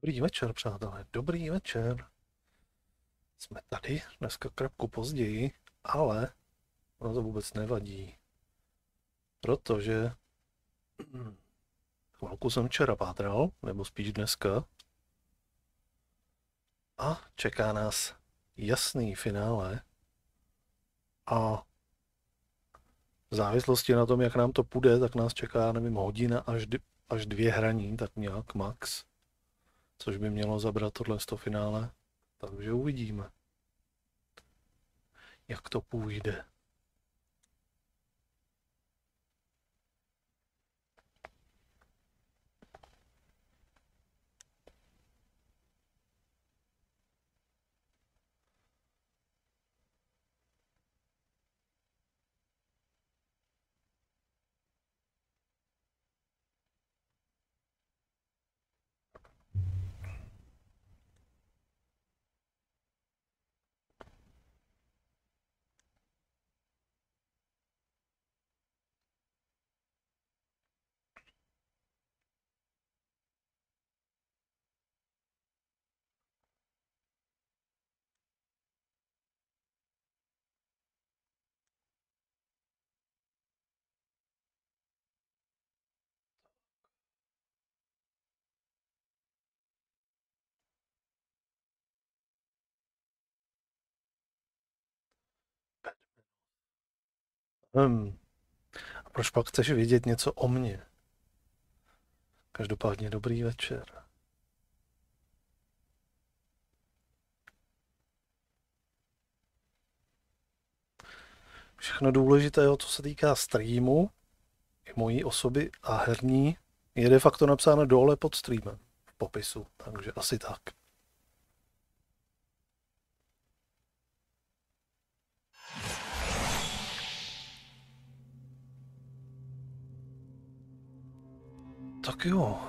Dobrý večer, přátelé, dobrý večer. Jsme tady, dneska krapku později, ale ono to vůbec nevadí. Protože chvilku jsem včera pátral, nebo spíš dneska. A čeká nás jasný finále. A v závislosti na tom, jak nám to půjde, tak nás čeká, nevím, hodina až 2 hraní, tak nějak max. Což by mělo zabrat tohle finále. Takže uvidíme, jak to půjde. A proč pak chceš vědět něco o mně? Každopádně dobrý večer. Všechno důležité, co se týká streamu, i mojí osoby a herní, je de facto napsáno dole pod streamem v popisu, takže asi tak. Tak jo.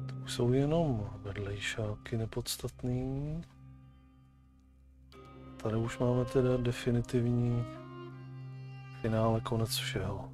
To jsou jenom vedlejšáky nepodstatný. Tady už máme teda definitivní finále, konec všeho.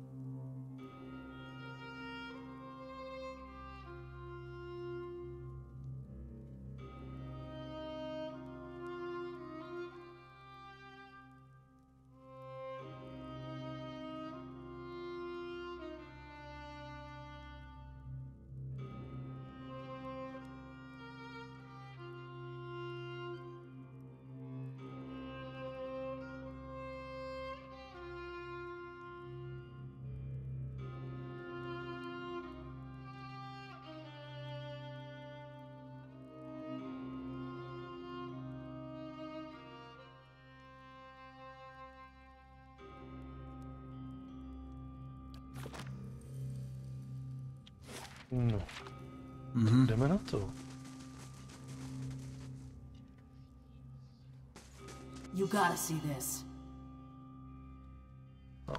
No, jdeme na to. You gotta see this. No,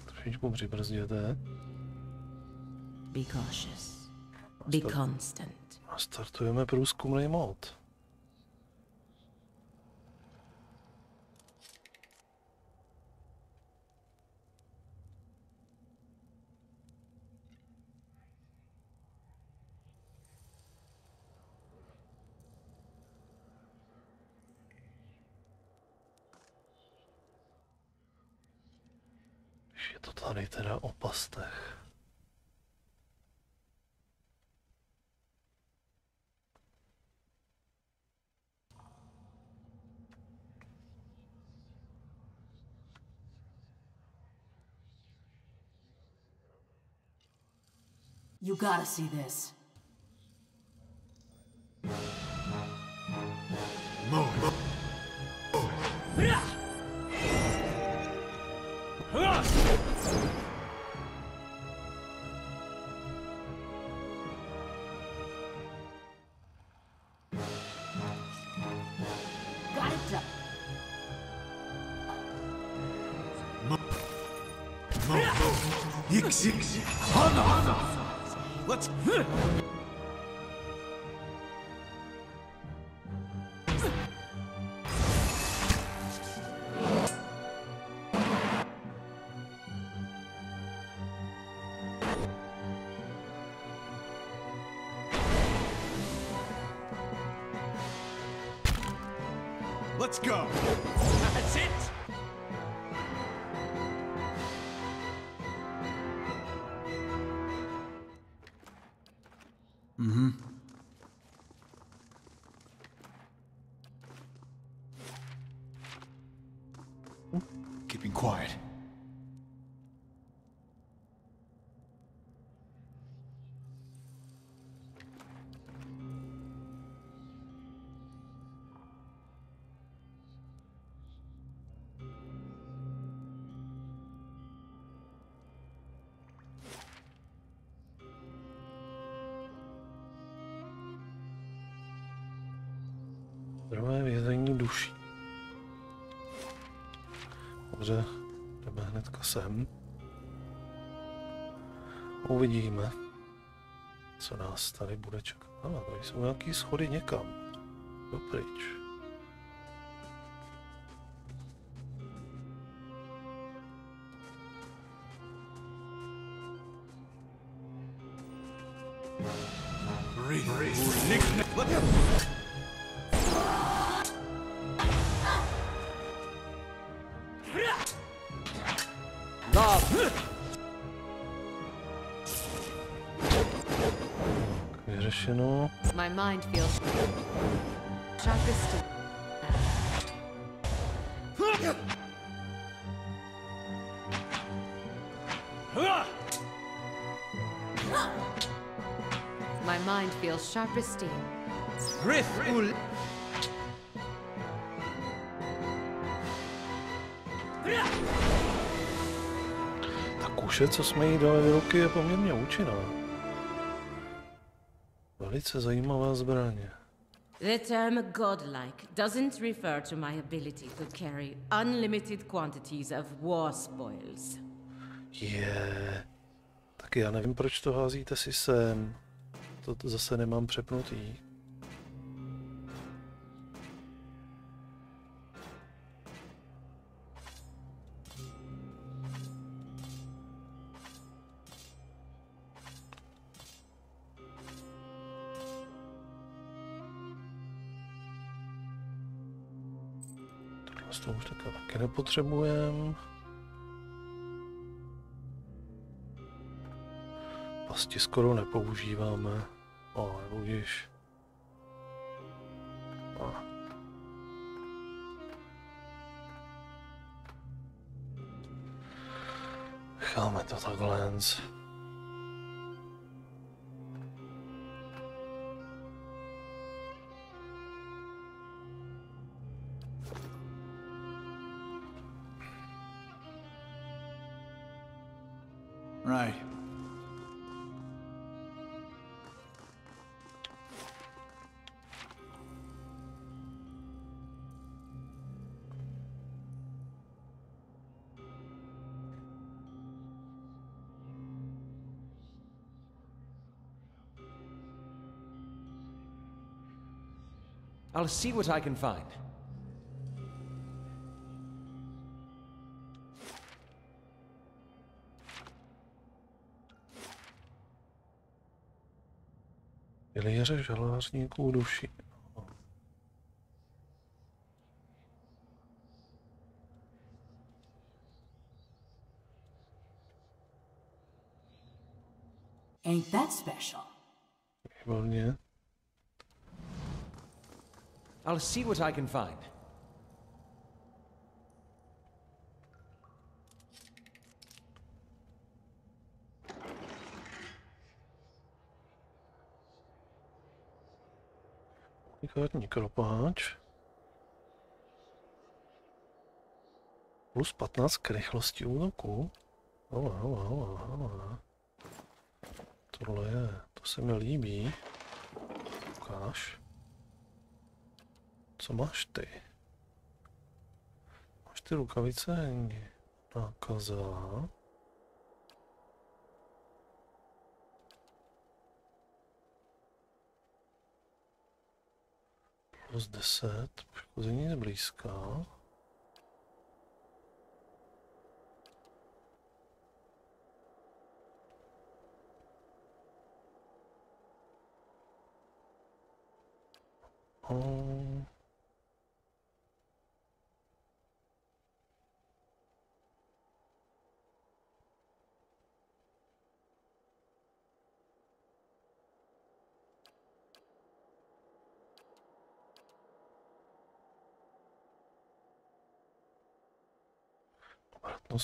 trošičku přibrzděte. Be cautious. Be constant. A startujeme průzkumný mod. Je to tady teda o pastech. You gotta see this. Let's go. That's it. Keeping quiet. Druhé vězení duší. Dobře, jdeme hnedka sem. Uvidíme, co nás tady bude čekat. Tady jsou nějaký schody někam. Dopryč. Vyřešeno. My mind feels sharpest. My mind feels sharp as steel. Ta kuše, co jsme jí dali do ruky, je poměrně účinná. Velice zajímavá zbraně. The term godlike doesn't refer to my ability to carry unlimited quantities of war spoils. Tak já nevím, proč to házíte si sem. To zase nemám přepnutý. To už taky nepotřebujeme. Pasti skoro nepoužíváme. Budíš. Necháme to takhle. Right. I'll see what I can find. Pilíře žalářníků duší. Ain't that special? Výborně. I'll see what I can find. Unikátní kropáč. Plus 15 k rychlosti útoku. To se mi líbí. Ukáž. Co máš ty? Máš ty rukavice? Nákaza. Plus 10. Poškození zblízka.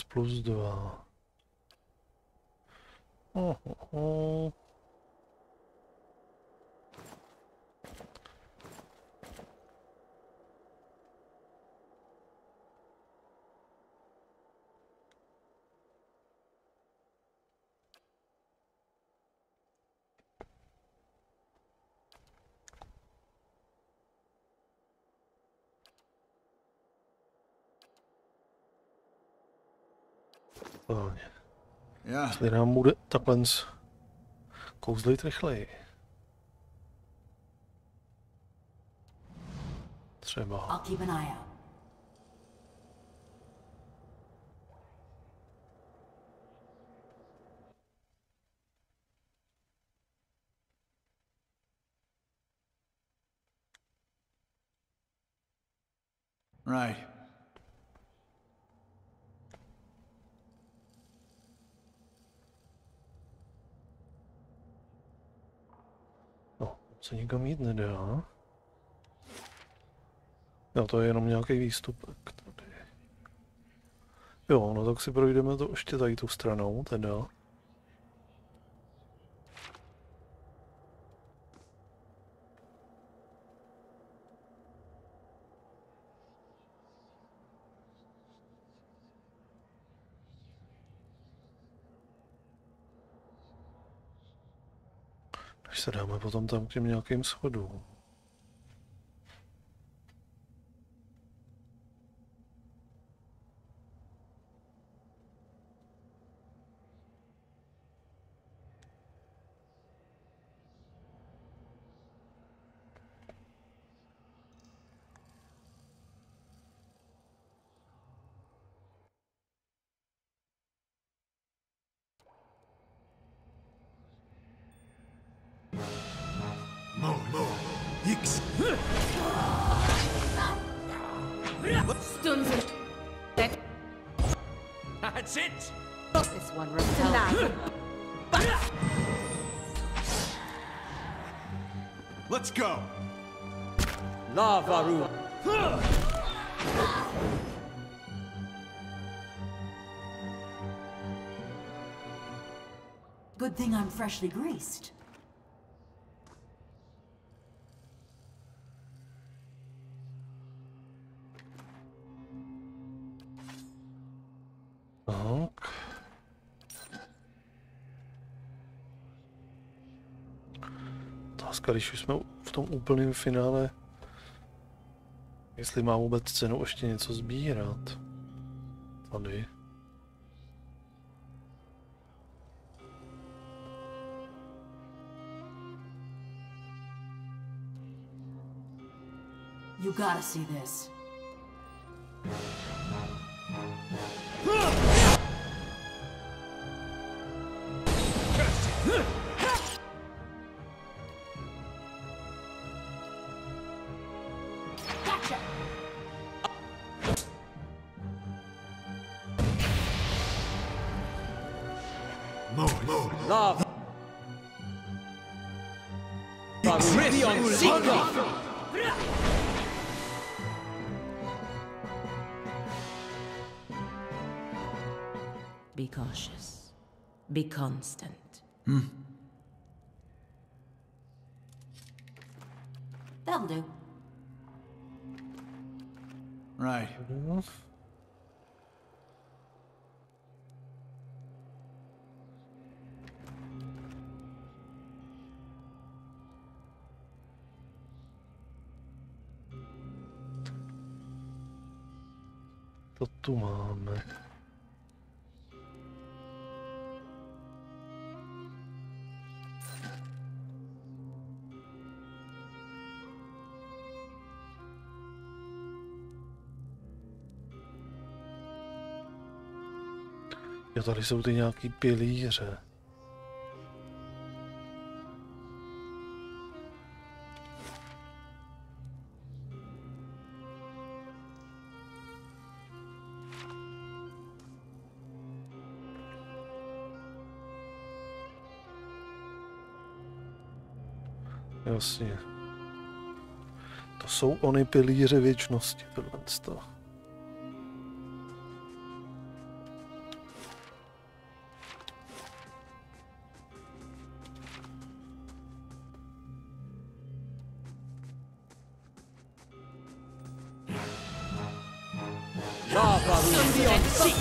plus 2. Oh. Jestli nám bude takhle kouzlit rychleji. Třeba. Right. Se nikam jít nedá. No to je jenom nějaký výstupek tady. Jo, no tak si projdeme to ještě tady tu stranou teda. Až se dáme potom tam k těm nějakým schodům. That's it! This one repelled. Let's go! Lava room. Good thing I'm freshly greased. Tak. Otázka, když už jsme v tom úplném finále, jestli má vůbec cenu ještě něco sbírat. Tady. You gotta see this. Gotcha. Lava. Beyond secret. Be cautious. Be constant. That'll do. Right. To tu máme. Jo, tady jsou ty nějaký pilíře. Jasně. To jsou ony pilíře věčnosti, tohle. Lava beyond seek.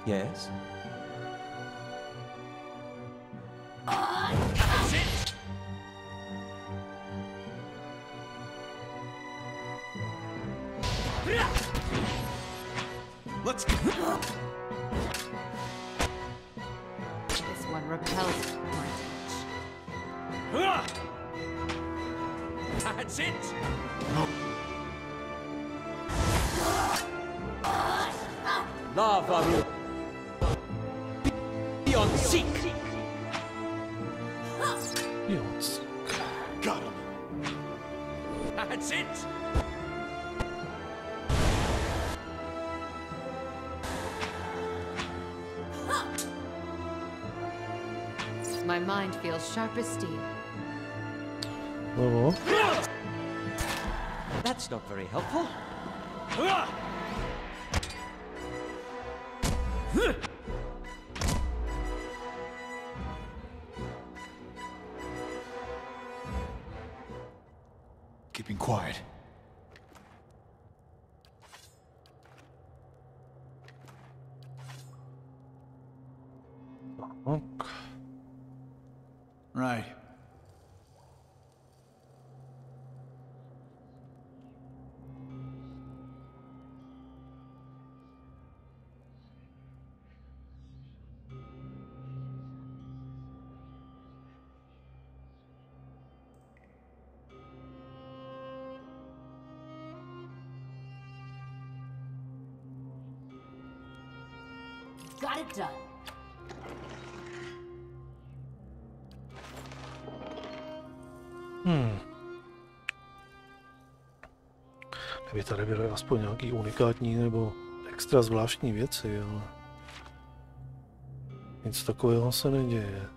Yes? That's it! Let's go! This one repels my touch. That's it! Lava beyond seek. Yes. Got him! That's it! My mind feels sharp as steel. No. That's not very helpful. Keeping quiet. Right. Got it done. Kdyby tady byly aspoň nějaký unikátní nebo extra zvláštní věci, ale nic takového se neděje.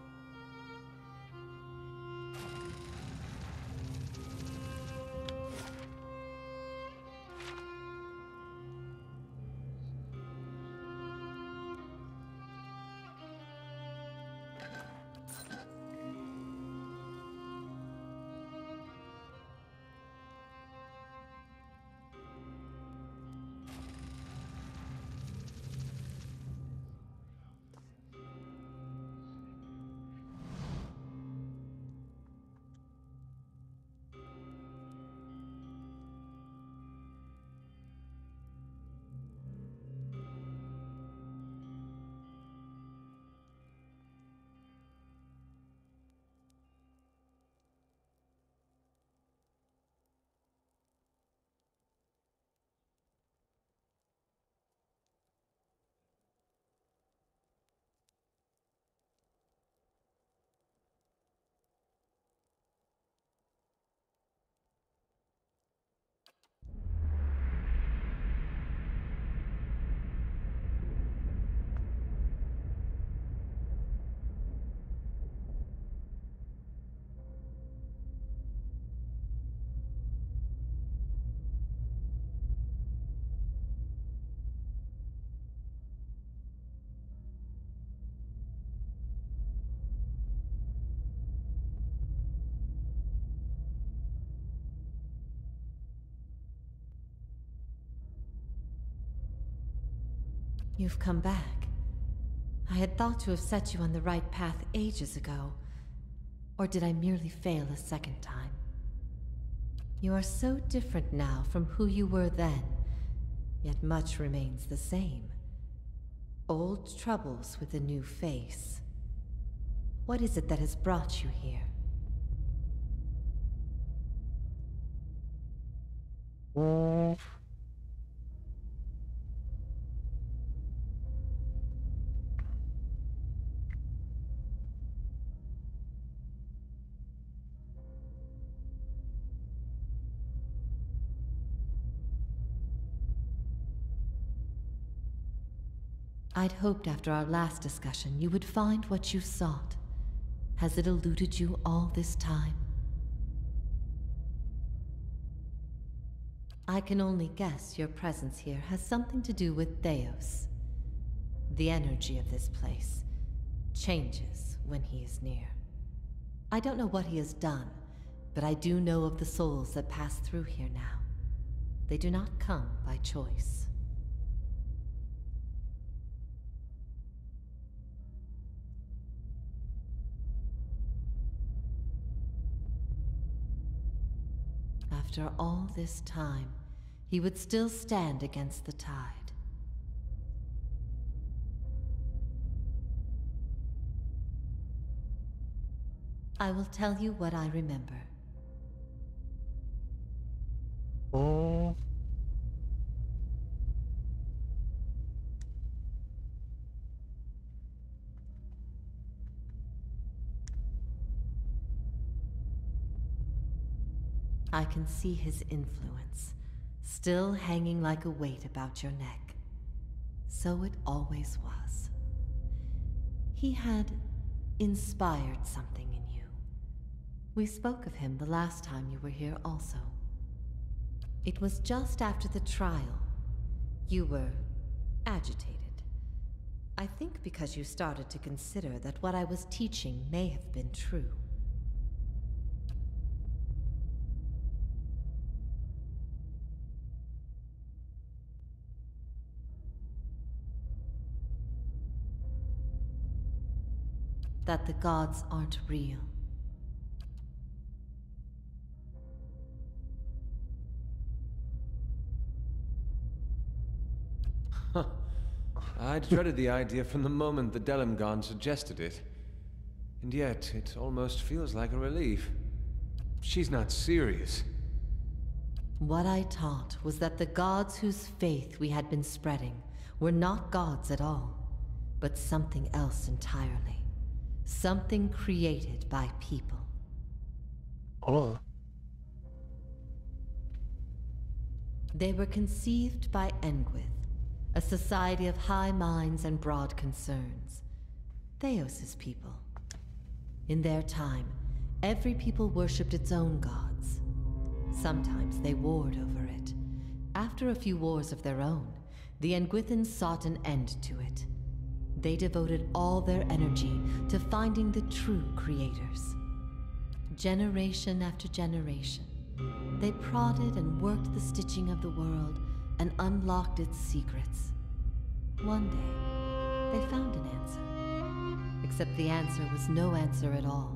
You've come back. I had thought to have set you on the right path ages ago. Or did I merely fail a second time? You are so different now from who you were then, yet much remains the same. Old troubles with a new face. What is it that has brought you here? I'd hoped after our last discussion you would find what you sought. Has it eluded you all this time? I can only guess your presence here has something to do with Theos. The energy of this place changes when he is near. I don't know what he has done, but I do know of the souls that pass through here now. They do not come by choice. After all this time, he would still stand against the tide. I will tell you what I remember. Oh. I can see his influence, still hanging like a weight about your neck. So it always was. He had inspired something in you. We spoke of him the last time you were here also. It was just after the trial. You were agitated. I think because you started to consider that what I was teaching may have been true. That the gods aren't real. I'd dreaded the idea from the moment the Delimgon suggested it. And yet, it almost feels like a relief. She's not serious. What I taught was that the gods whose faith we had been spreading were not gods at all, but something else entirely. Something created by people. Oh. They were conceived by Engwyth, a society of high minds and broad concerns. Theos' people. In their time, every people worshipped its own gods. Sometimes they warred over it. After a few wars of their own, the Engwythans sought an end to it. They devoted all their energy to finding the true creators. Generation after generation, they prodded and worked the stitching of the world and unlocked its secrets. One day, they found an answer. Except the answer was no answer at all.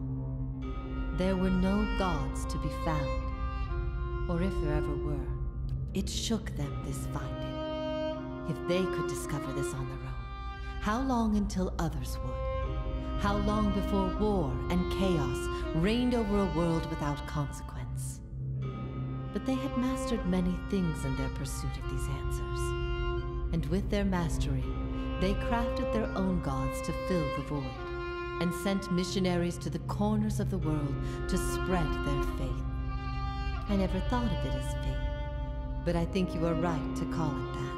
There were no gods to be found. Or if there ever were, it shook them, this finding. If they could discover this on their own, how long until others would? How long before war and chaos reigned over a world without consequence? But they had mastered many things in their pursuit of these answers. And with their mastery, they crafted their own gods to fill the void, and sent missionaries to the corners of the world to spread their faith. I never thought of it as faith, but I think you are right to call it that.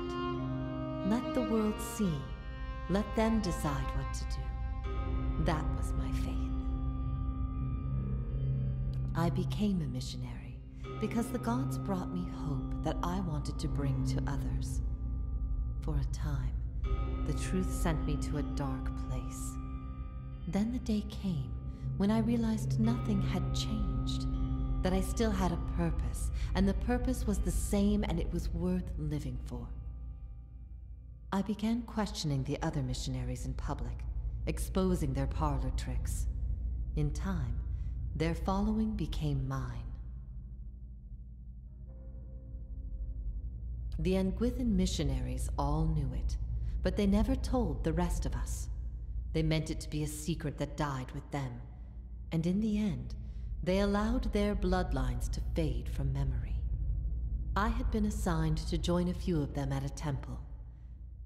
Let the world see. Let them decide what to do. That was my faith. I became a missionary because the gods brought me hope that I wanted to bring to others. For a time, the truth sent me to a dark place. Then the day came when I realized nothing had changed, that I still had a purpose, and the purpose was the same and it was worth living for. I began questioning the other missionaries in public, exposing their parlor tricks. In time, their following became mine. The Engwythan missionaries all knew it, but they never told the rest of us. They meant it to be a secret that died with them, and in the end, they allowed their bloodlines to fade from memory. I had been assigned to join a few of them at a temple.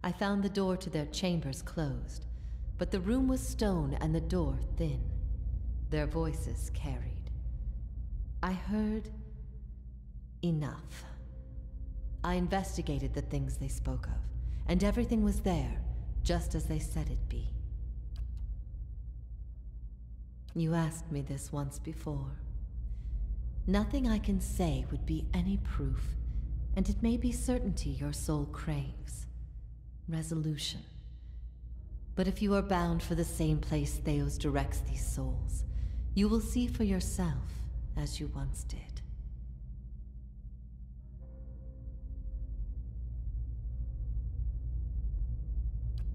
I found the door to their chambers closed, but the room was stone and the door thin. Their voices carried. I heard enough. I investigated the things they spoke of, and everything was there, just as they said it'd be. You asked me this once before. Nothing I can say would be any proof, and it may be certainty your soul craves. Resolution. But if you are bound for the same place Theos directs these souls, you will see for yourself as you once did.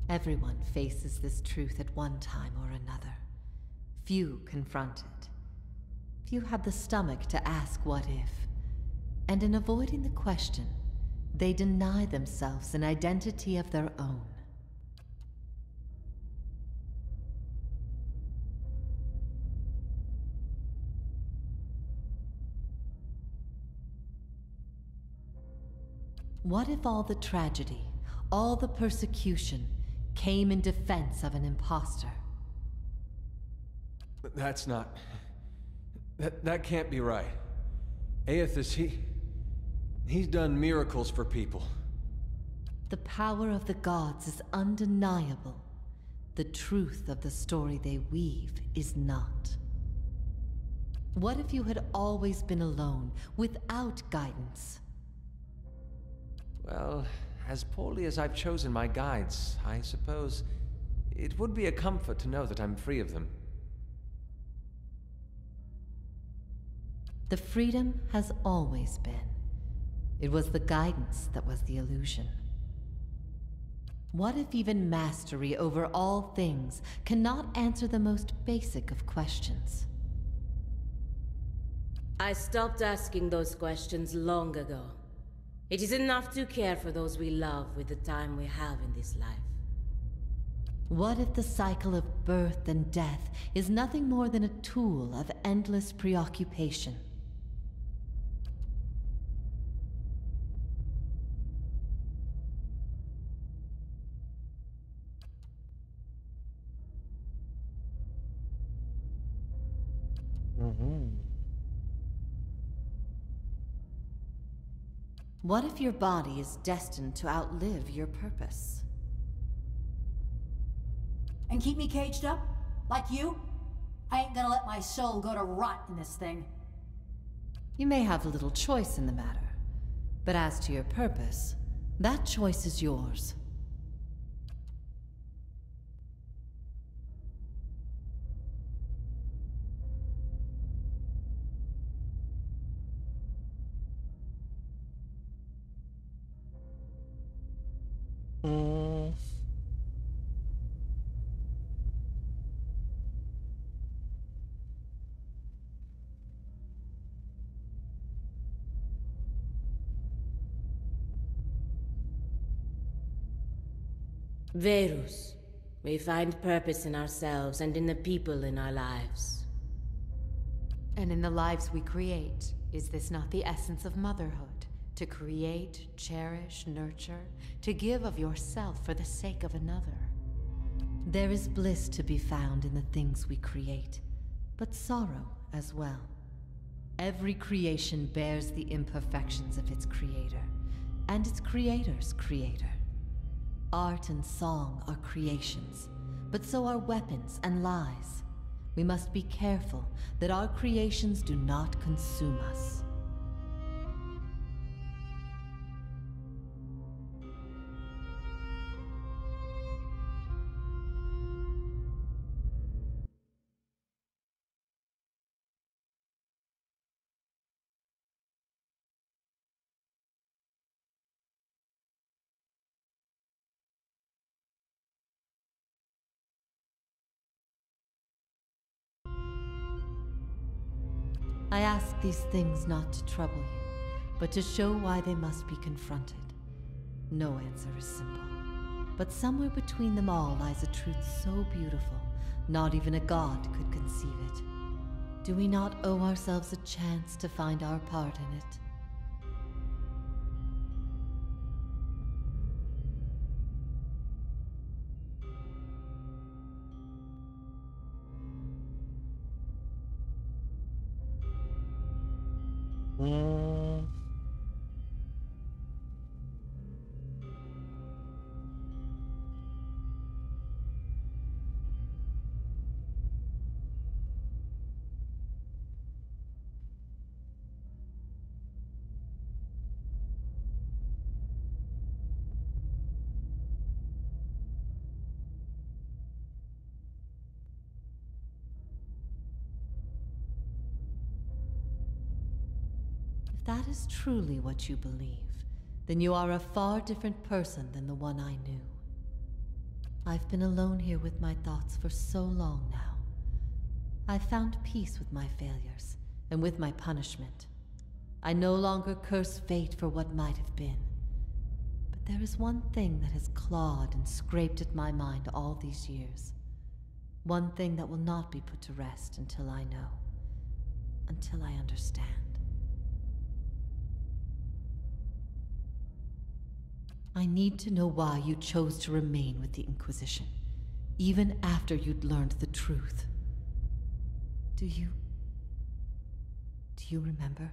Everyone faces this truth at one time or another. Few confront it. Few have the stomach to ask what if. And in avoiding the question, they deny themselves an identity of their own. What if all the tragedy, all the persecution, came in defense of an imposter? That's not... That can't be right. Aethys, he's done miracles for people. The power of the gods is undeniable. The truth of the story they weave is not. What if you had always been alone, without guidance? Well, as poorly as I've chosen my guides, I suppose it would be a comfort to know that I'm free of them. The freedom has always been. It was the guidance that was the illusion. What if even mastery over all things cannot answer the most basic of questions? I stopped asking those questions long ago. It is enough to care for those we love with the time we have in this life. What if the cycle of birth and death is nothing more than a tool of endless preoccupation? What if your body is destined to outlive your purpose? And keep me caged up? Like you? I ain't gonna let my soul go to rot in this thing. You may have little choice in the matter, but as to your purpose, that choice is yours. Verus, we find purpose in ourselves and in the people in our lives. And in the lives we create, is this not the essence of motherhood? To create, cherish, nurture, to give of yourself for the sake of another. There is bliss to be found in the things we create, but sorrow as well. Every creation bears the imperfections of its creator, and its creator's creator. Art and song are creations, but so are weapons and lies. We must be careful that our creations do not consume us. I ask these things not to trouble you, but to show why they must be confronted. No answer is simple, but somewhere between them all lies a truth so beautiful, not even a god could conceive it. Do we not owe ourselves a chance to find our part in it? that is truly what you believe, then you are a far different person than the one I knew. I've been alone here with my thoughts for so long now. I've found peace with my failures and with my punishment. I no longer curse fate for what might have been. But there is one thing that has clawed and scraped at my mind all these years. One thing that will not be put to rest until I know. Until I understand. I need to know why you chose to remain with the Inquisition, even after you'd learned the truth. Do you remember?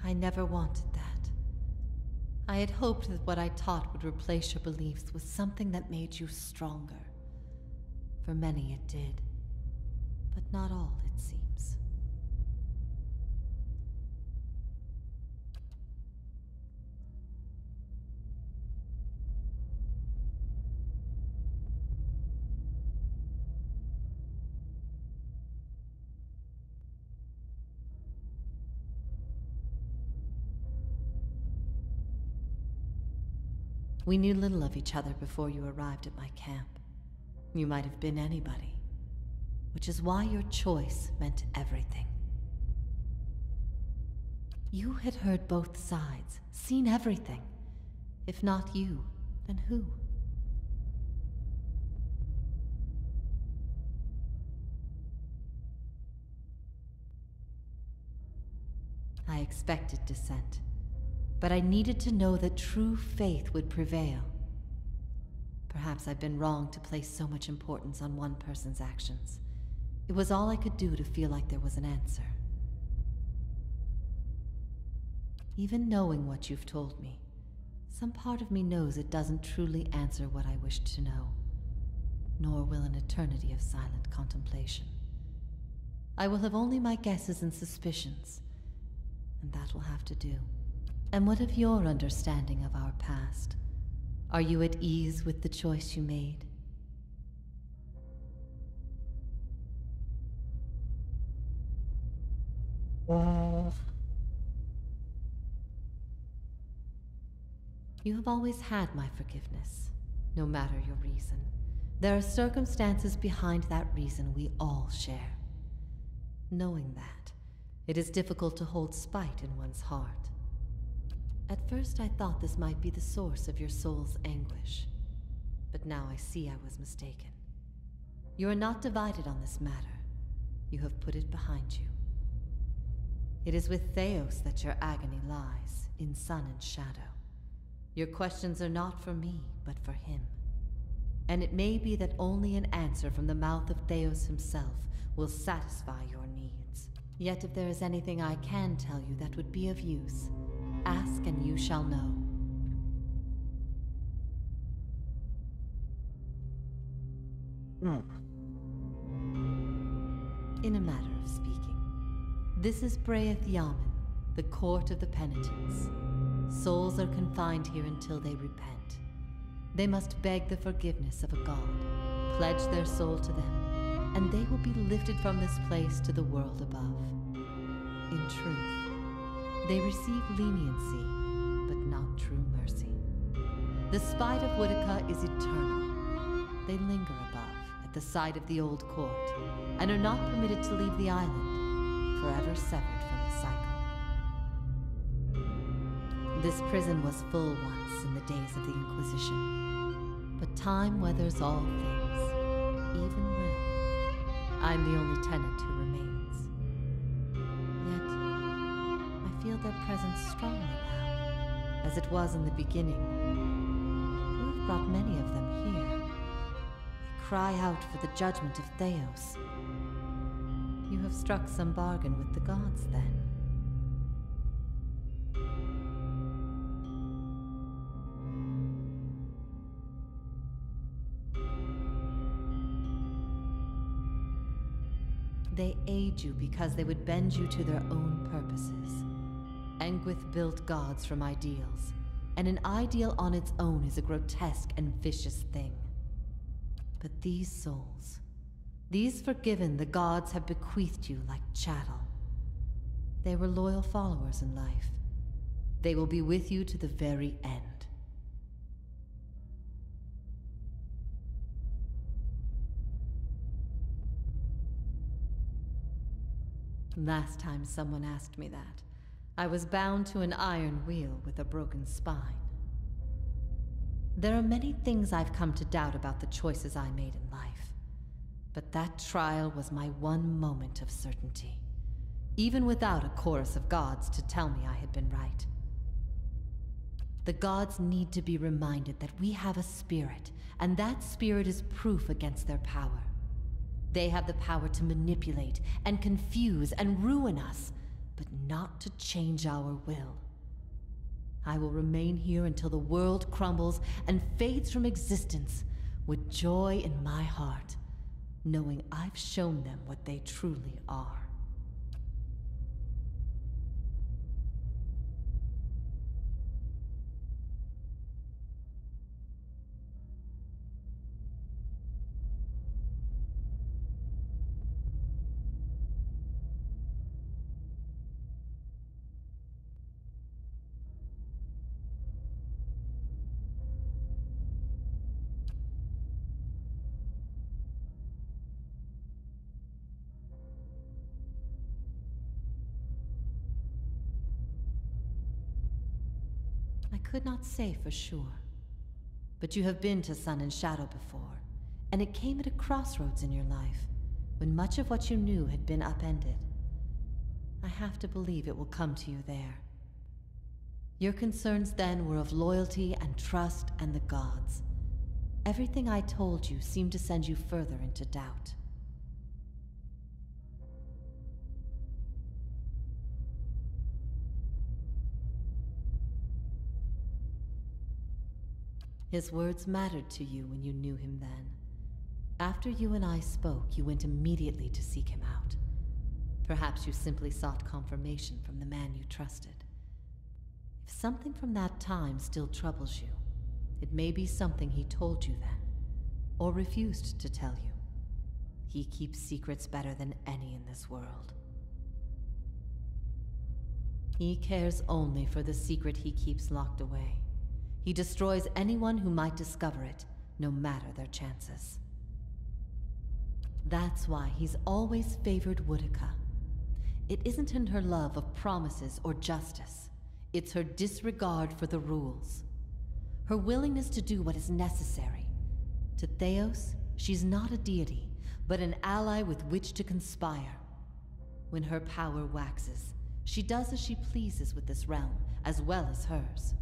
I never wanted that. I had hoped that what I taught would replace your beliefs with something that made you stronger. For many it did, but not all, it seems. We knew little of each other before you arrived at my camp. You might have been anybody, which is why your choice meant everything. You had heard both sides, seen everything. If not you, then who? I expected dissent. But I needed to know that true faith would prevail. Perhaps I've been wrong to place so much importance on one person's actions. It was all I could do to feel like there was an answer. Even knowing what you've told me, some part of me knows it doesn't truly answer what I wished to know, nor will an eternity of silent contemplation. I will have only my guesses and suspicions, and that will have to do. And what of your understanding of our past? Are you at ease with the choice you made? You have always had my forgiveness, no matter your reason. There are circumstances behind that reason we all share. Knowing that, it is difficult to hold spite in one's heart. At first I thought this might be the source of your soul's anguish, but now I see I was mistaken. You are not divided on this matter. You have put it behind you. It is with Theos that your agony lies, in sun and shadow. Your questions are not for me, but for him. And it may be that only an answer from the mouth of Theos himself will satisfy your needs. Yet if there is anything I can tell you that would be of use, ask and you shall know. In a matter of speaking, this is Breath Yamen, the court of the penitents. Souls are confined here until they repent. They must beg the forgiveness of a god, pledge their soul to them, and they will be lifted from this place to the world above. In truth, they receive leniency, but not true mercy. The spite of Woodica is eternal. They linger above, at the side of the old court, and are not permitted to leave the island, forever severed from the cycle. This prison was full once in the days of the Inquisition, but time weathers all things, even will. I'm the only tenant who remains. Yet, I feel their presence strongly now. as it was in the beginning. You have brought many of them here. They cry out for the judgment of Theos. You have struck some bargain with the gods, then. They aid you because they would bend you to their own purposes. Engwith built gods from ideals, and an ideal on its own is a grotesque and vicious thing. But these souls, these forgiven the gods have bequeathed you like chattel. They were loyal followers in life. They will be with you to the very end. Last time someone asked me that, I was bound to an iron wheel with a broken spine. There are many things I've come to doubt about the choices I made in life, but that trial was my one moment of certainty, even without a chorus of gods to tell me I had been right. The gods need to be reminded that we have a spirit, and that spirit is proof against their power. They have the power to manipulate and confuse and ruin us, but not to change our will. I will remain here until the world crumbles and fades from existence with joy in my heart, knowing I've shown them what they truly are. I could not say for sure, but you have been to Sun and Shadow before, and it came at a crossroads in your life, when much of what you knew had been upended. I have to believe it will come to you there. Your concerns then were of loyalty and trust and the gods. Everything I told you seemed to send you further into doubt. His words mattered to you when you knew him then. After you and I spoke, you went immediately to seek him out. Perhaps you simply sought confirmation from the man you trusted. If something from that time still troubles you, it may be something he told you then, or refused to tell you. He keeps secrets better than any in this world. He cares only for the secret he keeps locked away. He destroys anyone who might discover it, no matter their chances. That's why he's always favored Woodica. It isn't in her love of promises or justice. It's her disregard for the rules. Her willingness to do what is necessary. To Theos, she's not a deity, but an ally with which to conspire. When her power waxes, she does as she pleases with this realm, as well as hers.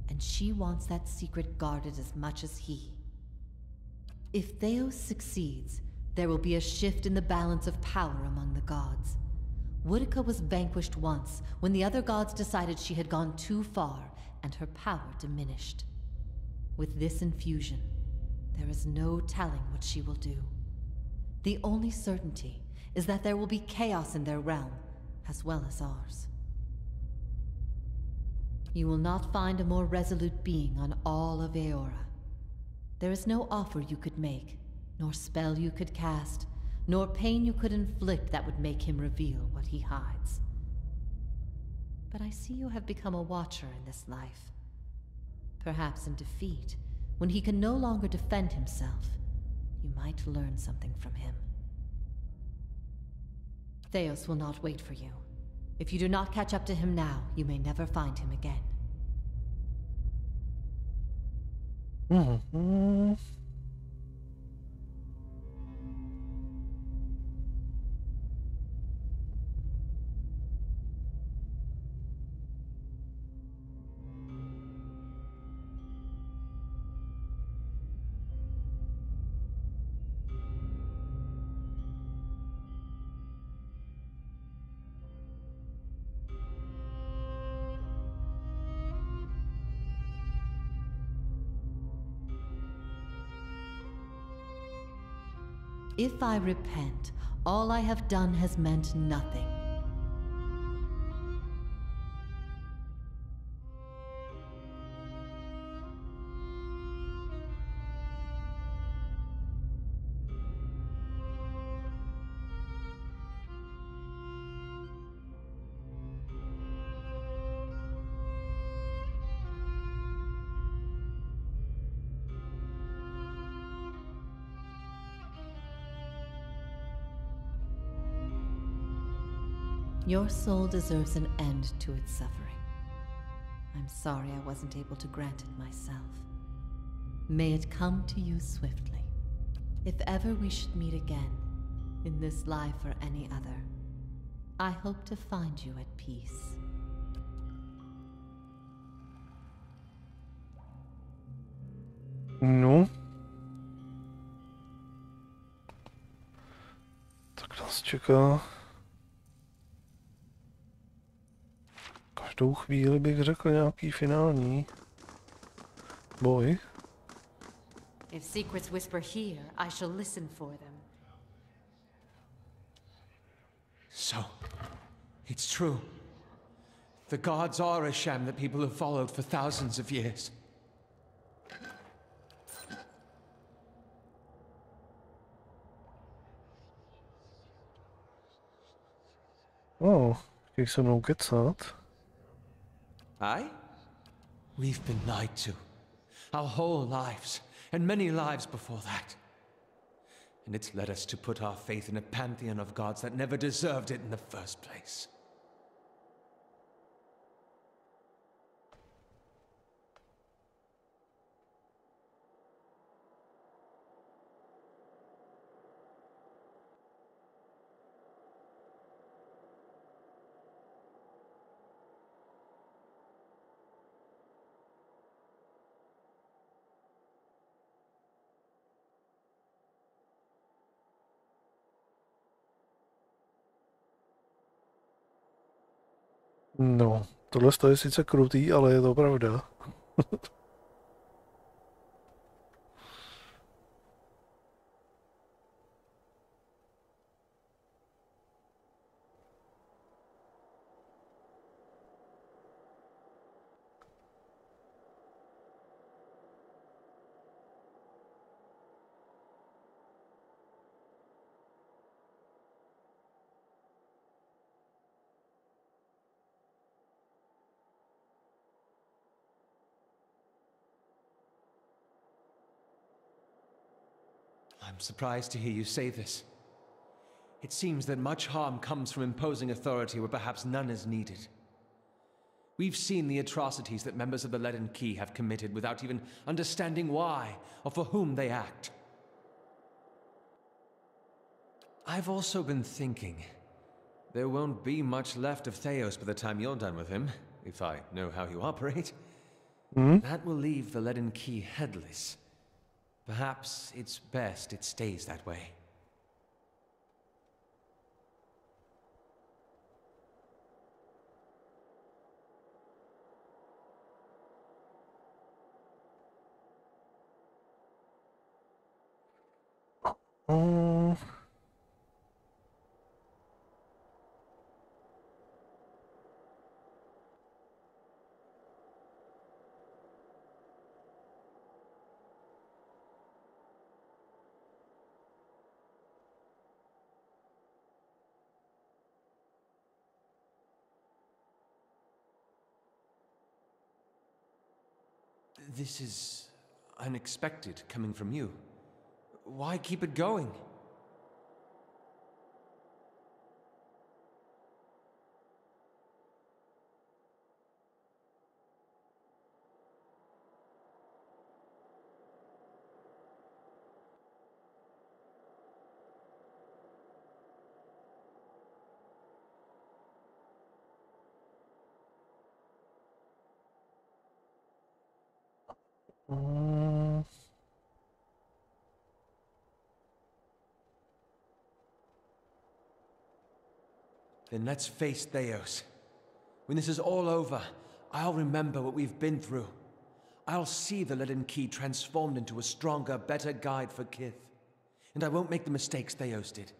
And she wants that secret guarded as much as he. If Theos succeeds, there will be a shift in the balance of power among the gods. Woodica was vanquished once, when the other gods decided she had gone too far, and her power diminished. With this infusion, there is no telling what she will do. The only certainty is that there will be chaos in their realm, as well as ours. You will not find a more resolute being on all of Eora. There is no offer you could make, nor spell you could cast, nor pain you could inflict that would make him reveal what he hides. But I see you have become a watcher in this life. Perhaps in defeat, when he can no longer defend himself, you might learn something from him. Theos will not wait for you. If you do not catch up to him now, you may never find him again. Mm-hmm. If I repent, all I have done has meant nothing. Your soul deserves an end to its suffering. I'm sorry I wasn't able to grant it myself. May it come to you swiftly. If ever we should meet again, in this life or any other, I hope to find you at peace. No. Tak nás čeká... Každou chvíli bych řekl nějaký finální boj. If secrets whisper here, I shall listen for them. So, it's true. The gods are a sham that people have followed for thousands of years. Chtějí se mnou kecat. Aye? We've been lied to. Our whole lives, and many lives before that. And it's led us to put our faith in a pantheon of gods that never deserved it in the first place. No, tohle je sice krutý, ale je to pravda. I'm surprised to hear you say this. It seems that much harm comes from imposing authority where perhaps none is needed. We've seen the atrocities that members of the Leaden Key have committed without even understanding why or for whom they act. I've also been thinking, there won't be much left of Theos by the time you're done with him, if I know how you operate. That will leave the Leaden Key headless. Perhaps it's best it stays that way. This is unexpected coming from you. Why keep it going? Then let's face Theos. When this is all over, I'll remember what we've been through. I'll see the Leaden Key transformed into a stronger, better guide for Kith. and I won't make the mistakes Theos did.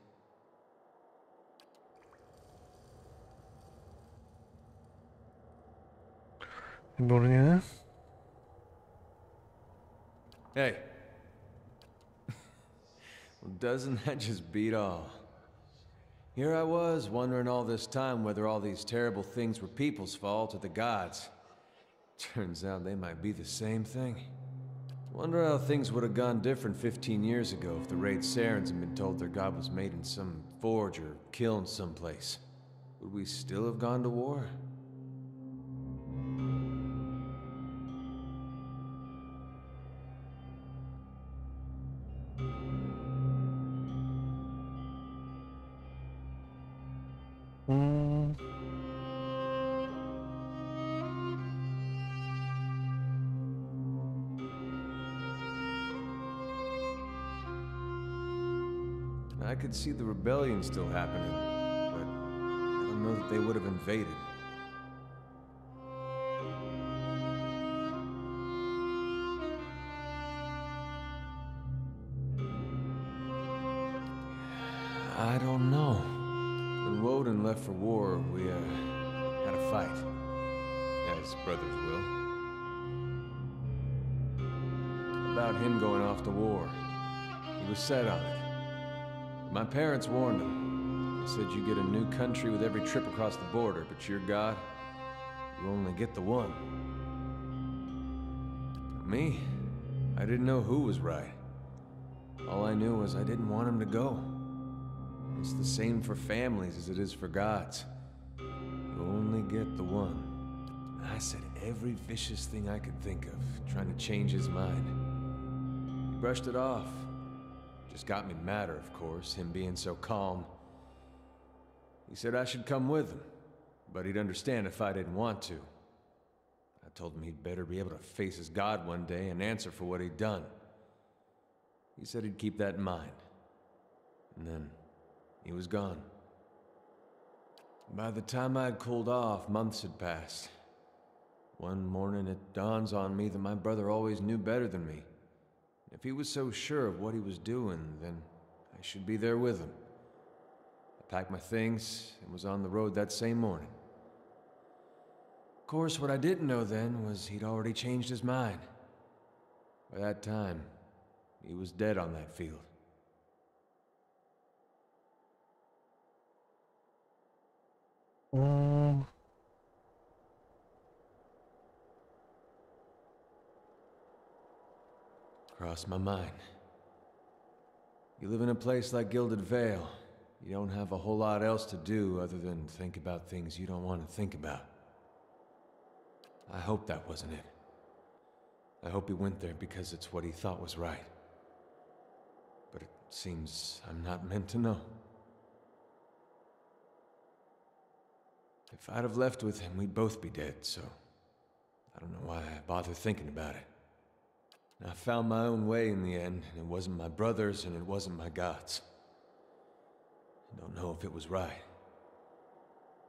Výborně. Hey. Well, doesn't that just beat all? Here I was, wondering all this time whether all these terrible things were people's fault or the gods. Turns out they might be the same thing. Wonder how things would have gone different 15 years ago if the Raid Sarens had been told their god was made in some forge or kiln someplace. Would we still have gone to war? I could see the rebellion still happening, but I don't know that they would have invaded. I don't know. When Woden left for war, we, had a fight. As brothers will. About him going off to war. He was set on it. My parents warned him. They said you get a new country with every trip across the border, but your god, you only get the one. Me? I didn't know who was right. All I knew was I didn't want him to go. It's the same for families as it is for gods. You only get the one. I said every vicious thing I could think of, trying to change his mind. He brushed it off. Just got me madder, of course, him being so calm. He said I should come with him, but he'd understand if I didn't want to. I told him he'd better be able to face his god one day and answer for what he'd done. He said he'd keep that in mind. And then he was gone. By the time I'd cooled off, months had passed. One morning it dawns on me that my brother always knew better than me. If he was so sure of what he was doing, then I should be there with him. I packed my things and was on the road that same morning. Of course, what I didn't know then was he'd already changed his mind. By that time, he was dead on that field. Crossed my mind. You live in a place like Gilded Vale, you don't have a whole lot else to do other than think about things you don't want to think about. I hope that wasn't it. I hope he went there because it's what he thought was right. But it seems I'm not meant to know. If I'd have left with him, we'd both be dead, so I don't know why I bother thinking about it. I found my own way in the end, and it wasn't my brother's, and it wasn't my god's. I don't know if it was right.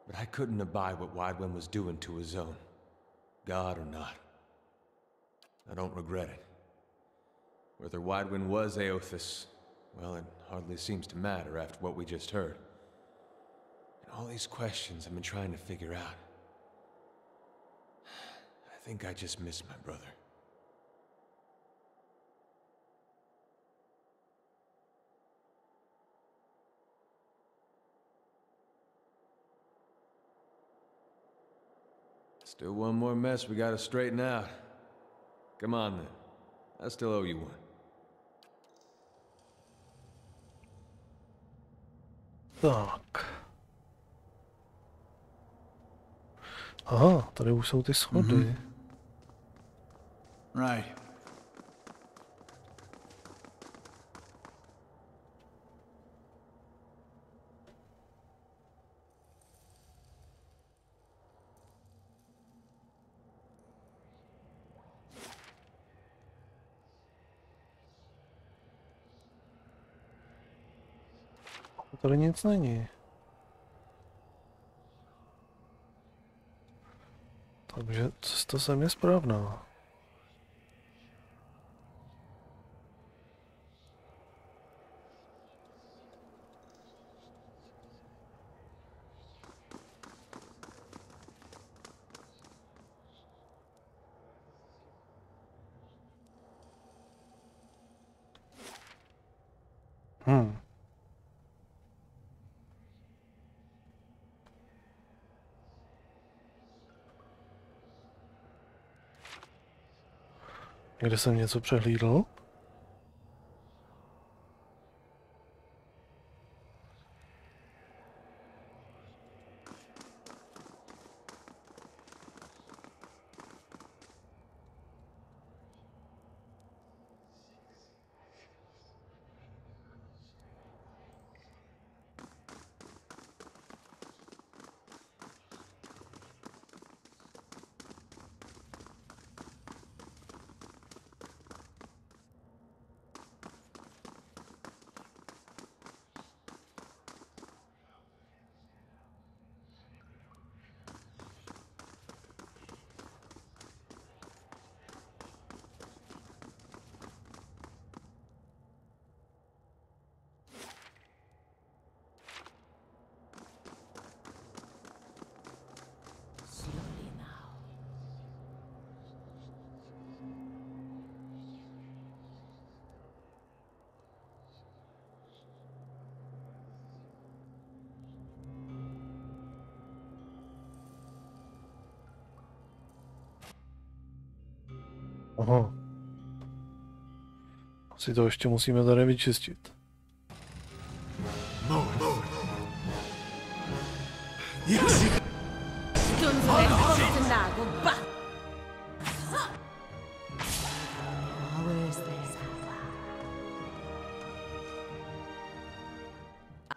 But I couldn't abide what Icewind was doing to his own, god or not. I don't regret it. Whether Icewind was Aothis, well, it hardly seems to matter after what we just heard. And all these questions I've been trying to figure out. I think I just miss my brother. Still one more mess we gotta straighten out. Come on then. I still owe you one. Tak. Aha, tady už jsou ty schody. Right. Tady nic není. Takže cesta sem je správná. Kde jsem něco přehlídl? Aha. Asi to ještě musíme tady vyčistit.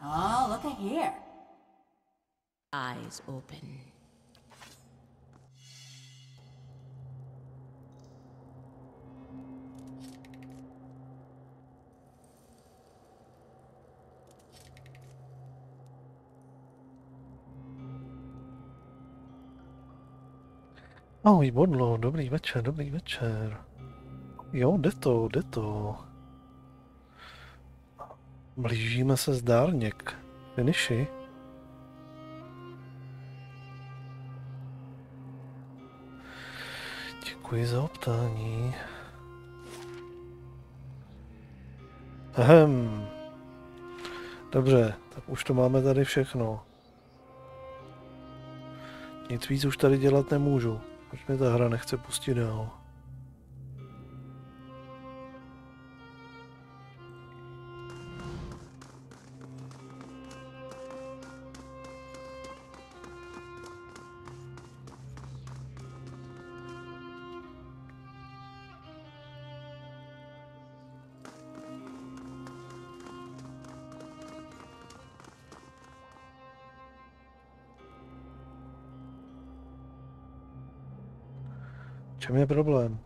Oh, look at here. Eyes open. Ahoj Bodlo, dobrý večer, dobrý večer. Jo, jde to, jde to. Blížíme se zdárně k finiši. Děkuji za optání. Dobře, tak už to máme tady všechno. Nic víc už tady dělat nemůžu. Proč mi ta hra nechce pustit dál? V čem je problém?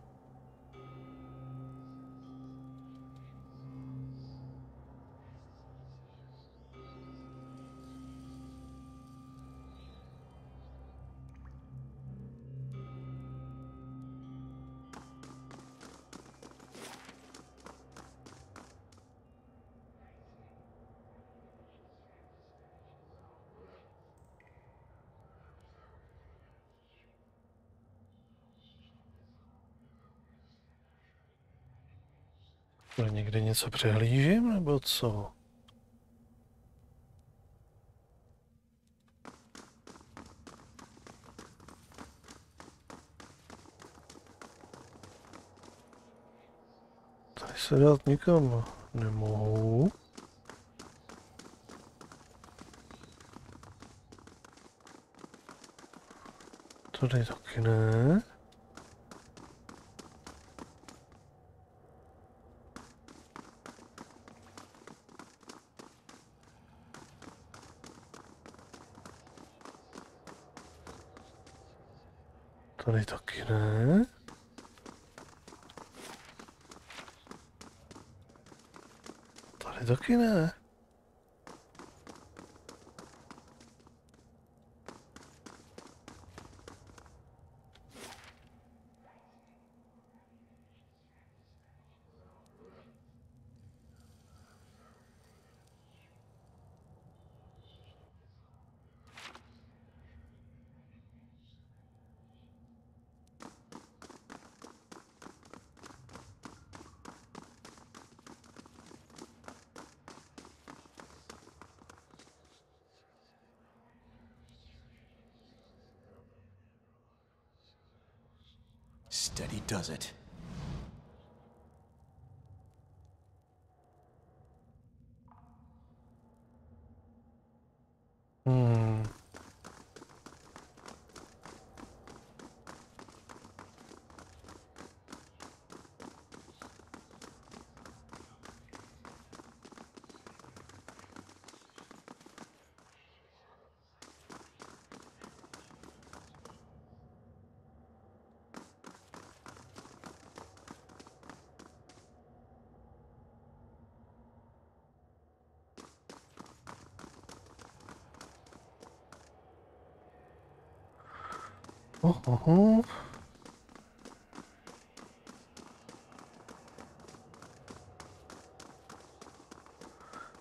Někde něco přehlížím, nebo co? Tady se dát nikam nemohu. Tady taky ne. Tady taky ne. Tady taky ne. Steady does it.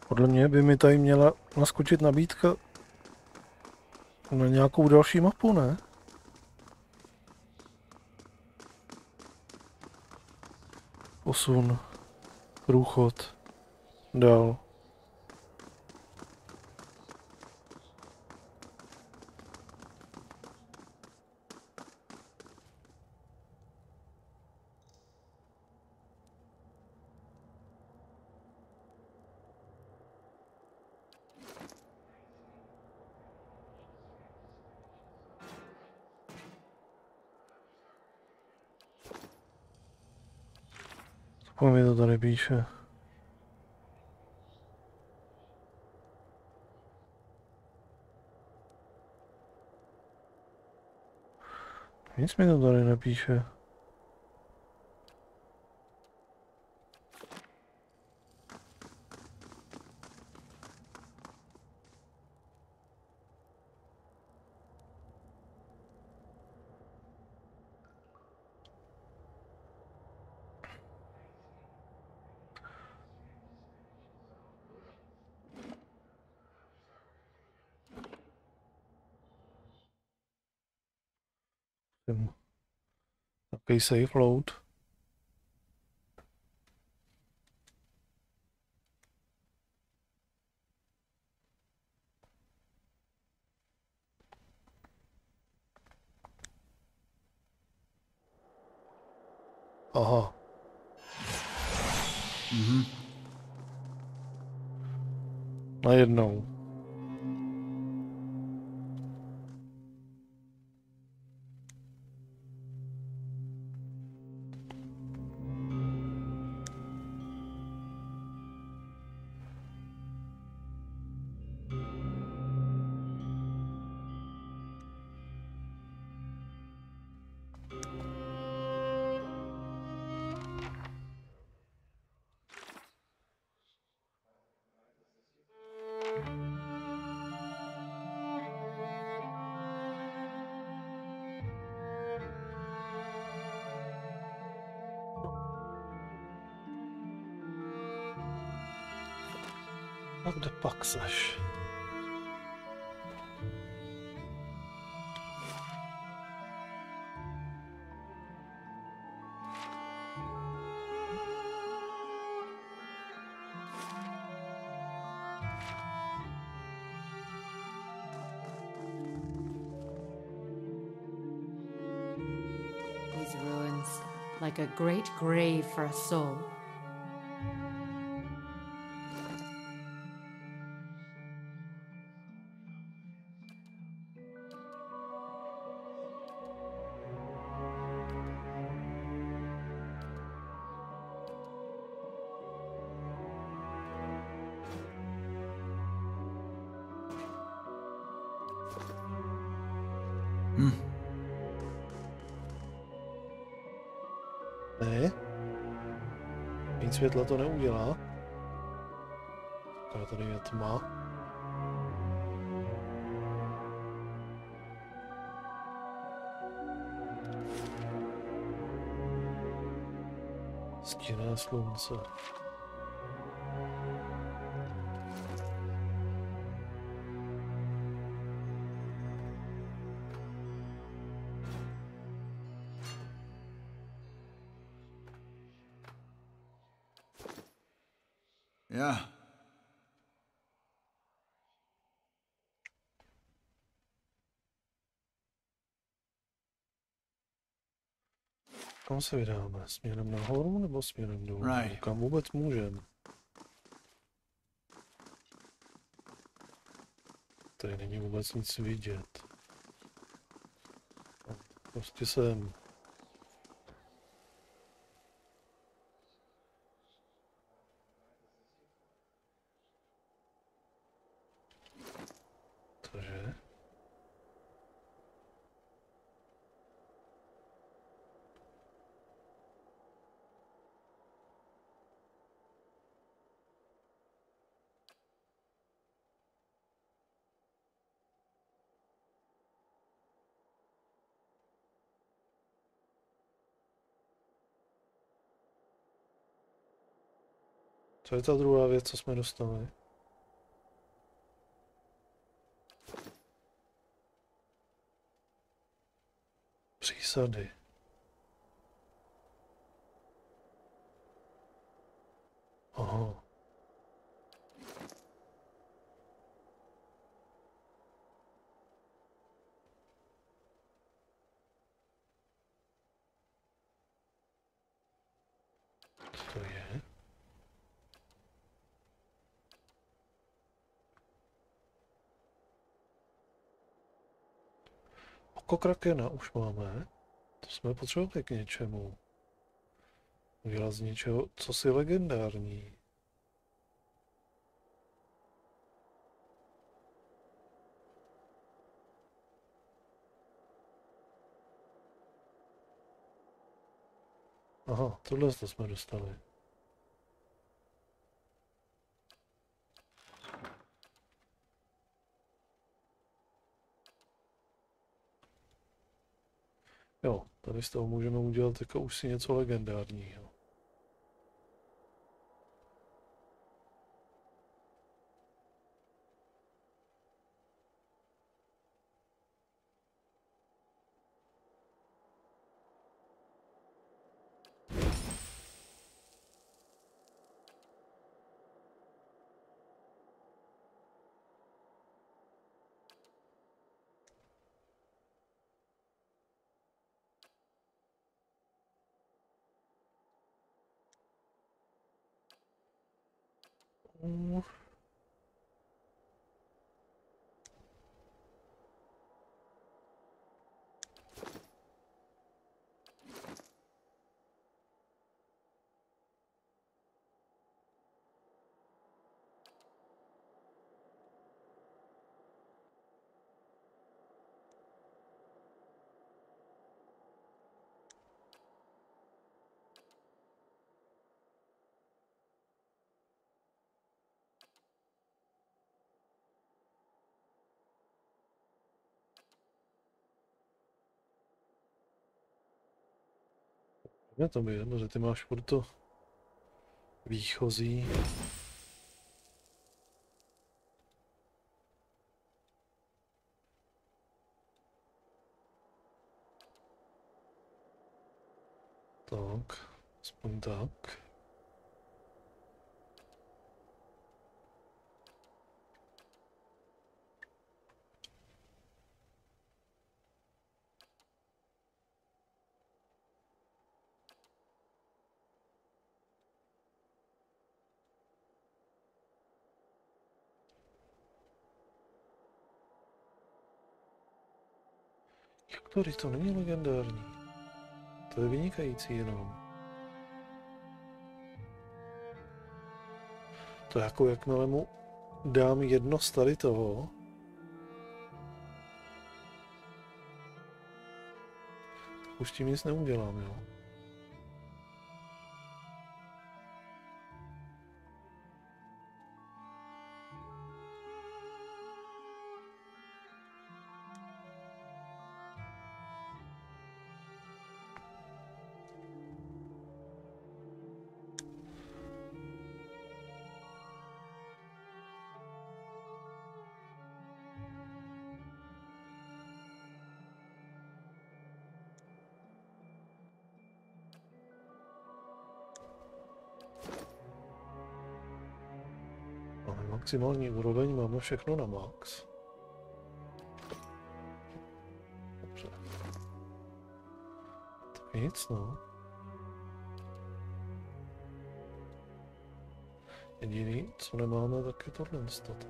Podle mě by mi tady měla naskočit nabídka na nějakou další mapu, ne? Posun, průchod, dál. Co mi to tady píše? Nic mi to tady nepíše. Takový safe load. Aha. Najednou. A kde pak seš? These ruins, like a great grave for a soul. Ne. Víc světla to neudělá. Tady je tma. Stinné slunce. Yeah. Kam se vydáme? Směrem nahoru nebo směrem dolů? Right. Kam vůbec můžeme? tady není vůbec nic vidět. Prostě jsem. Cože? Co je ta druhá věc, co jsme dostali? Přísady. Aha. Co to je? Oko krakena už máme. To jsme potřebovali k něčemu. Udělat z něčeho, co si legendární. Aha, tohle to jsme dostali. Jo, tady z toho můžeme udělat jako už si něco legendárního. Je to mi jedno, že ty máš furt to výchozí. Tak, aspoň tak. Jak to není legendární? To je vynikající jenom. To jako jakmile mu dám jedno z tady toho, tak už tím nic neudělám, jo. Maximální úroveň, máme všechno na max. Dobře. Tak nic, no. Jediný, co nemáme, tak je tohle staty.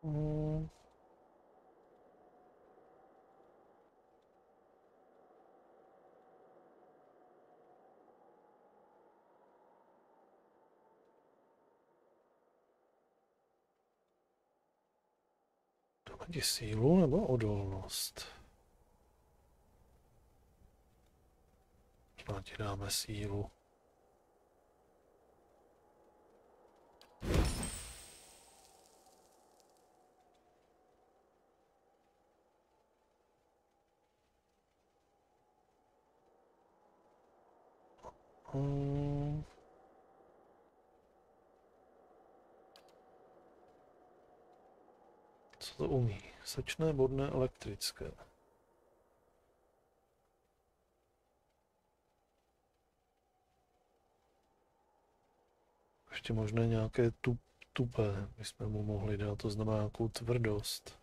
Hmm. Dáme sílu nebo odolnost? Možná ti dáme sílu. Co to umí? Sečné, bodné, elektrické. Ještě možná nějaké tupé bychom mu mohli dát, to znamená nějakou tvrdost.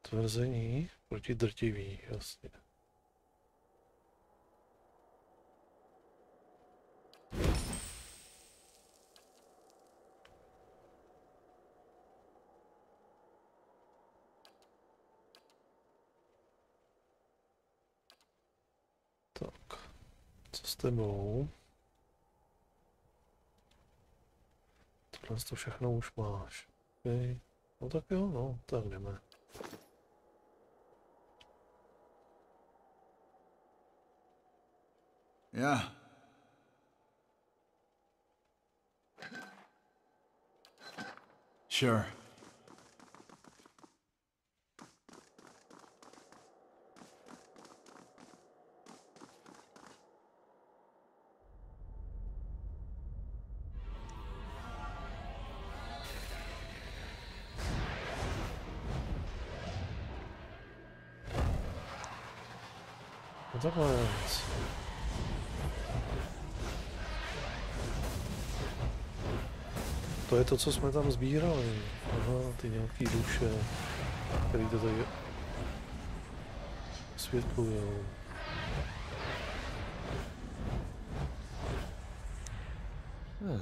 Tvrzení proti drtivý, jasně. Tak, co s tebou? Tohle to všechno už máš. Okay. No tak jo, no, tak jdeme. Yeah. Sure. No takhle. To je to, co jsme tam sbírali. Aha, ty nějaký duše, který to tady osvětlujou.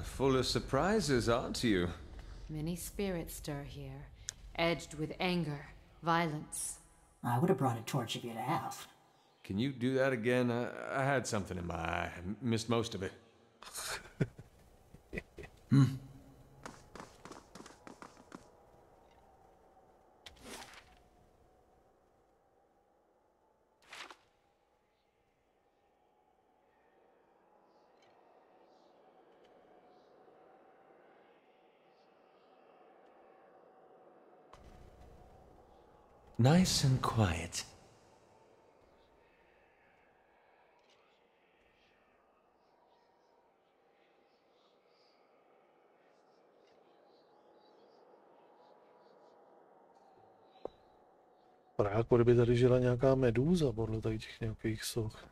Full of surprises, aren't you? Many spirits stir here, edged with anger, violence. I would have brought a torch if you'd asked. Can you do that again? I had something in my eye. I missed most of it. Nice and quiet. Právě jako kdyby tady žila nějaká medúza podle tady těch nějakých soch.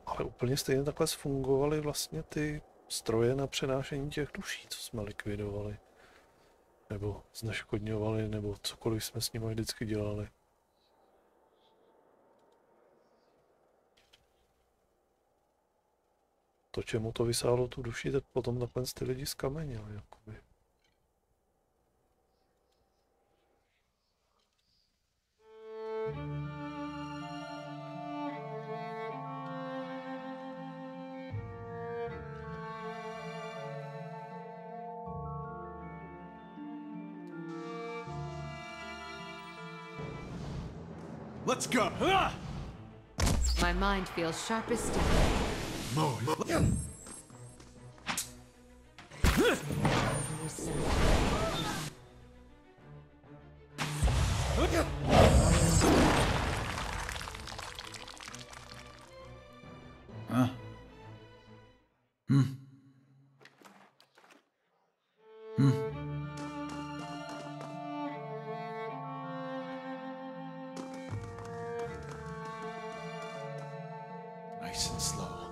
Ale úplně stejně takhle fungovaly vlastně ty stroje na přenášení těch duší, co jsme likvidovali. Nebo zneškodňovali, nebo cokoliv jsme s nimi vždycky dělali. To, čemu to vysálo tu duši, tak potom takhle ty lidi skameněli, jakoby. Let's go. My mind feels sharp as steel. Nice and slow.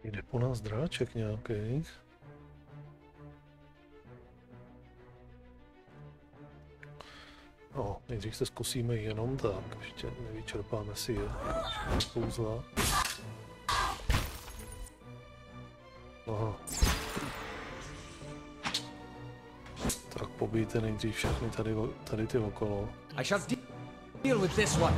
Jde po nás dráček nějaký. No, nejdřív se zkusíme jenom tak, ještě nevyčerpáme si je. Kouzla. Aha. Tak pobijte nejdřív všechny tady ty okolo. I shall deal with this one.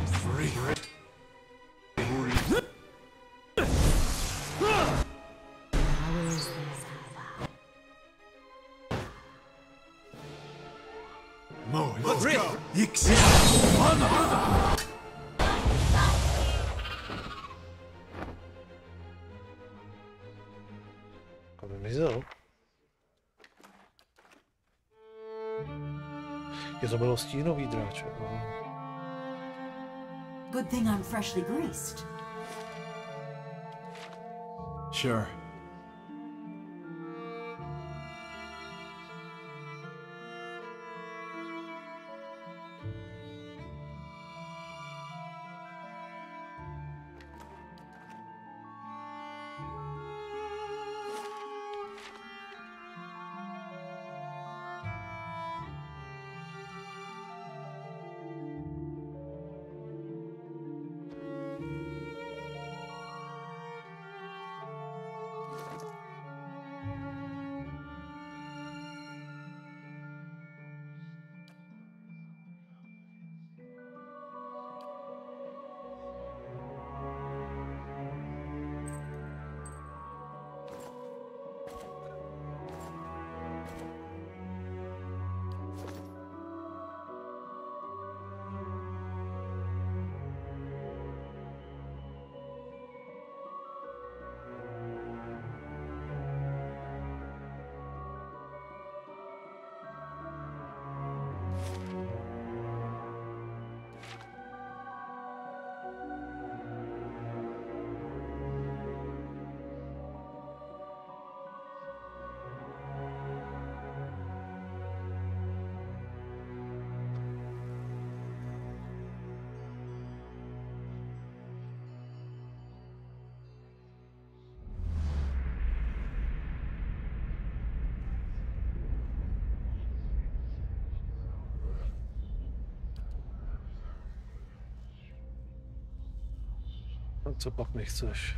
Let's go. Kam vymizel? Je to bylo stínový dráček, no. Good thing I'm freshly greased. Sure. A co pak nechceš?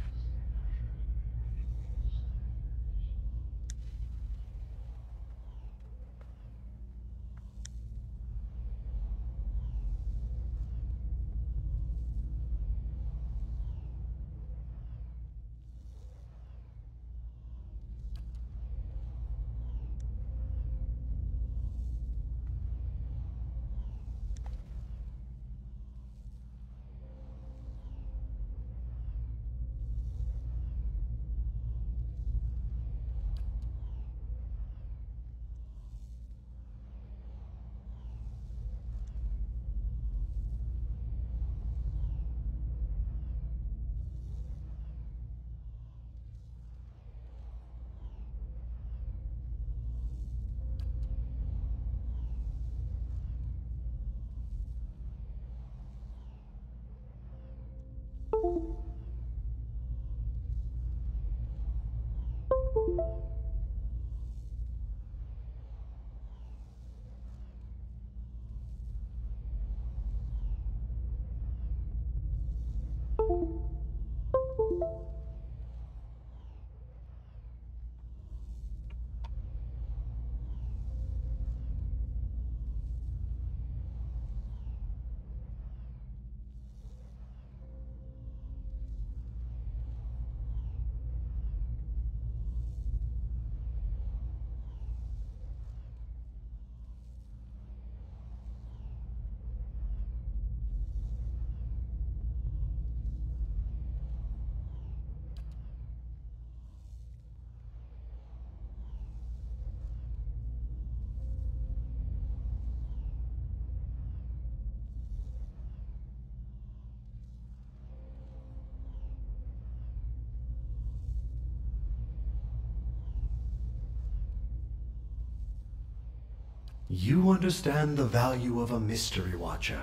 You understand the value of a mystery watcher.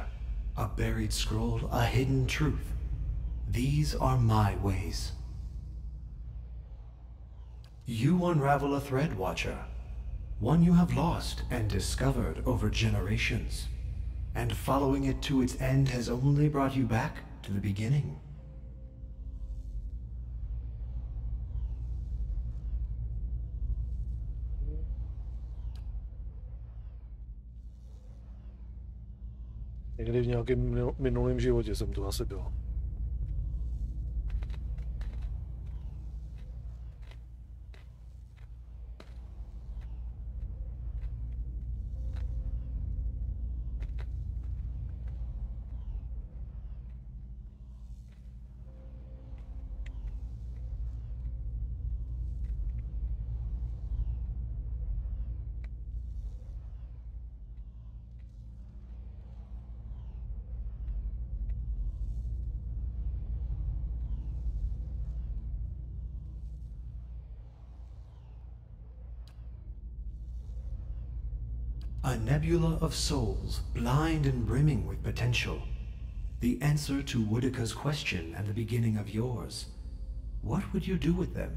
A buried scroll, a hidden truth. These are my ways. You unravel a thread, Watcher. One you have lost and discovered over generations. And following it to its end has only brought you back to the beginning. Někdy v nějakém minulém životě jsem tu asi byl. A nebula of souls, blind and brimming with potential. The answer to Woodika's question and the beginning of yours. What would you do with them?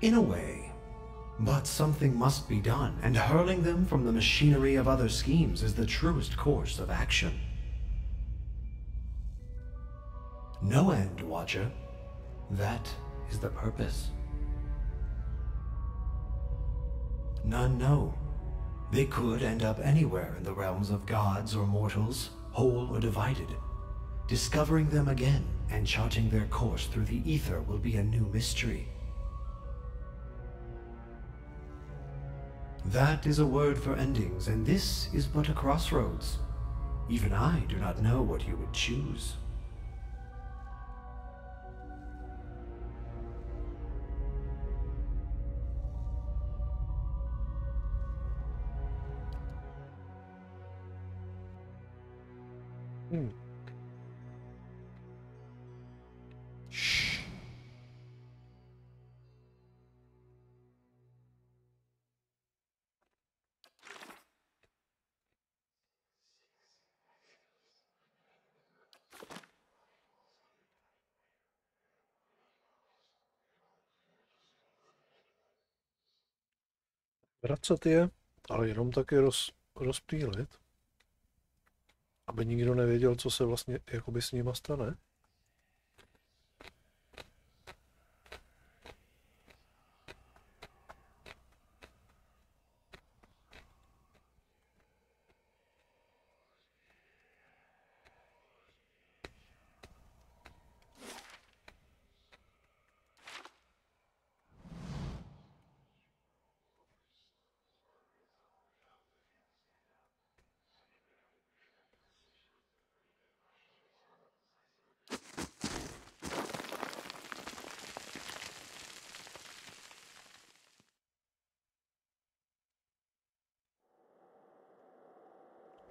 In a way. But something must be done, and hurling them from the machinery of other schemes is the truest course of action. No end, Watcher. That is the purpose. None know. They could end up anywhere in the realms of gods or mortals, whole or divided. Discovering them again and charting their course through the ether will be a new mystery. That is a word for endings, and this is but a crossroads. Even I do not know what you would choose. Vracet je, ale jenom taky rozptýlit, aby nikdo nevěděl, co se vlastně jakoby s nima stane.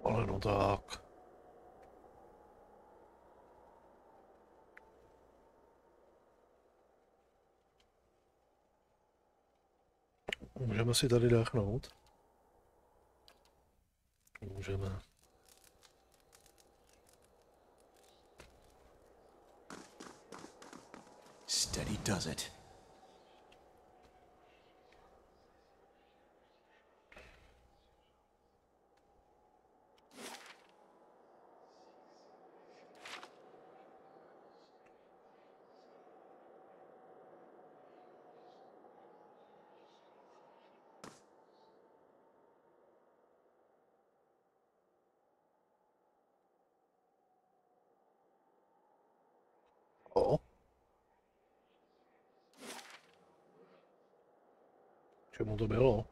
Ale no tak. Můžeme si tady dáchnout? Můžeme. Steady does it. Čemu to bylo?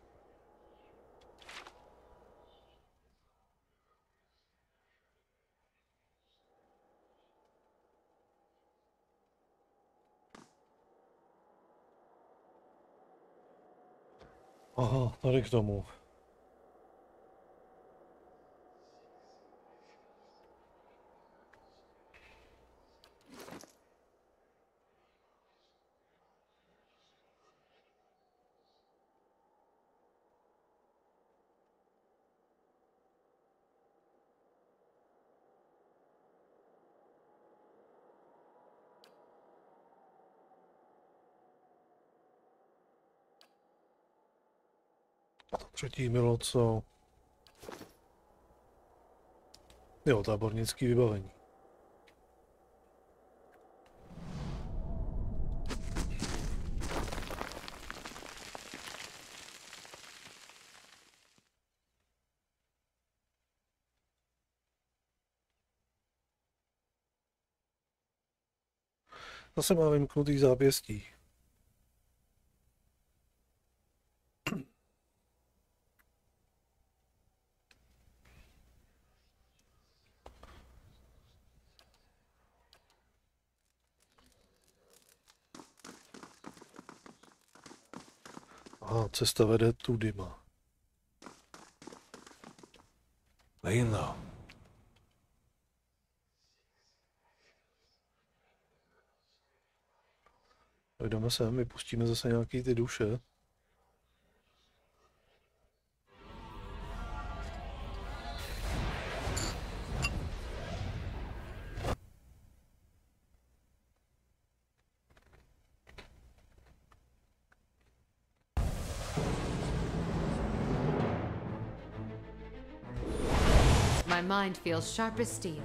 Aha, tady k tomu. A to třetí bylo co? Jo, tábornický vybavení. Zase má vymknutý zápěstí. Aha, cesta vede tudyma. Laying low. Jdeme sem, vypustíme zase nějaký ty duše. My mind feels sharp as steel.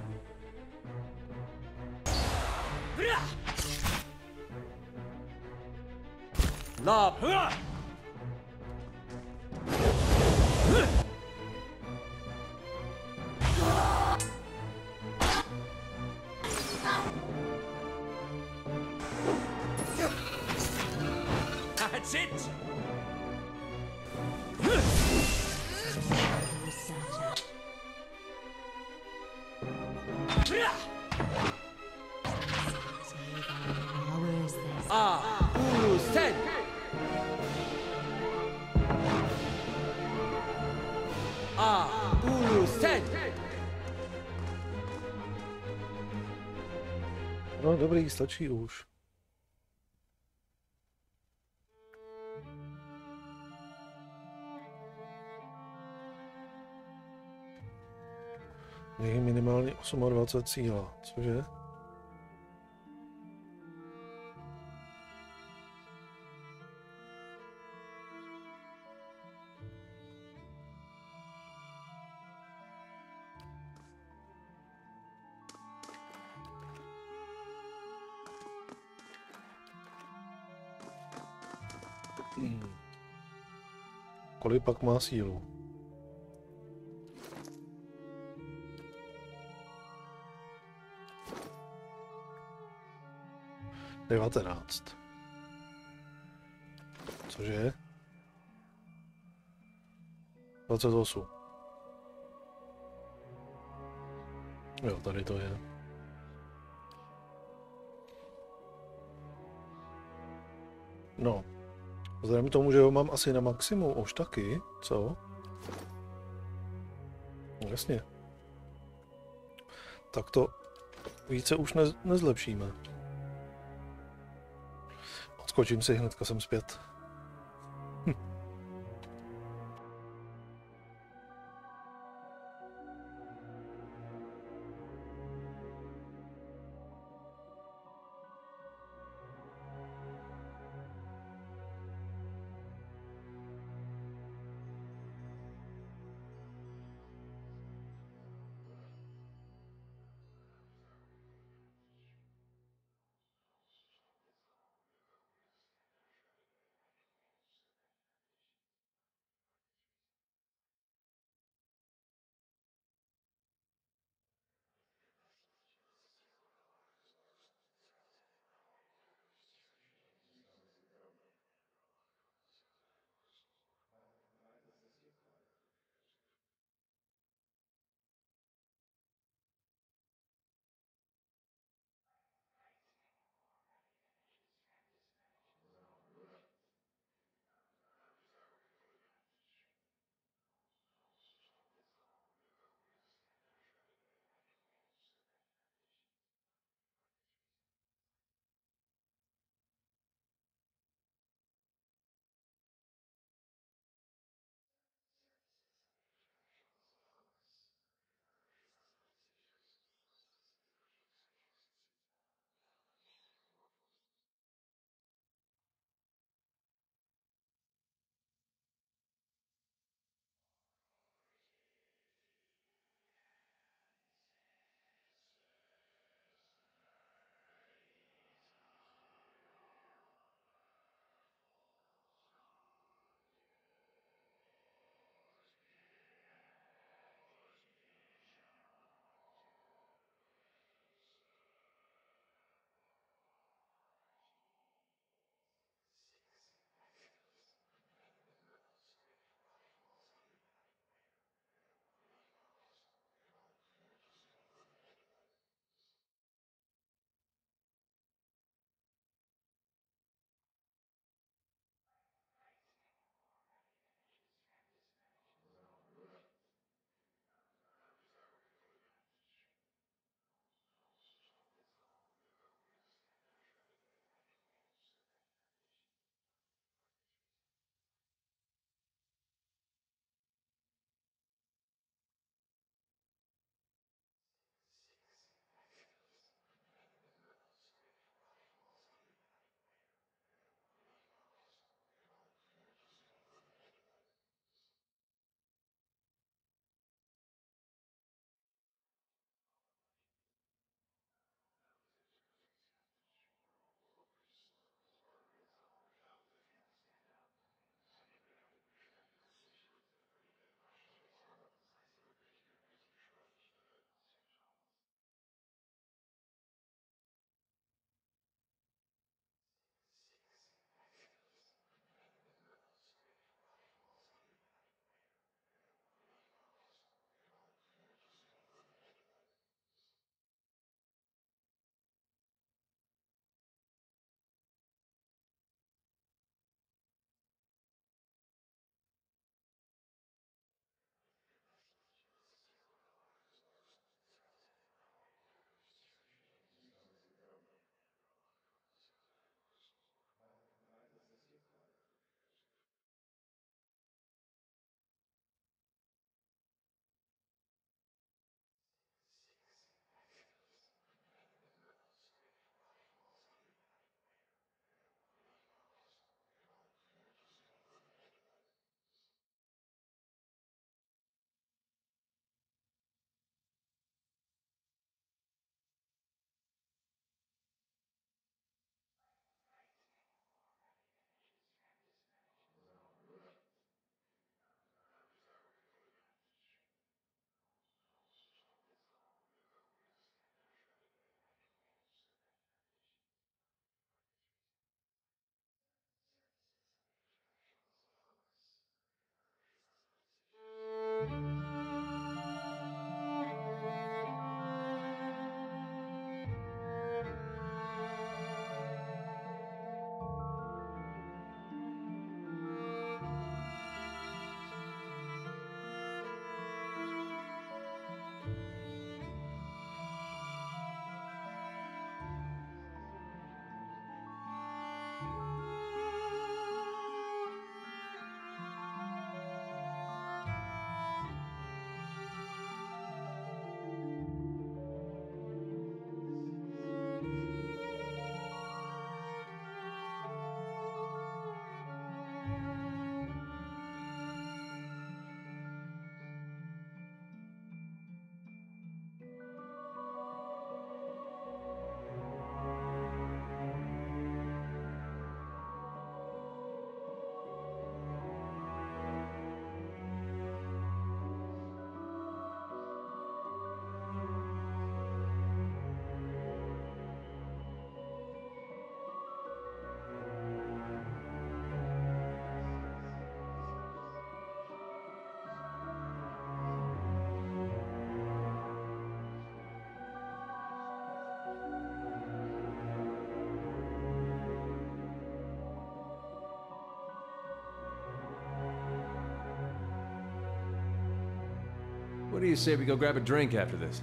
Lob! That's it! Ulu Sen! Ulu Sen! No dobrý, stačí už. Je minimálně 28 cíla, cože? Kolik pak má sílu? Devatenáct. Cože? 28. Jo, tady to je. No. Vzhledem k tomu, že ho mám asi na maximum už taky, co? No, jasně. Tak to více už nezlepšíme. Odskočím si, hnedka jsem zpět. What do you say we go grab a drink after this?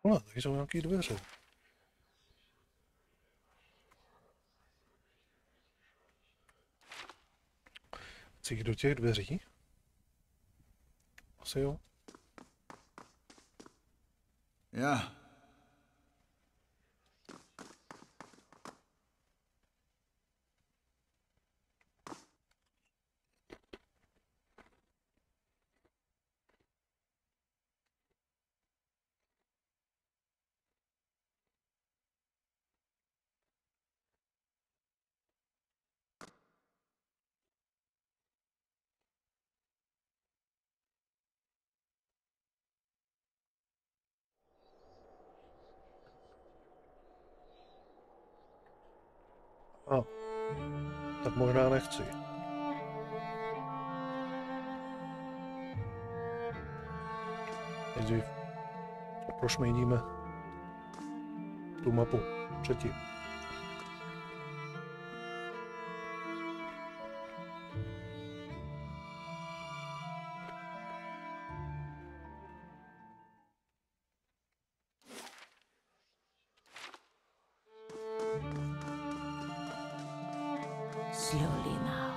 No, tady jsou nějaké dveře. Chci jít do těch dveří? Asi jo. Ja. A, tak možná nechci. Nejdřív prošmejdíme tu mapu předtím. Slowly now.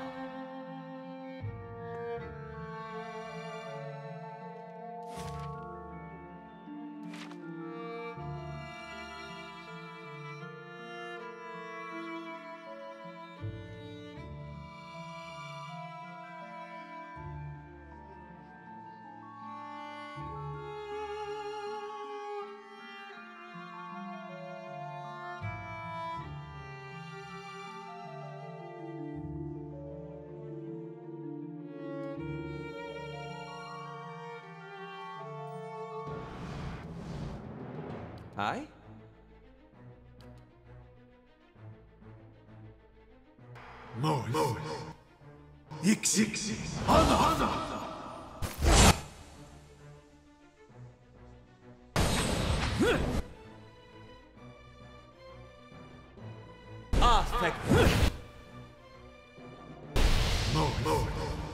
Hi? Mooi. Ik. Hanna. Affect. Mooi.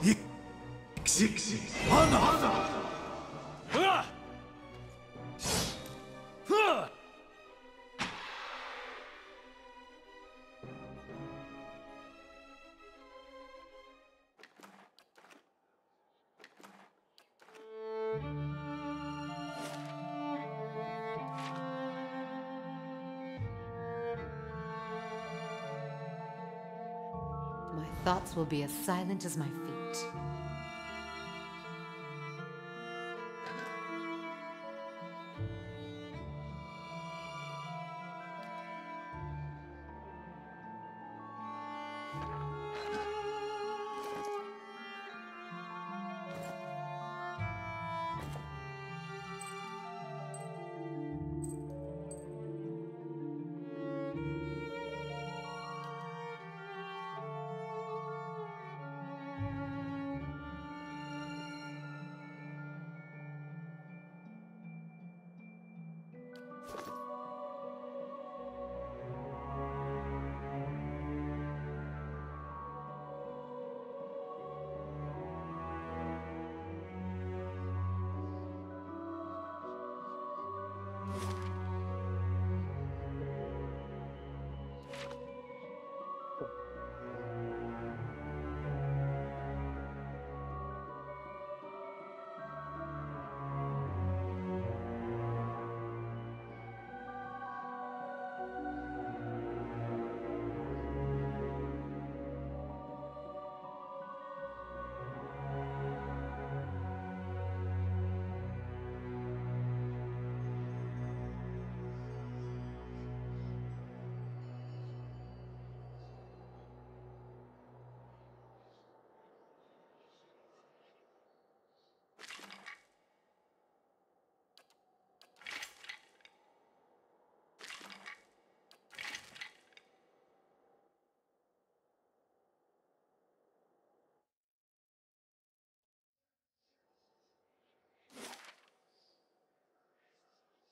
Ik. Hanna. My thoughts will be as silent as my feet.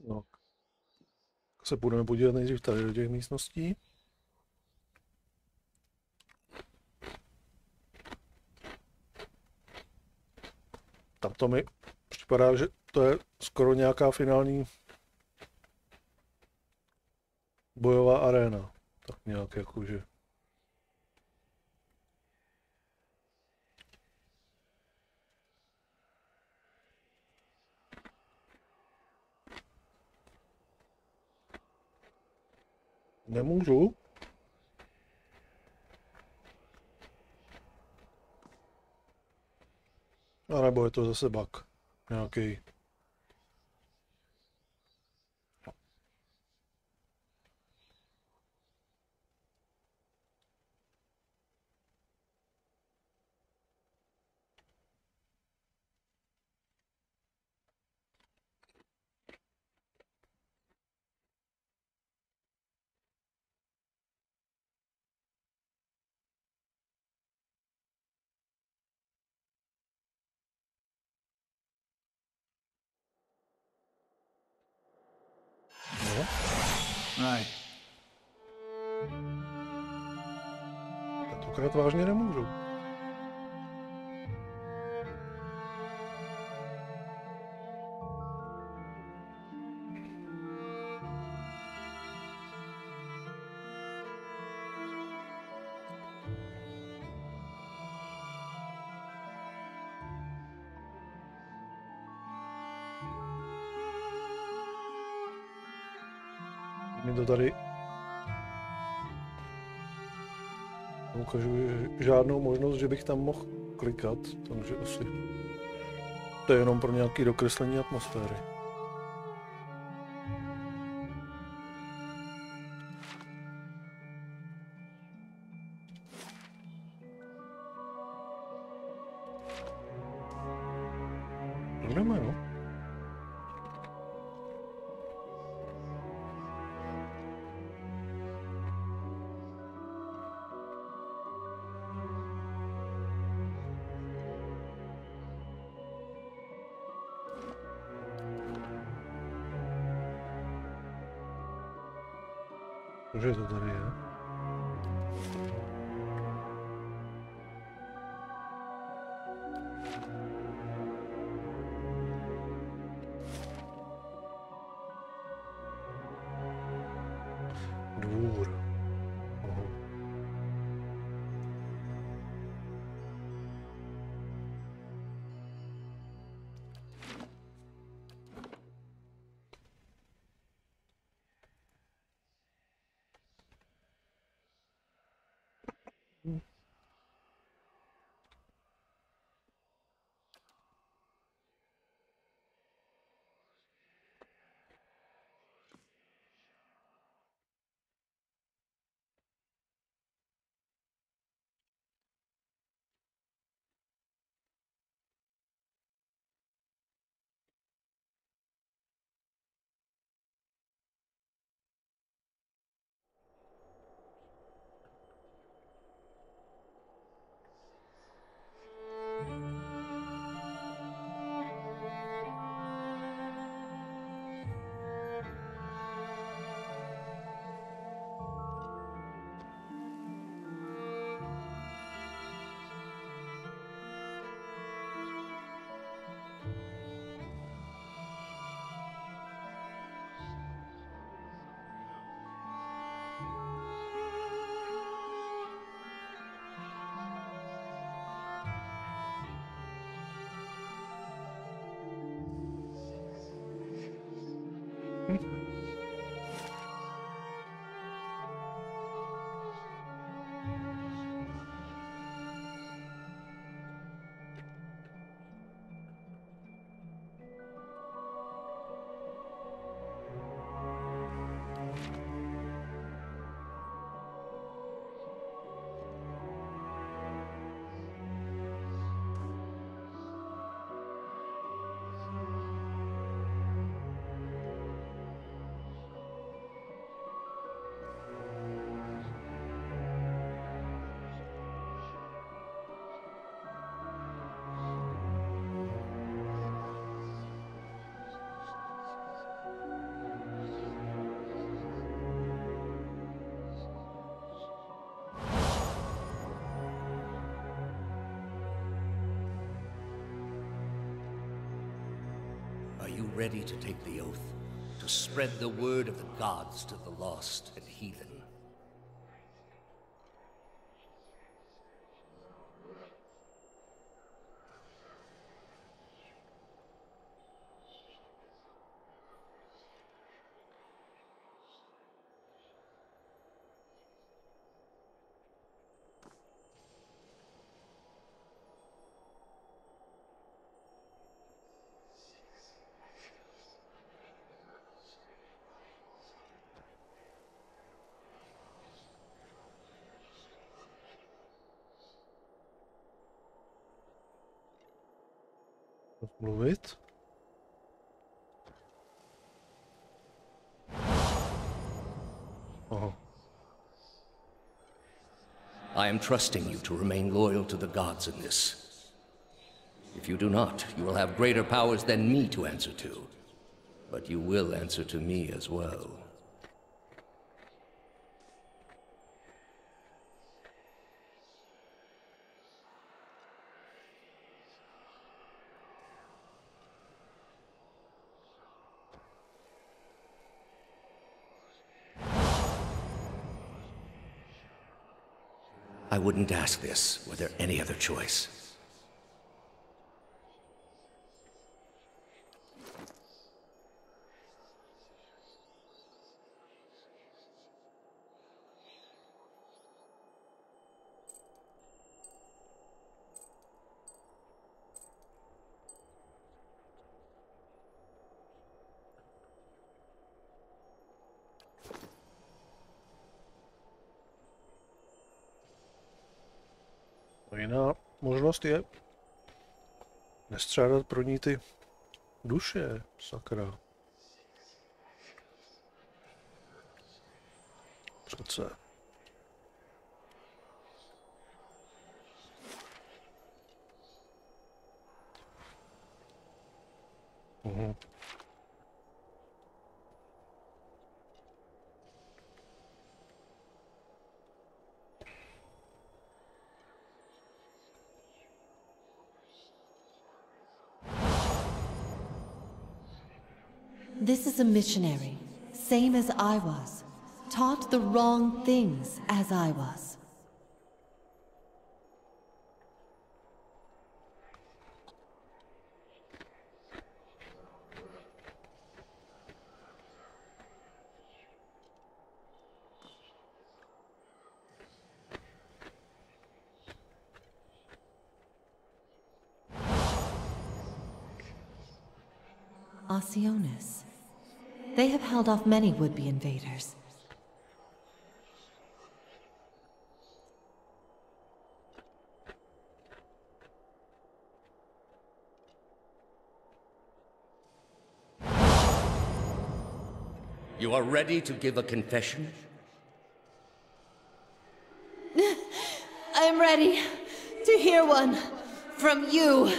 No. Se budeme podívat nejdřív tady do těch místností. Tam to mi připadá, že to je skoro nějaká finální bojová aréna. Tak nějak jakože. Nemůžu. A nebo je to zase bug. Nějaký. No. Right. Tentokrát vážně nemůžu. Mi to tady ukážu žádnou možnost, že bych tam mohl klikat, takže asi to je jenom pro nějaké dokreslení atmosféry. Jdeme, no. Cože to tady je? Dvůr. Aha. ready to take the oath, to spread the word of the gods to the lost and heathen. Mluvit? Aha. I am trusting you to remain loyal to the gods in this. If you do not, you will have greater powers than me to answer to. But you will answer to me as well. I wouldn't ask this were there any other choice. Jiná možnost je nestřádat pro ní ty duše, sakra. Přece. This is a missionary, same as I was, taught the wrong things as I was. Oceanus. They have held off many would-be invaders. You are ready to give a confession? I am ready to hear one from you.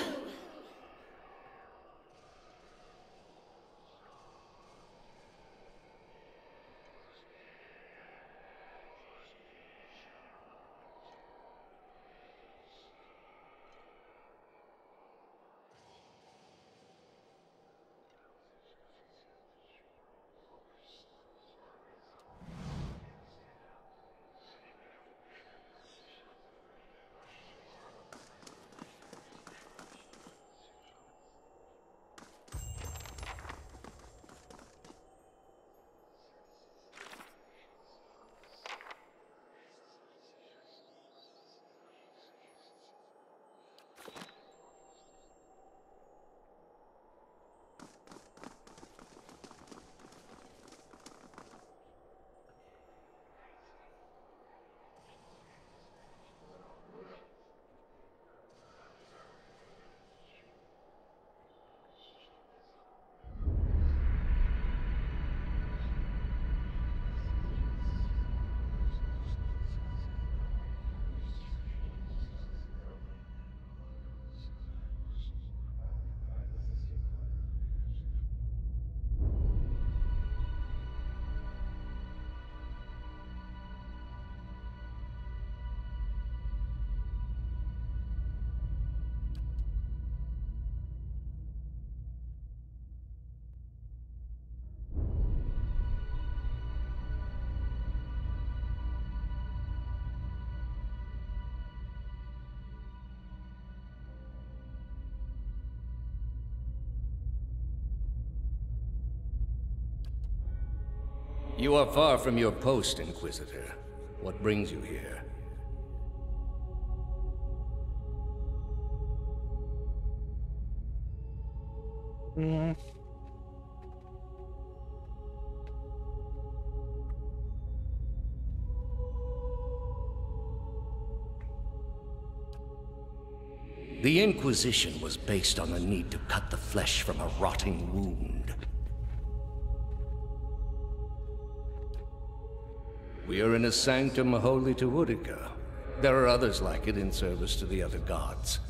You are far from your post, Inquisitor. What brings you here? The Inquisition was based on the need to cut the flesh from a rotting wound. We are in a sanctum holy to Utica. There are others like it in service to the other gods.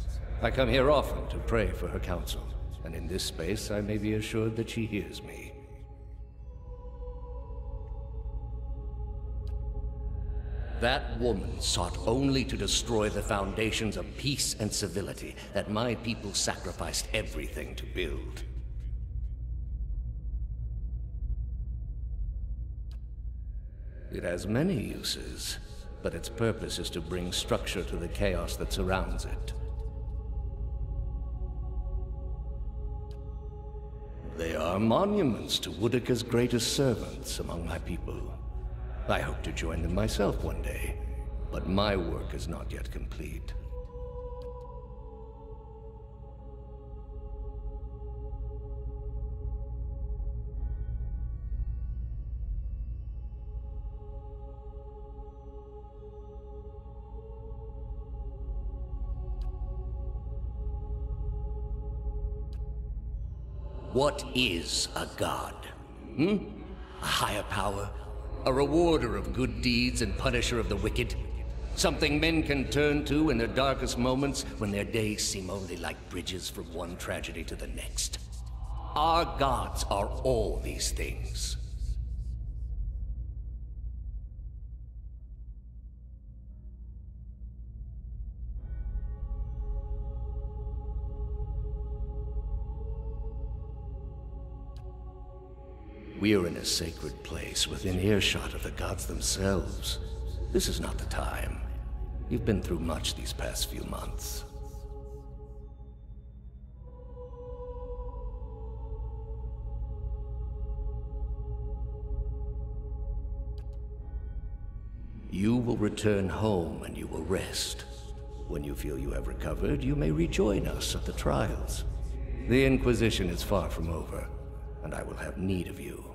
I come here often to pray for her counsel, and in this space I may be assured that she hears me. That woman sought only to destroy the foundations of peace and civility that my people sacrificed everything to build. It has many uses, but its purpose is to bring structure to the chaos that surrounds it. They are monuments to Udica's greatest servants among my people. I hope to join them myself one day, but my work is not yet complete. What is a god? A higher power? A rewarder of good deeds and punisher of the wicked? Something men can turn to in their darkest moments when their days seem only like bridges from one tragedy to the next. Our gods are all these things. We are in a sacred place within earshot of the gods themselves. This is not the time. You've been through much these past few months. You will return home and you will rest. When you feel you have recovered, you may rejoin us at the trials. The Inquisition is far from over, and I will have need of you.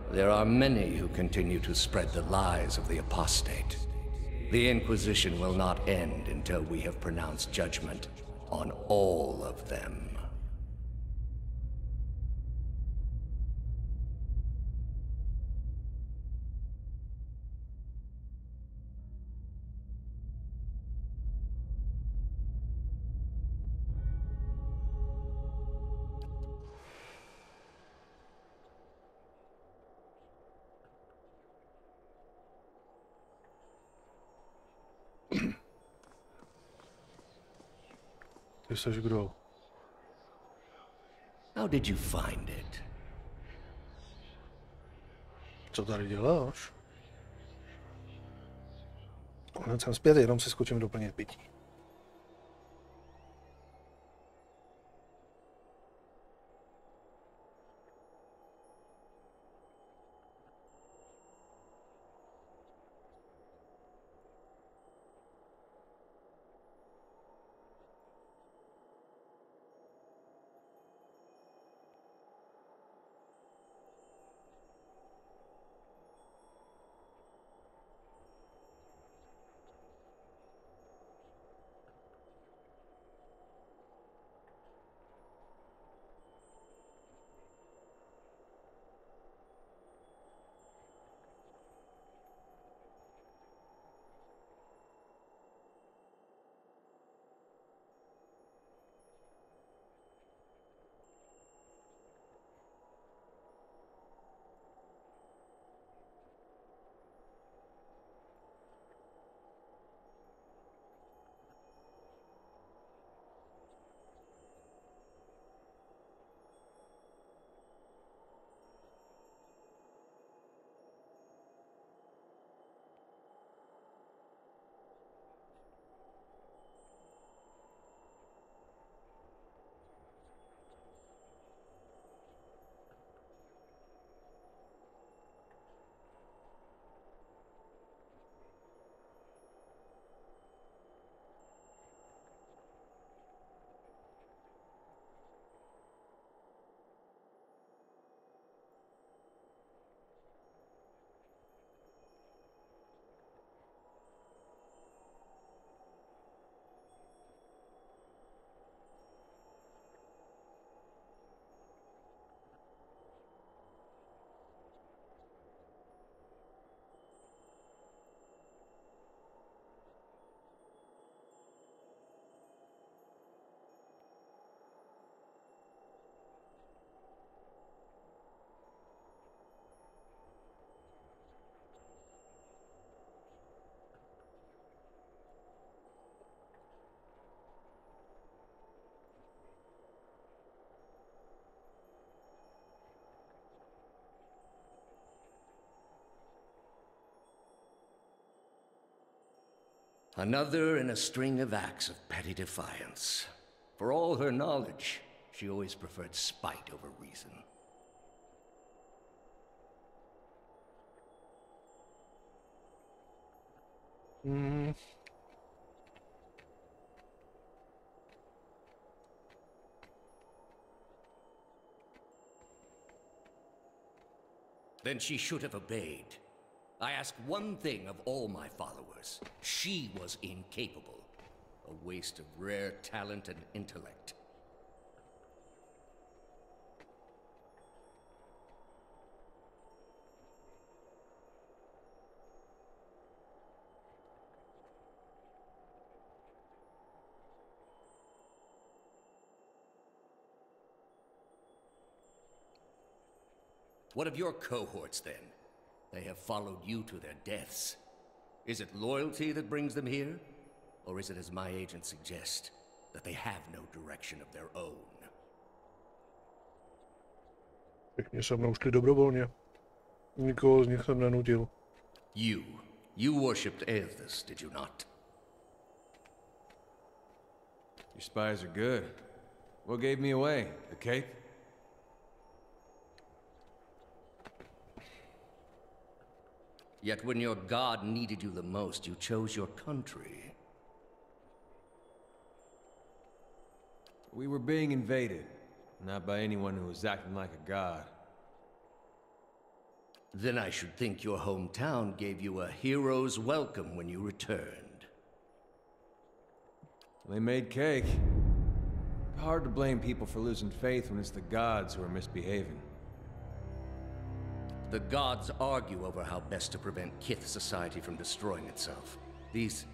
There are many who continue to spread the lies of the apostate. The Inquisition will not end until we have pronounced judgment on all of them. Ty seš kdo? How did you find it? Co tady děláš? Hned jsem zpět, jenom si skočím doplnit pití. Another in a string of acts of petty defiance. For all her knowledge, she always preferred spite over reason. Then she should have obeyed. I ask one thing of all my followers. She was incapable. A waste of rare talent and intellect. What of your cohorts, then? They have followed you to their deaths. Is it loyalty that brings them here? Or is it, as my agents suggest, that they have no direction of their own? Pěkně se mnou šli dobrovolně. Nikoho z nich jsem nenutil. You worshipped Aethys, did you not? Your spies are good. What gave me away? The cape? Yet when your god needed you the most, you chose your country. We were being invaded. Not by anyone who was acting like a god. Then I should think your hometown gave you a hero's welcome when you returned. They made cake. Hard to blame people for losing faith when it's the gods who are misbehaving. The gods argue over how best to prevent Kith society from destroying itself. These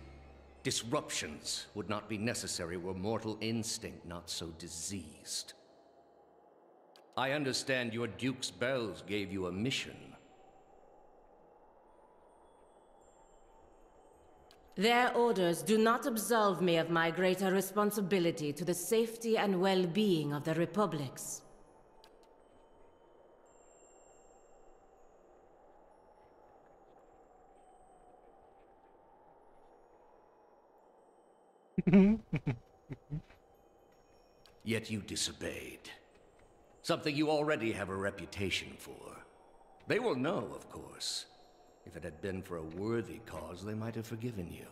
disruptions would not be necessary were mortal instinct not so diseased. I understand your Duke's bells gave you a mission. Their orders do not absolve me of my greater responsibility to the safety and well-being of the Republics. Yet you disobeyed. Something you already have a reputation for. They will know, of course. If it had been for a worthy cause, they might have forgiven you.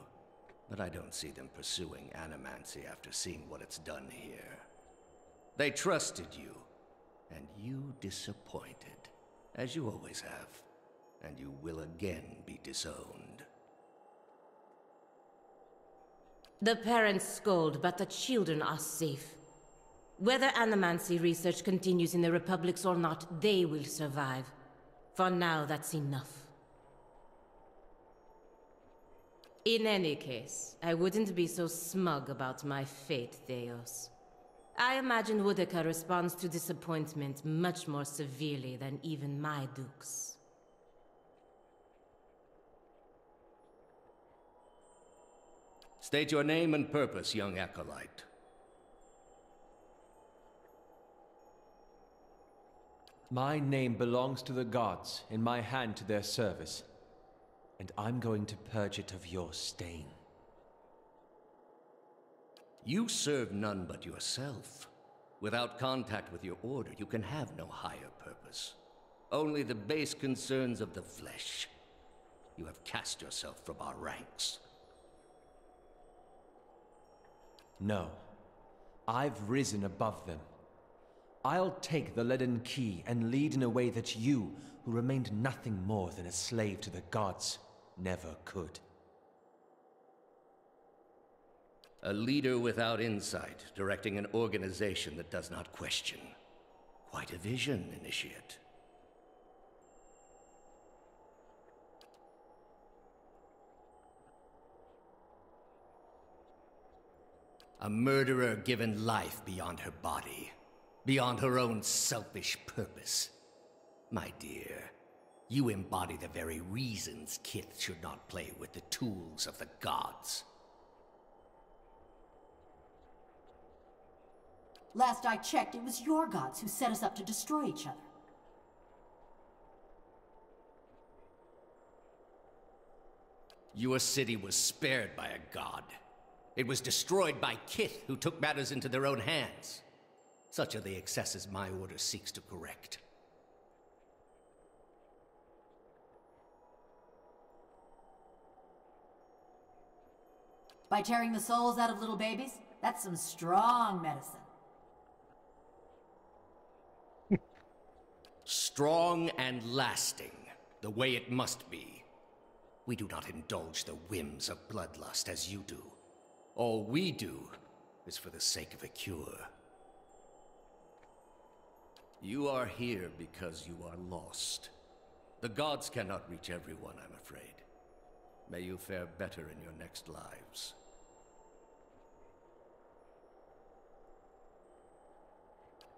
But I don't see them pursuing animancy after seeing what it's done here. They trusted you, and you disappointed, as you always have. And you will again be disowned. The parents scold, but the children are safe. Whether animancy research continues in the Republics or not, they will survive. For now, that's enough. In any case, I wouldn't be so smug about my fate, Theos. I imagine Woodica responds to disappointment much more severely than even my dukes. State your name and purpose, young acolyte. My name belongs to the gods, in my hand to their service. And I'm going to purge it of your stain. You serve none but yourself. Without contact with your order, you can have no higher purpose. Only the base concerns of the flesh. You have cast yourself from our ranks. No. I've risen above them. I'll take the leaden key and lead in a way that you, who remained nothing more than a slave to the gods, never could. A leader without insight, directing an organization that does not question. Quite a vision, Initiate. A murderer given life beyond her body, beyond her own selfish purpose. My dear, you embody the very reasons Kith should not play with the tools of the gods. Last I checked, it was your gods who set us up to destroy each other. Your city was spared by a god. It was destroyed by Kith, who took matters into their own hands. Such are the excesses my order seeks to correct. By tearing the souls out of little babies? That's some strong medicine. Strong and lasting, the way it must be. We do not indulge the whims of bloodlust as you do. All we do is for the sake of a cure. You are here because you are lost. The gods cannot reach everyone, I'm afraid. May you fare better in your next lives.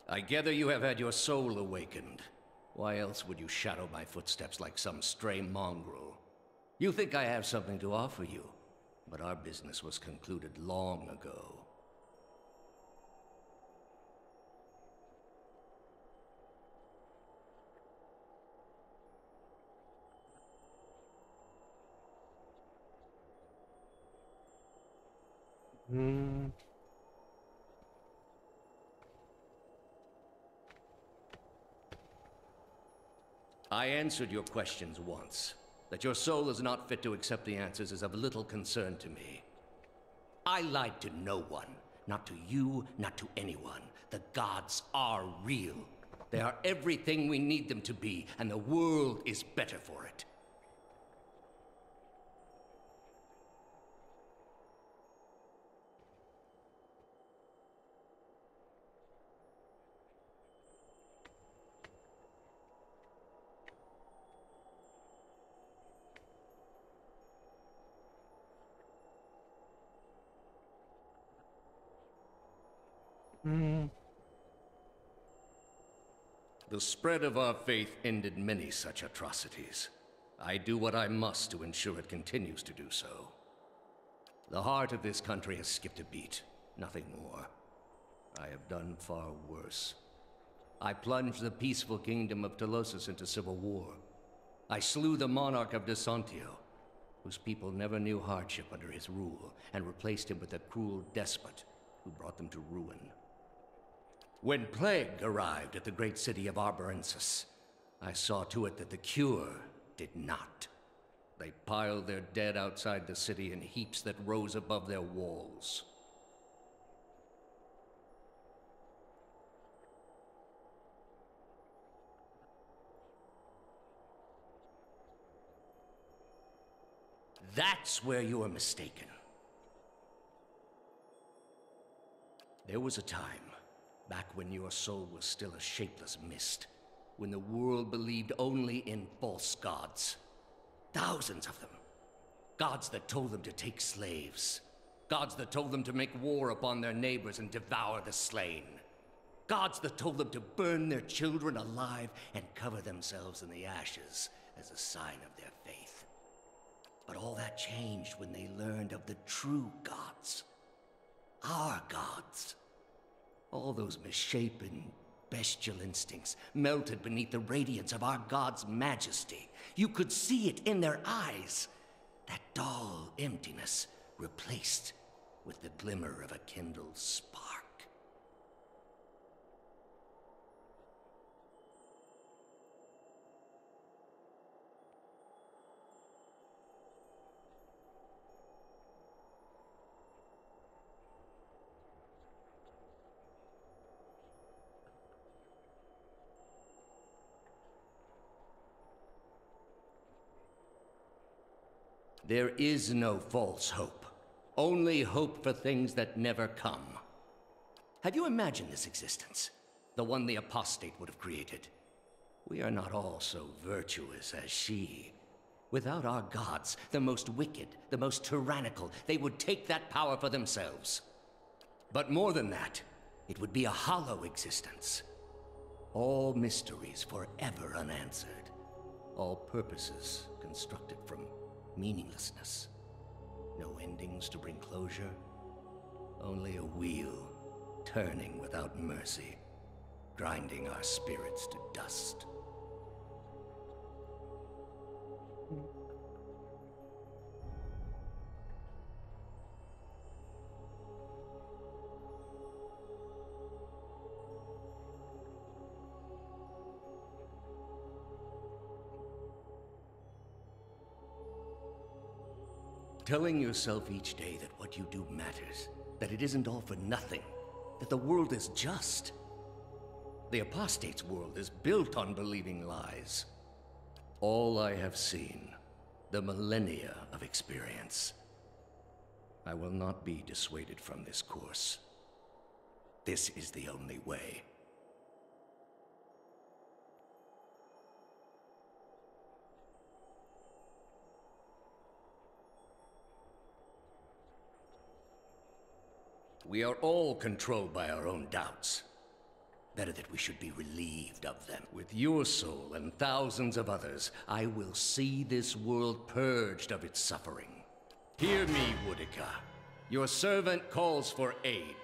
I gather you have had your soul awakened. Why else would you shadow my footsteps like some stray mongrel? You think I have something to offer you, but our business was concluded long ago. I answered your questions once. That your soul is not fit to accept the answers is of little concern to me. I lied to no one. Not to you, not to anyone. The gods are real. They are everything we need them to be, and the world is better for it. The spread of our faith ended many such atrocities. I do what I must to ensure it continues to do so. The heart of this country has skipped a beat, nothing more. I have done far worse. I plunged the peaceful kingdom of Telosus into civil war. I slew the monarch of Desantio, whose people never knew hardship under his rule, and replaced him with a cruel despot who brought them to ruin. When plague arrived at the great city of Arborensis, I saw to it that the cure did not. They piled their dead outside the city in heaps that rose above their walls. That's where you are mistaken. There was a time, back when your soul was still a shapeless mist, when the world believed only in false gods. Thousands of them. Gods that told them to take slaves. Gods that told them to make war upon their neighbors and devour the slain. Gods that told them to burn their children alive and cover themselves in the ashes as a sign of their faith. But all that changed when they learned of the true gods. Our gods. All those misshapen, bestial instincts melted beneath the radiance of our God's majesty. You could see it in their eyes. That dull emptiness replaced with the glimmer of a kindled spark. There is no false hope. Only hope for things that never come. Have you imagined this existence? The one the apostate would have created. We are not all so virtuous as she. Without our gods, the most wicked, the most tyrannical, they would take that power for themselves. But more than that, it would be a hollow existence. All mysteries forever unanswered. All purposes constructed from meaninglessness. No endings to bring closure. Only a wheel, turning without mercy, grinding our spirits to dust. Telling yourself each day that what you do matters, that it isn't all for nothing, that the world is just. The apostate's world is built on believing lies. All I have seen, the millennia of experience. I will not be dissuaded from this course. This is the only way. We are all controlled by our own doubts. Better that we should be relieved of them. With your soul and thousands of others, I will see this world purged of its suffering. Hear me, Woodica. Your servant calls for aid.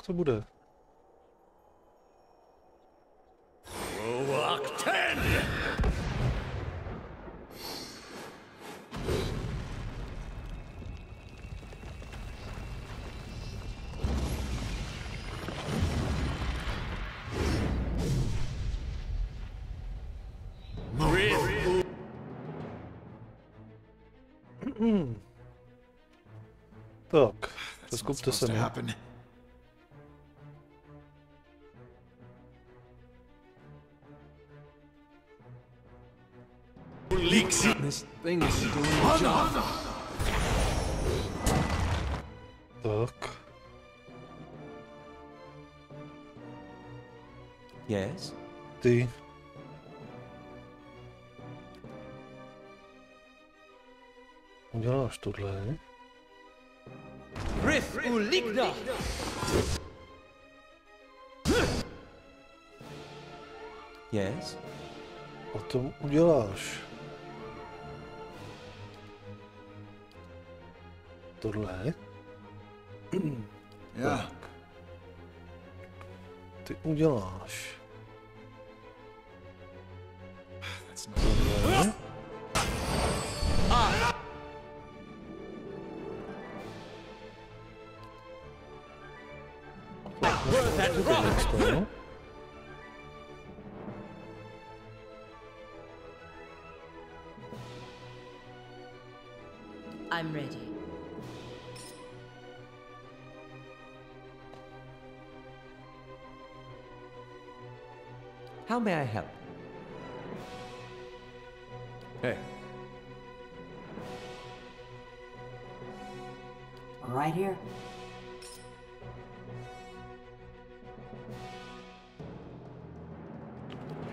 Co bude? Tak, zeskupte se mi. This thing is doing the job. Tak. Yes? Ty. Uděláš tohle. Rif Uligna! Yes? Potom uděláš tohle. Ja. Ty uděláš tohle. Tohle. I'm ready. How may I help? Hey. Right here.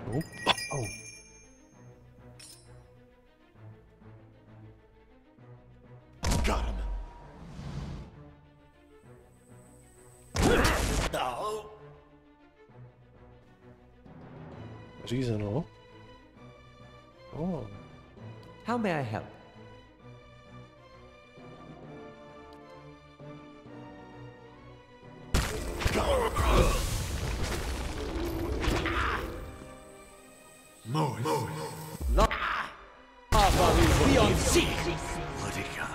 Oh. Oh. Got him. No. Řízeno. Oh. How may I help? Move. Beyond seek! Woodica.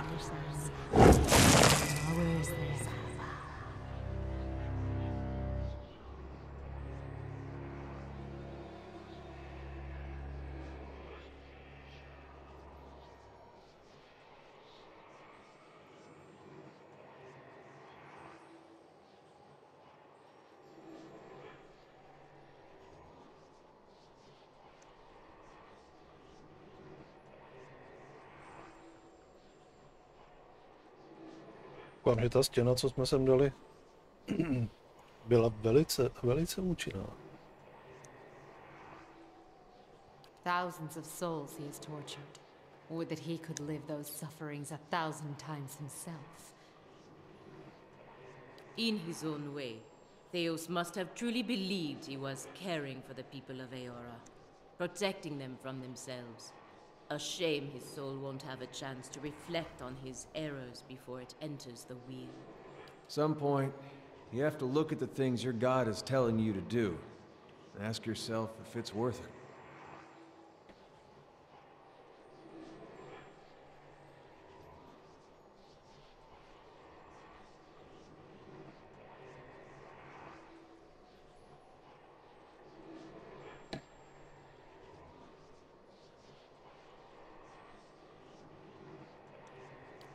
Koukám, že ta stěna, co jsme sem dali, byla velice účinná. Thousands of souls he has tortured. Would that he could live those sufferings 1,000 times himself. In his own way, Theos must have truly believed he was caring for the people of Eora, protecting them from themselves. A shame his soul won't have a chance to reflect on his errors before it enters the wheel. Some point, you have to look at the things your god is telling you to do. And ask yourself if it's worth it.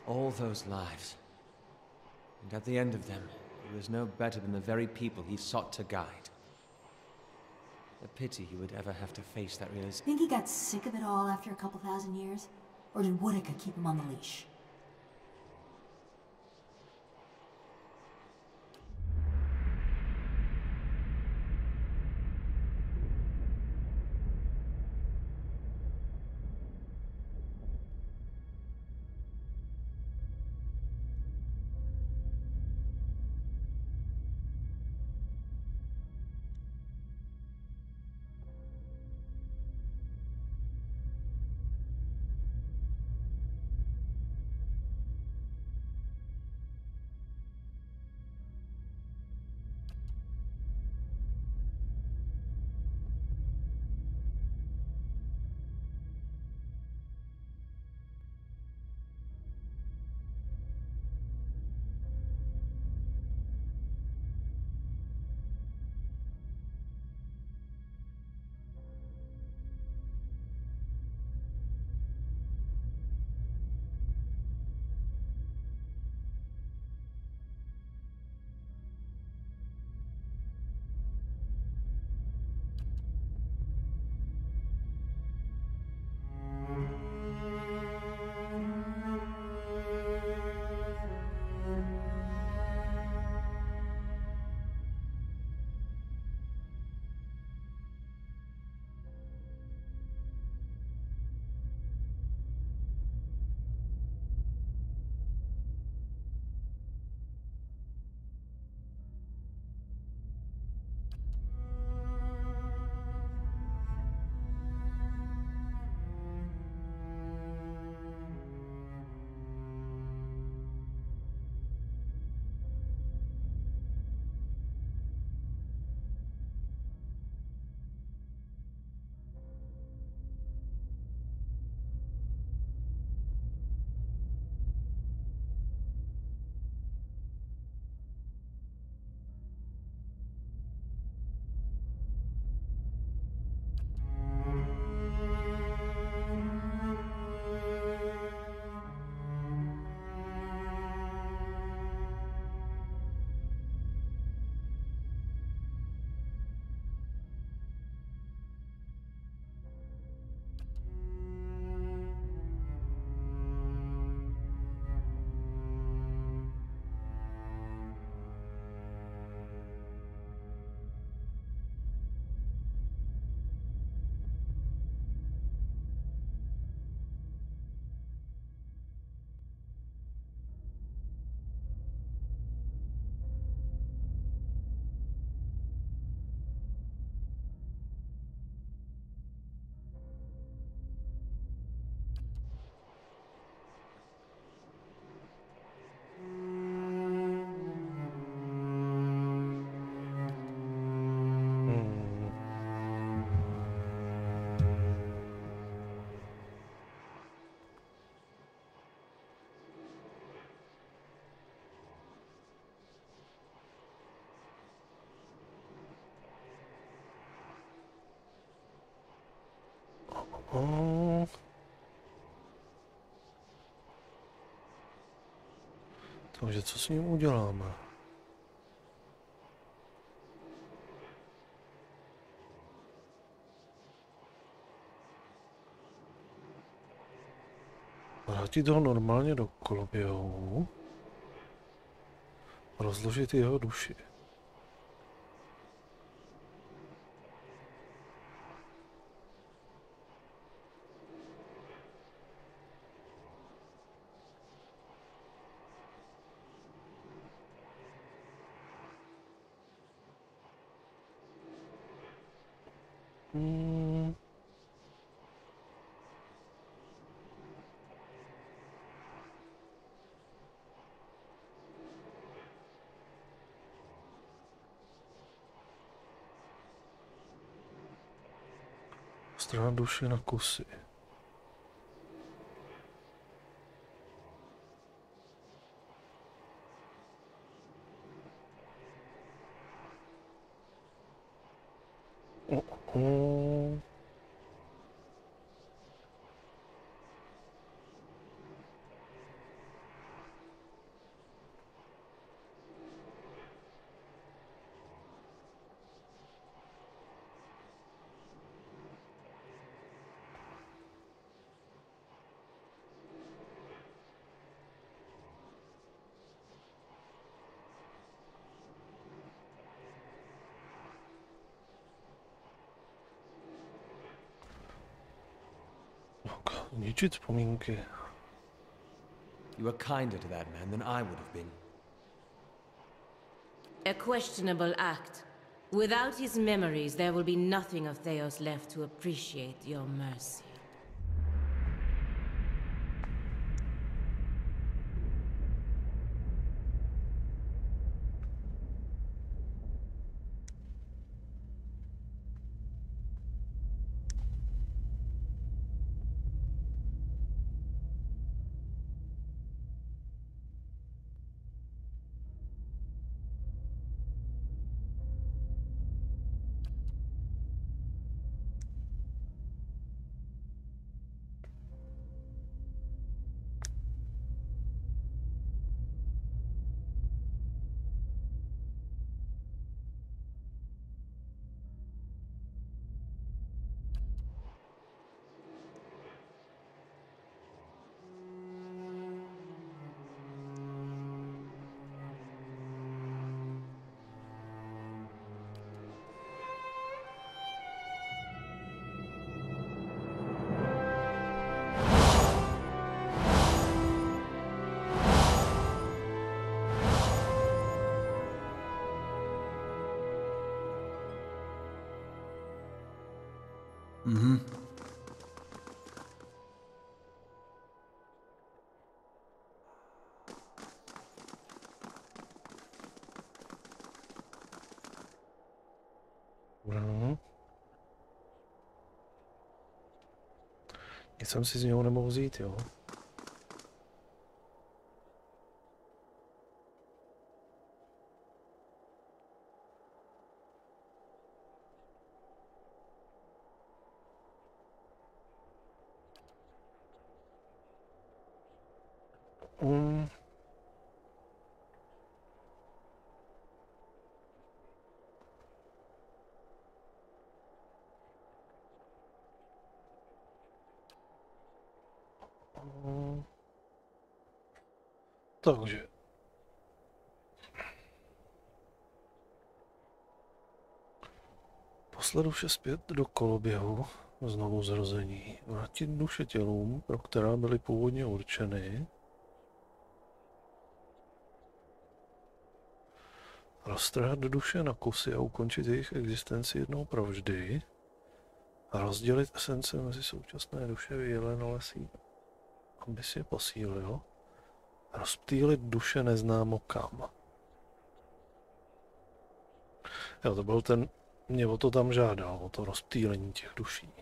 All those lives. And at the end of them, he was no better than the very people he sought to guide. A pity he would ever have to face that realization. Think he got sick of it all after a couple thousand years? Or did Woodica keep him on the leash? Takže co s ním uděláme? Vrátit ho normálně do koloběhu. Rozložit jeho duši. Strana duši na kusy. Ničit vzpomínky. You were kinder to that man than I would have been. A questionable act. Without his memories, there will be nothing of Theos left to appreciate your mercy. Mhm. No. Nic jsem si z něho nemohl vzít, jo. Takže. Poslat duše zpět do koloběhu, znovu zrození. Vrátit duše tělům, pro která byly původně určeny. Roztrhat duše na kusy a ukončit jejich existenci jednou provždy. A rozdělit esence mezi současné duše jelenolesí, aby si je posílil. Rozptýlit duše neznámo kam. Jo, to byl ten, mě o to tam žádal, o to rozptýlení těch duší.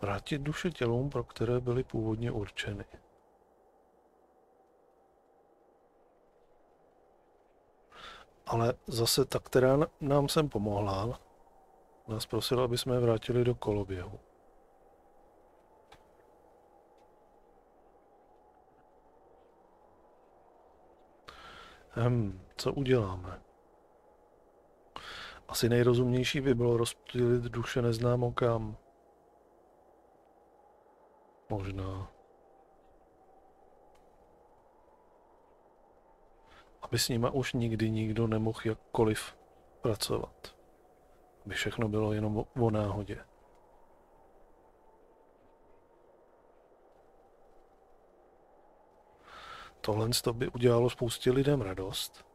Vrátit duše tělům, pro které byly původně určeny. Ale zase ta, která nám sem pomohla, nás prosila, aby jsme je vrátili do koloběhu. Co uděláme? Asi nejrozumnější by bylo rozptýlit duše neznámo kam. Možná. Aby s nima už nikdy nikdo nemohl jakkoliv pracovat. Aby všechno bylo jenom o náhodě. Tohle by udělalo spoustě lidem radost.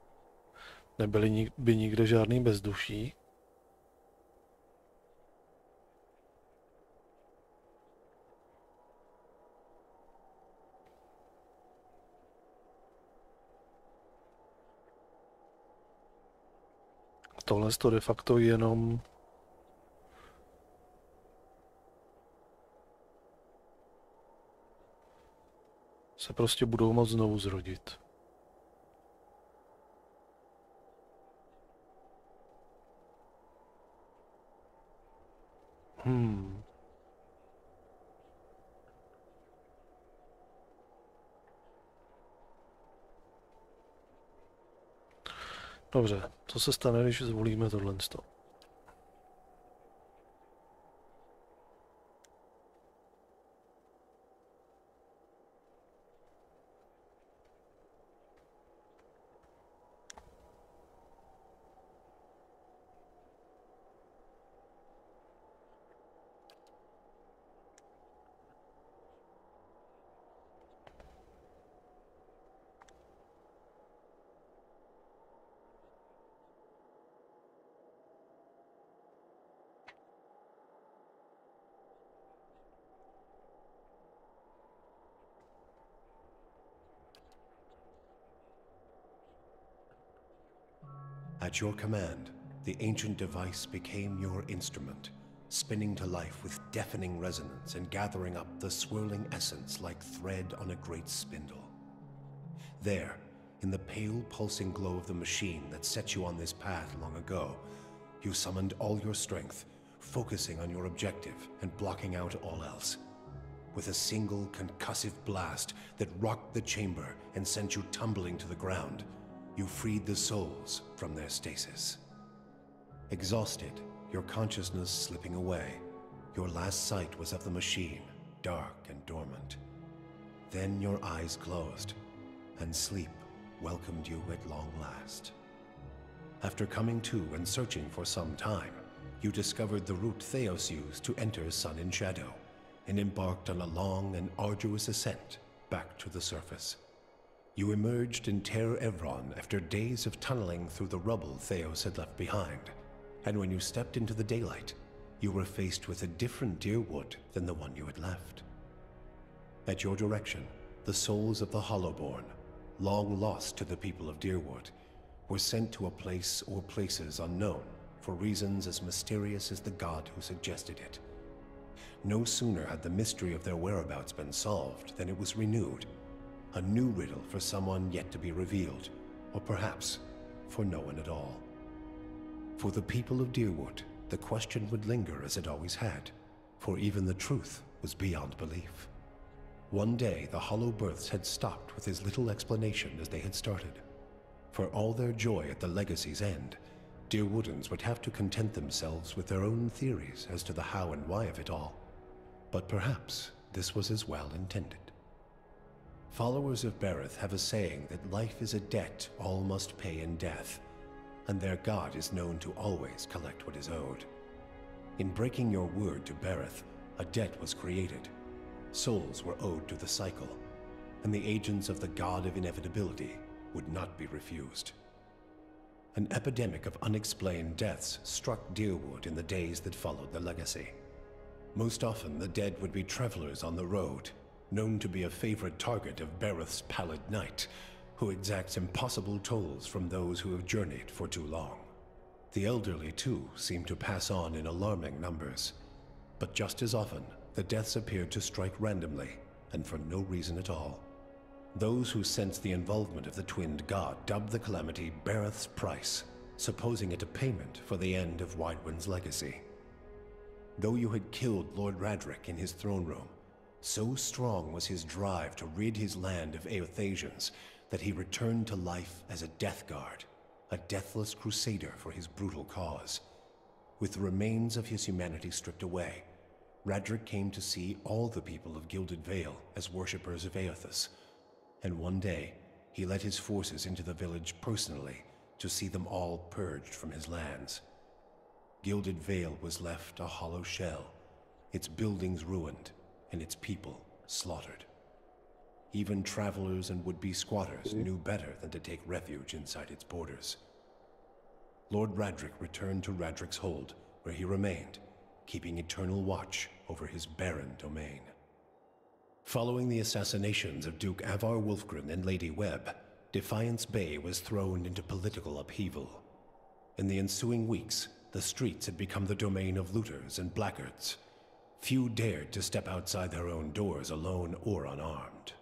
Nebyli by nikde žádný bezduší. Tohle to de facto jenom se prostě budou moct znovu zrodit. Dobře, co se stane, když zvolíme tohle? At your command, the ancient device became your instrument, spinning to life with deafening resonance and gathering up the swirling essence like thread on a great spindle. There, in the pale pulsing glow of the machine that set you on this path long ago, you summoned all your strength, focusing on your objective and blocking out all else. With a single concussive blast that rocked the chamber and sent you tumbling to the ground, you freed the souls from their stasis. Exhausted, your consciousness slipping away, your last sight was of the machine, dark and dormant. Then your eyes closed, and sleep welcomed you at long last. After coming to and searching for some time, you discovered the route Theos used to enter Sun and Shadow, and embarked on a long and arduous ascent back to the surface. You emerged in Ter Evron after days of tunneling through the rubble Theos had left behind, and when you stepped into the daylight, you were faced with a different Deerwood than the one you had left. At your direction, the souls of the Hollowborn, long lost to the people of Deerwood, were sent to a place or places unknown for reasons as mysterious as the god who suggested it. No sooner had the mystery of their whereabouts been solved than it was renewed, a new riddle for someone yet to be revealed, or perhaps for no one at all. For the people of Deerwood, the question would linger as it always had, for even the truth was beyond belief. One day, the Hollow Births had stopped with as little explanation as they had started. For all their joy at the legacy's end, Deerwoodans would have to content themselves with their own theories as to the how and why of it all. But perhaps this was as well intended. Followers of Bereth have a saying that life is a debt all must pay in death, and their god is known to always collect what is owed. In breaking your word to Bereth, a debt was created. Souls were owed to the cycle, and the agents of the god of inevitability would not be refused. An epidemic of unexplained deaths struck Deerwood in the days that followed the legacy. Most often, the dead would be travelers on the road, known to be a favorite target of Bereth's Pallid Knight, who exacts impossible tolls from those who have journeyed for too long. The elderly, too, seemed to pass on in alarming numbers. But just as often, the deaths appeared to strike randomly, and for no reason at all. Those who sensed the involvement of the twinned god dubbed the calamity Bereth's Price, supposing it a payment for the end of Widewind's legacy. Though you had killed Lord Radric in his throne room, so strong was his drive to rid his land of Eothasians that he returned to life as a death guard, a deathless crusader for his brutal cause. With the remains of his humanity stripped away, Radric came to see all the people of Gilded Vale as worshippers of Eothas, and one day he led his forces into the village personally to see them all purged from his lands. Gilded Vale was left a hollow shell, its buildings ruined, and its people slaughtered. Even travelers and would-be squatters knew better than to take refuge inside its borders. Lord Radric returned to Radric's Hold, where he remained, keeping eternal watch over his barren domain. Following the assassinations of Duke Avar Wolfgren and Lady Webb, Defiance Bay was thrown into political upheaval. In the ensuing weeks, the streets had become the domain of looters and blackguards. Few dared to step outside their own doors alone or unarmed.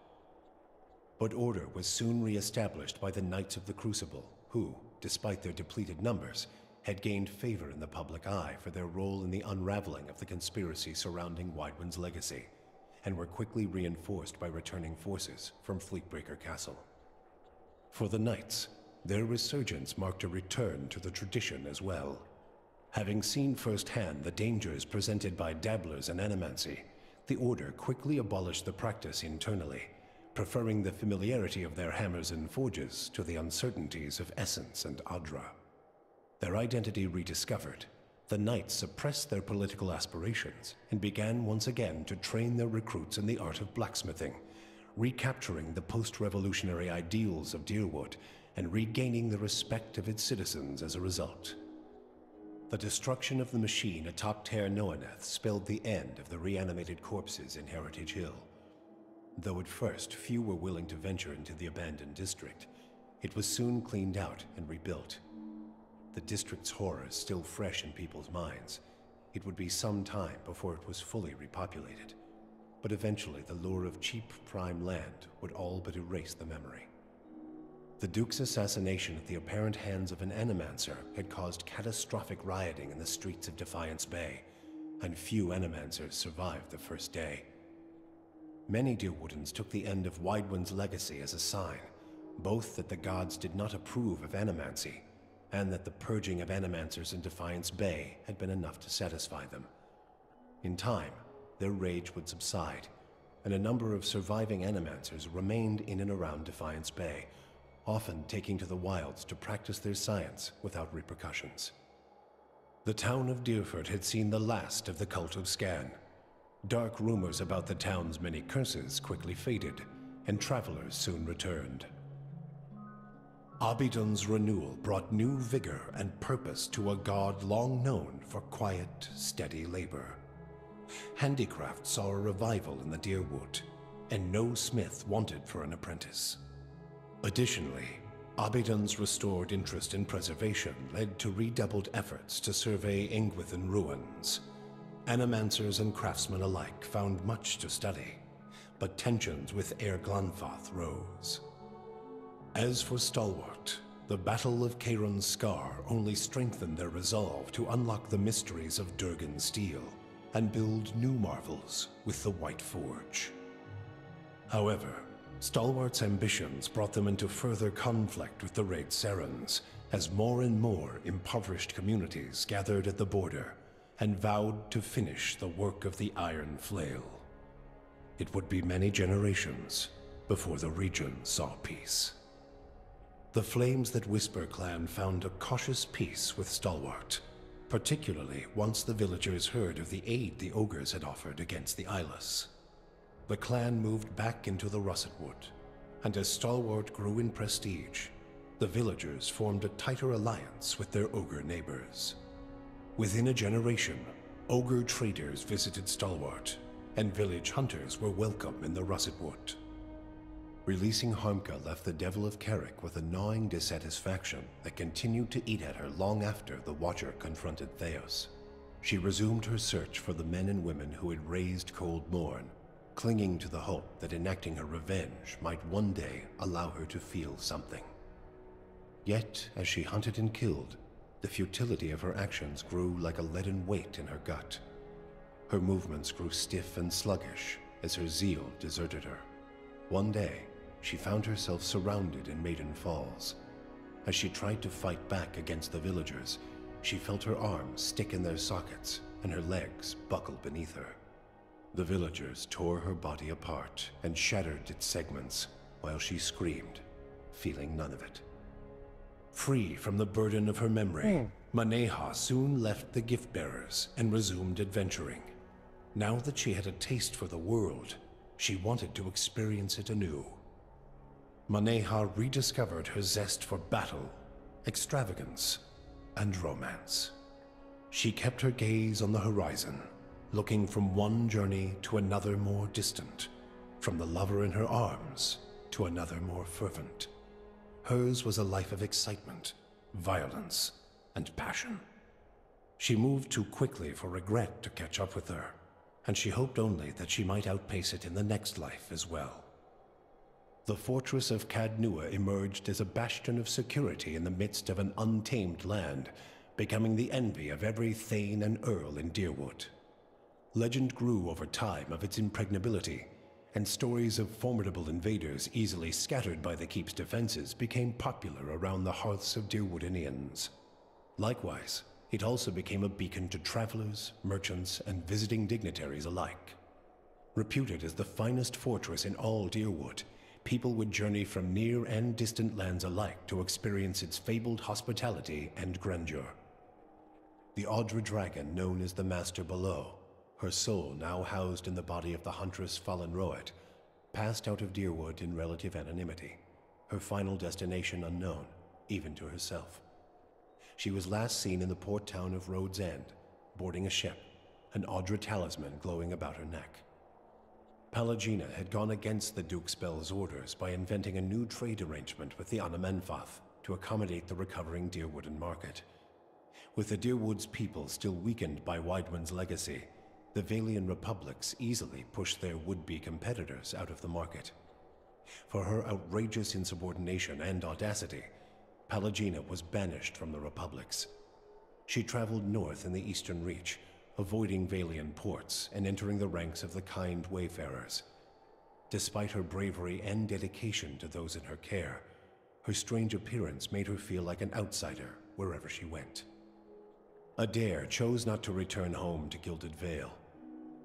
But order was soon re-established by the Knights of the Crucible, who, despite their depleted numbers, had gained favor in the public eye for their role in the unraveling of the conspiracy surrounding Widewind's legacy, and were quickly reinforced by returning forces from Fleetbreaker Castle. For the Knights, their resurgence marked a return to the tradition as well. Having seen firsthand the dangers presented by dabblers in animancy, the Order quickly abolished the practice internally, preferring the familiarity of their hammers and forges to the uncertainties of Essence and Adra. Their identity rediscovered, the Knights suppressed their political aspirations and began once again to train their recruits in the art of blacksmithing, recapturing the post-revolutionary ideals of Deerwood and regaining the respect of its citizens as a result. The destruction of the machine atop Ter Noaneth spelled the end of the reanimated corpses in Heritage Hill. Though at first few were willing to venture into the abandoned district, it was soon cleaned out and rebuilt. the district's horrors still fresh in people's minds, it would be some time before it was fully repopulated. But eventually the lure of cheap prime land would all but erase the memory. The Duke's assassination at the apparent hands of an Animancer had caused catastrophic rioting in the streets of Defiance Bay, and few Animancers survived the first day. Many Deerwoodans took the end of Widewind's legacy as a sign, both that the gods did not approve of animancy, and that the purging of Animancers in Defiance Bay had been enough to satisfy them. In time, their rage would subside, and a number of surviving Animancers remained in and around Defiance Bay, often taking to the wilds to practice their science without repercussions. The town of Deerford had seen the last of the cult of Scan. Dark rumors about the town's many curses quickly faded, and travelers soon returned. Abidun's renewal brought new vigor and purpose to a god long known for quiet, steady labor. Handicraft saw a revival in the Deerwood, and no smith wanted for an apprentice. Additionally, Abidun's restored interest in preservation led to redoubled efforts to survey Ingwithan ruins. Animancers and craftsmen alike found much to study, but tensions with Air Glanfath rose. As for Stalwart, the Battle of Cairn's Scar only strengthened their resolve to unlock the mysteries of Durgan steel and build new marvels with the White Forge. However, Stalwart's ambitions brought them into further conflict with the Raid Serens, as more and more impoverished communities gathered at the border and vowed to finish the work of the Iron Flail. It would be many generations before the region saw peace. The Flames That Whisper clan found a cautious peace with Stalwart, particularly once the villagers heard of the aid the ogres had offered against the Eyeless. The clan moved back into the Russet Wood, and as Stalwart grew in prestige, the villagers formed a tighter alliance with their ogre neighbors. Within a generation, ogre traders visited Stalwart, and village hunters were welcome in the Russet Wood. Releasing Harmka left the Devil of Carrick with a gnawing dissatisfaction that continued to eat at her long after the Watcher confronted Theos. She resumed her search for the men and women who had raised Cold Morn, clinging to the hope that enacting her revenge might one day allow her to feel something. Yet, as she hunted and killed, the futility of her actions grew like a leaden weight in her gut. Her movements grew stiff and sluggish as her zeal deserted her. One day, she found herself surrounded in Maiden Falls. As she tried to fight back against the villagers, she felt her arms stick in their sockets and her legs buckle beneath her. The villagers tore her body apart and shattered its segments while she screamed, feeling none of it. Free from the burden of her memory, Maneha soon left the gift-bearers and resumed adventuring. Now that she had a taste for the world, she wanted to experience it anew. Maneha rediscovered her zest for battle, extravagance, and romance. She kept her gaze on the horizon, looking from one journey to another more distant, from the lover in her arms to another more fervent. Hers was a life of excitement, violence, and passion. She moved too quickly for regret to catch up with her, and she hoped only that she might outpace it in the next life as well. The fortress of Cadnua emerged as a bastion of security in the midst of an untamed land, becoming the envy of every thane and earl in Deerwood. Legend grew over time of its impregnability, and stories of formidable invaders easily scattered by the keep's defenses became popular around the hearths of Deerwoodanians. Likewise, it also became a beacon to travelers, merchants, and visiting dignitaries alike. Reputed as the finest fortress in all Deerwood, people would journey from near and distant lands alike to experience its fabled hospitality and grandeur. The Audra dragon known as the Master Below, her soul now housed in the body of the huntress Fallen Roet, passed out of Deerwood in relative anonymity, her final destination unknown, even to herself. She was last seen in the port town of Road's End, boarding a ship, an Audra talisman glowing about her neck. Palagina had gone against the Duke's Bell's orders by inventing a new trade arrangement with the Anamenfath to accommodate the recovering Deerwooden market, With the Deerwood's people still weakened by Widewind's legacy, the Valian republics easily pushed their would-be competitors out of the market. For her outrageous insubordination and audacity, Pallegina was banished from the republics. She traveled north in the Eastern Reach, avoiding Valian ports and entering the ranks of the kind wayfarers. Despite her bravery and dedication to those in her care, her strange appearance made her feel like an outsider wherever she went. Adair chose not to return home to Gilded Vale.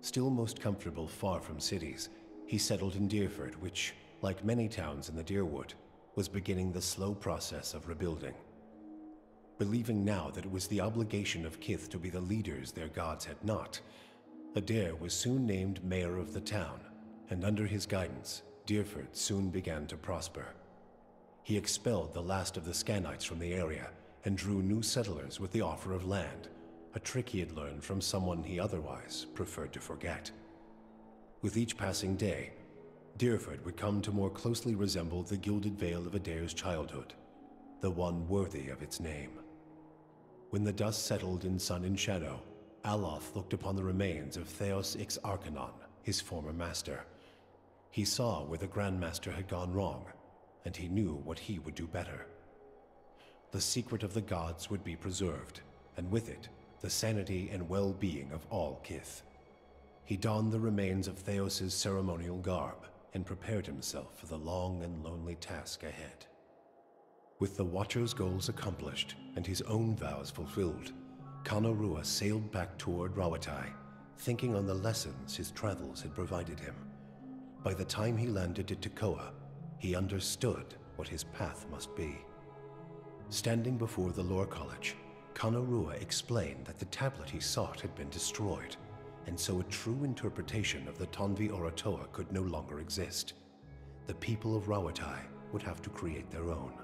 Still most comfortable far from cities, he settled in Deerford, which, like many towns in the Deerwood, was beginning the slow process of rebuilding. Believing now that it was the obligation of Kith to be the leaders their gods had not, Adair was soon named mayor of the town, and under his guidance, Deerford soon began to prosper. He expelled the last of the Scanites from the area and drew new settlers with the offer of land, a trick he had learned from someone he otherwise preferred to forget. With each passing day, Deerford would come to more closely resemble the Gilded Vale of Adair's childhood, the one worthy of its name. When the dust settled in sun and shadow, Aloth looked upon the remains of Theos Ix Arcanon, his former master. He saw where the Grandmaster had gone wrong, and he knew what he would do better. The secret of the gods would be preserved, and with it, the sanity and well-being of all Kith. He donned the remains of Theos's ceremonial garb and prepared himself for the long and lonely task ahead. With the Watcher's goals accomplished and his own vows fulfilled, Kanarua sailed back toward Rawatai, thinking on the lessons his travels had provided him. By the time he landed at Tekoa, he understood what his path must be. Standing before the Lore College, Kanarua explained that the tablet he sought had been destroyed, and so a true interpretation of the Tonvi Oratoa could no longer exist. The people of Rawatai would have to create their own.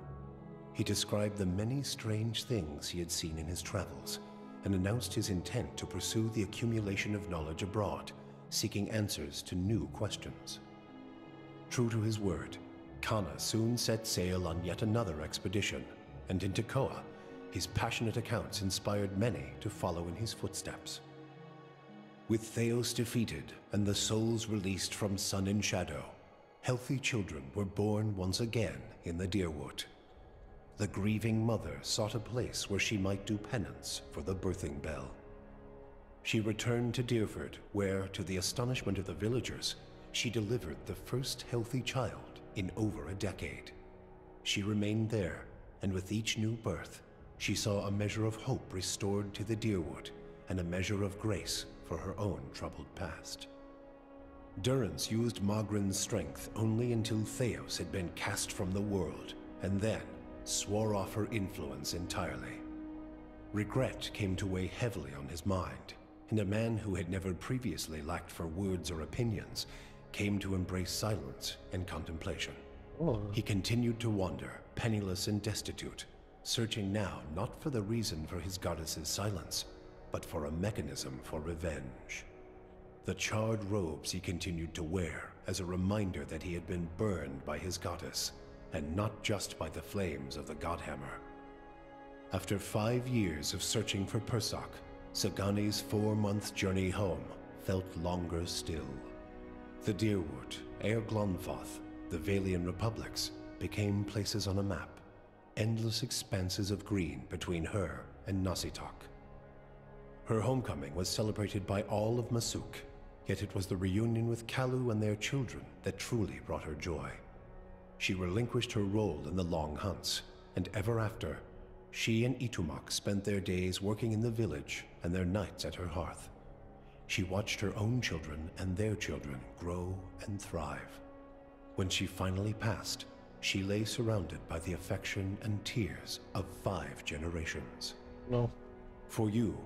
He described the many strange things he had seen in his travels, and announced his intent to pursue the accumulation of knowledge abroad, seeking answers to new questions. True to his word, Kana soon set sail on yet another expedition, and in Tekoa, his passionate accounts inspired many to follow in his footsteps. With Theos defeated and the souls released from sun and shadow, healthy children were born once again in the Deerwood. The grieving mother sought a place where she might do penance for the birthing bell. She returned to Deerford, where, to the astonishment of the villagers, she delivered the first healthy child in over a decade. She remained there, and with each new birth, she saw a measure of hope restored to the Deerwood, and a measure of grace for her own troubled past. Durrance used Magrin's strength only until Theos had been cast from the world, and then swore off her influence entirely. Regret came to weigh heavily on his mind, and a man who had never previously lacked for words or opinions came to embrace silence and contemplation. He continued to wander, penniless and destitute, searching now not for the reason for his goddess's silence, but for a mechanism for revenge. The charred robes he continued to wear as a reminder that he had been burned by his goddess, and not just by the flames of the Godhammer. After 5 years of searching for Persak, Sagani's 4-month journey home felt longer still. The Deerwood, Air Glonfoth, the Valian republics became places on a map, endless expanses of green between her and Nasitok. Her homecoming was celebrated by all of Masuk, yet it was the reunion with Kalu and their children that truly brought her joy. She relinquished her role in the long hunts, and ever after, she and Itumak spent their days working in the village and their nights at her hearth. She watched her own children and their children grow and thrive. When she finally passed, she lay surrounded by the affection and tears of 5 generations. No. For you,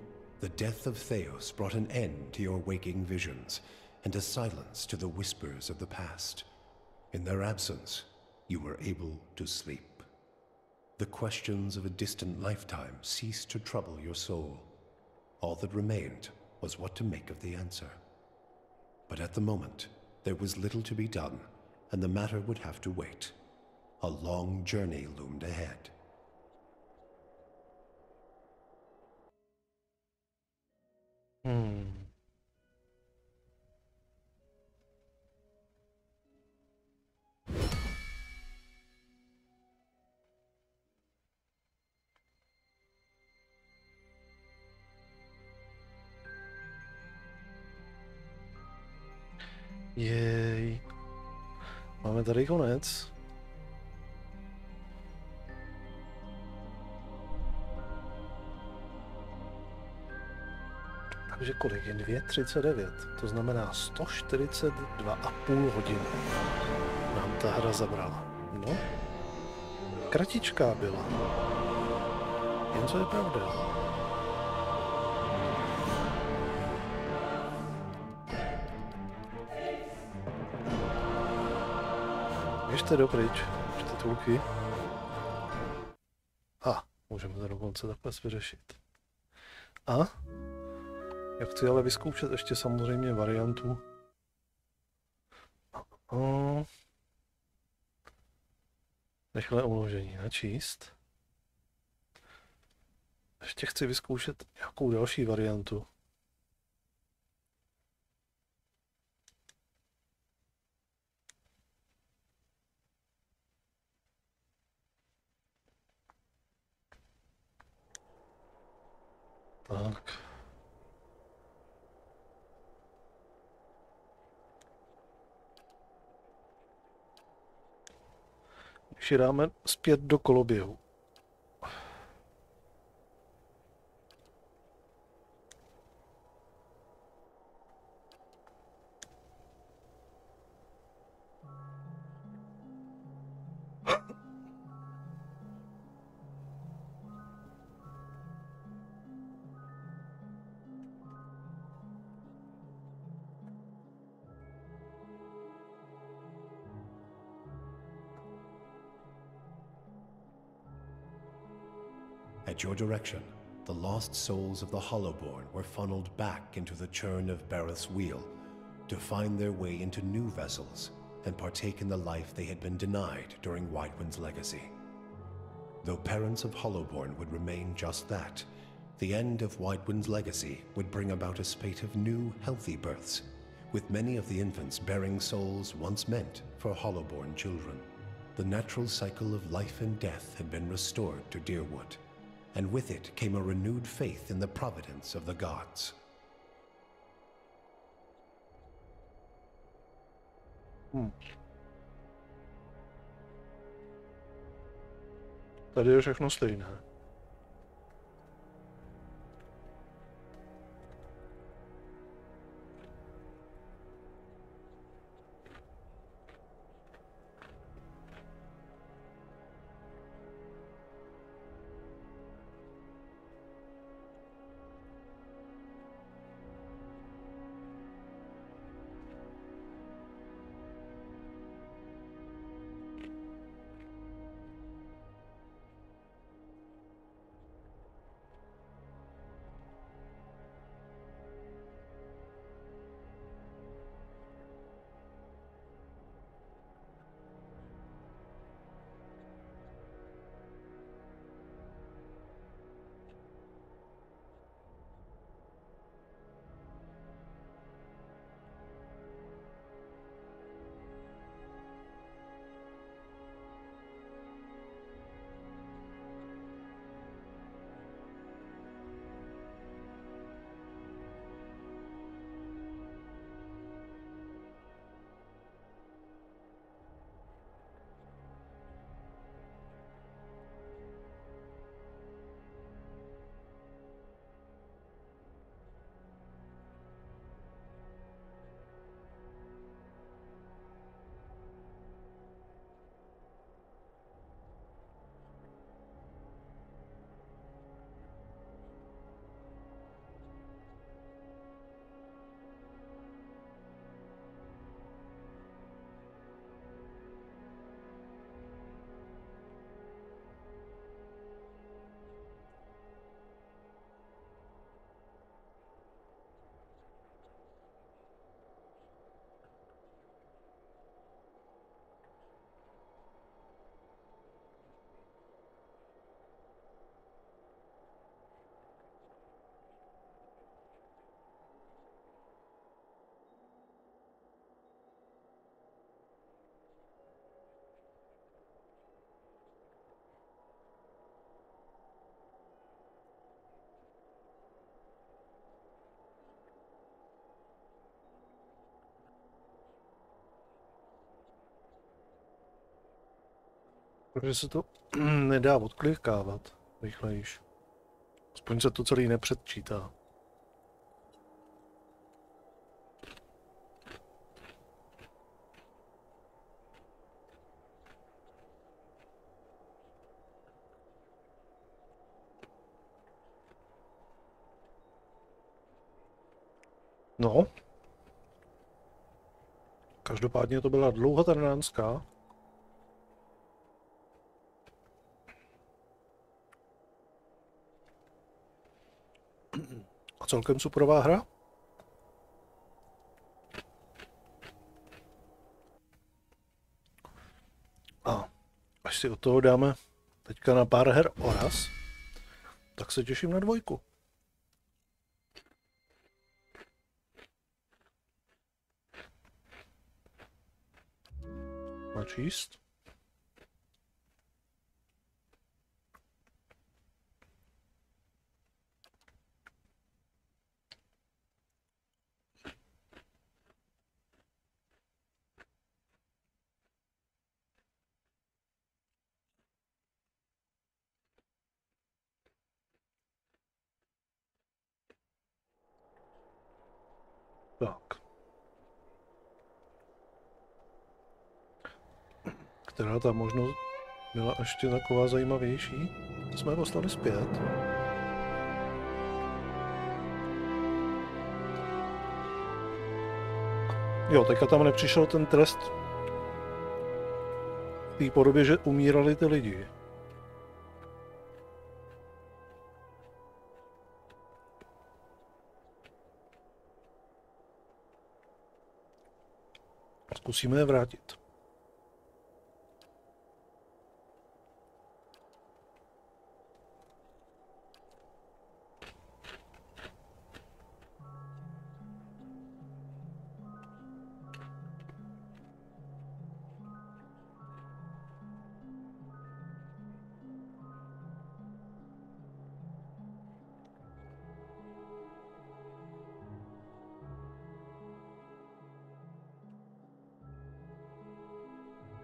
the death of Theos brought an end to your waking visions, and a silence to the whispers of the past. In their absence, you were able to sleep. The questions of a distant lifetime ceased to trouble your soul. All that remained was what to make of the answer. But at the moment, there was little to be done, and the matter would have to wait. A long journey loomed ahead. Hmm. Jej. Máme tady konec. Takže kolik je? 2:39. To znamená 142,5 hodin nám ta hra zabrala. No, kratičká byla. Jen co je pravda. Běžte dopryč, už titulky. Můžeme to dokonce takhle vyřešit. A já chci ale vyzkoušet ještě samozřejmě variantu. Rychlé uložení, načíst. Ještě chci vyzkoušet nějakou další variantu. Tak. Když ji dáme zpět do koloběhu. At your direction, the lost souls of the Hollowborn were funneled back into the churn of Bareth's wheel to find their way into new vessels and partake in the life they had been denied during Whitewind's legacy. Though parents of Hollowborn would remain just that, the end of Whitewind's legacy would bring about a spate of new, healthy births, with many of the infants bearing souls once meant for Hollowborn children. The natural cycle of life and death had been restored to Deerwood, and with it came a renewed faith in the providence of the gods. Tady je všechno stejné. Protože se to nedá odklikávat rychlejš. Aspoň se to celý nepředčítá. No. Každopádně to byla dlouhotrnánská. A celkem superová hra. A až si od toho dáme teďka na pár her oraz, tak se těším na 2. Načíst. Tak. Která ta možnost byla ještě taková zajímavější? To jsme je poslali zpět. Jo, teďka tam nepřišel ten trest v té podobě, že umírali ty lidi. Zkusíme je vrátit.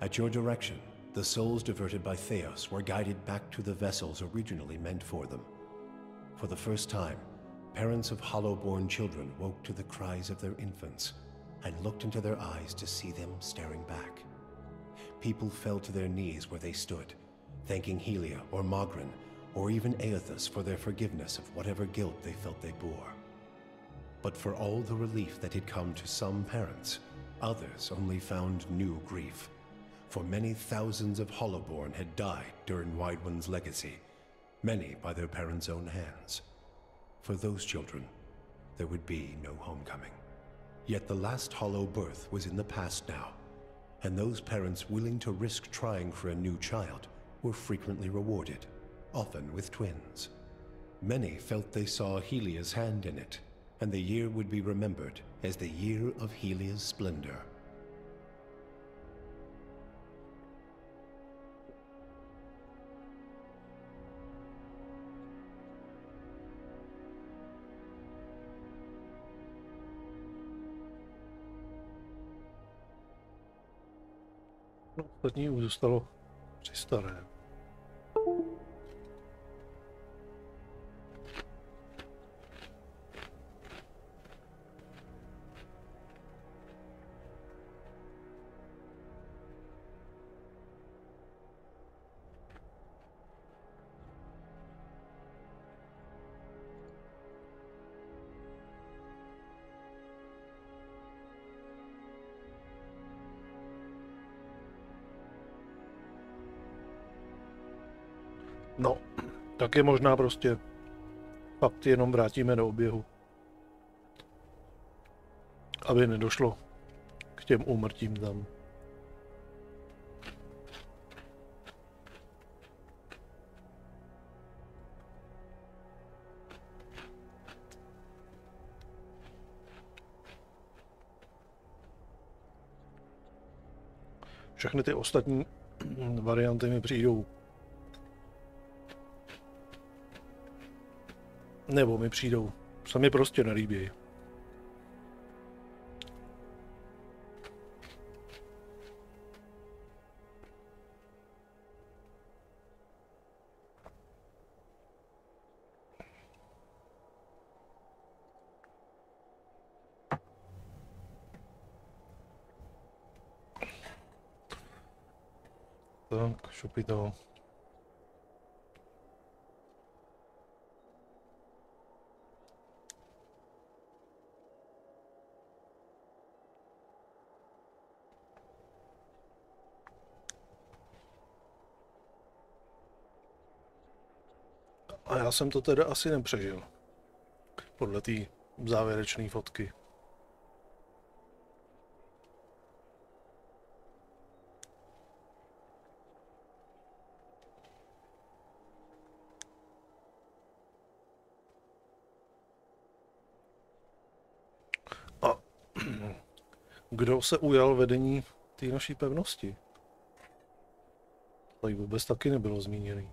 At your direction, the souls diverted by Theos were guided back to the vessels originally meant for them. For the first time, parents of hollow-born children woke to the cries of their infants and looked into their eyes to see them staring back. People fell to their knees where they stood, thanking Helia or Mogren or even Aethys for their forgiveness of whatever guilt they felt they bore. But for all the relief that had come to some parents, others only found new grief. For many thousands of Hollowborn had died during Wideone's legacy, many by their parents' own hands. For those children, there would be no homecoming. Yet the last Hollow birth was in the past now, and those parents willing to risk trying for a new child were frequently rewarded, often with twins. Many felt they saw Helia's hand in it, and the year would be remembered as the year of Helia's splendor. Ostatní už zůstalo při staré. No, tak je možná prostě fakt jenom vrátíme do oběhu. Aby nedošlo k těm úmrtím tam. Všechny ty ostatní varianty mi přijdou. Nebo mi přijdou. Se mi prostě nelíbí. Tak, šupi to. A já jsem to teda asi nepřežil. Podle té závěrečné fotky. A kdo se ujal vedení té naší pevnosti? Tady vůbec taky nebylo zmíněný.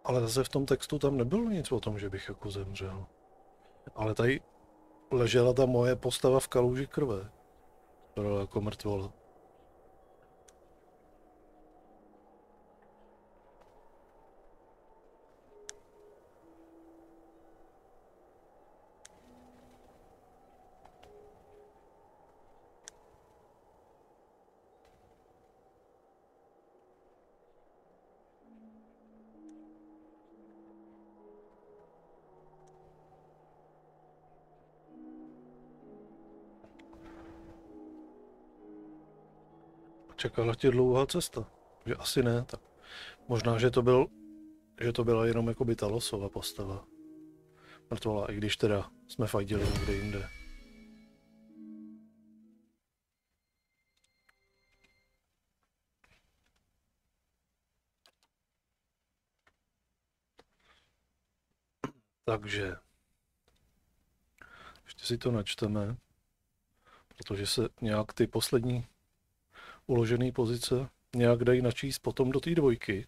Ale zase v tom textu tam nebylo nic o tom, že bych jako zemřel. Ale tady ležela ta moje postava v kaluži krve. Byla jako mrtvola. Čekala tě dlouhá cesta. Že asi ne, tak možná, že to byla jenom jakoby ta losová postava. Mrtvola, i když teda jsme fajděli někde jinde. Takže ještě si to načteme, protože se nějak ty poslední uložené pozice nějak dají načíst potom do té dvojky.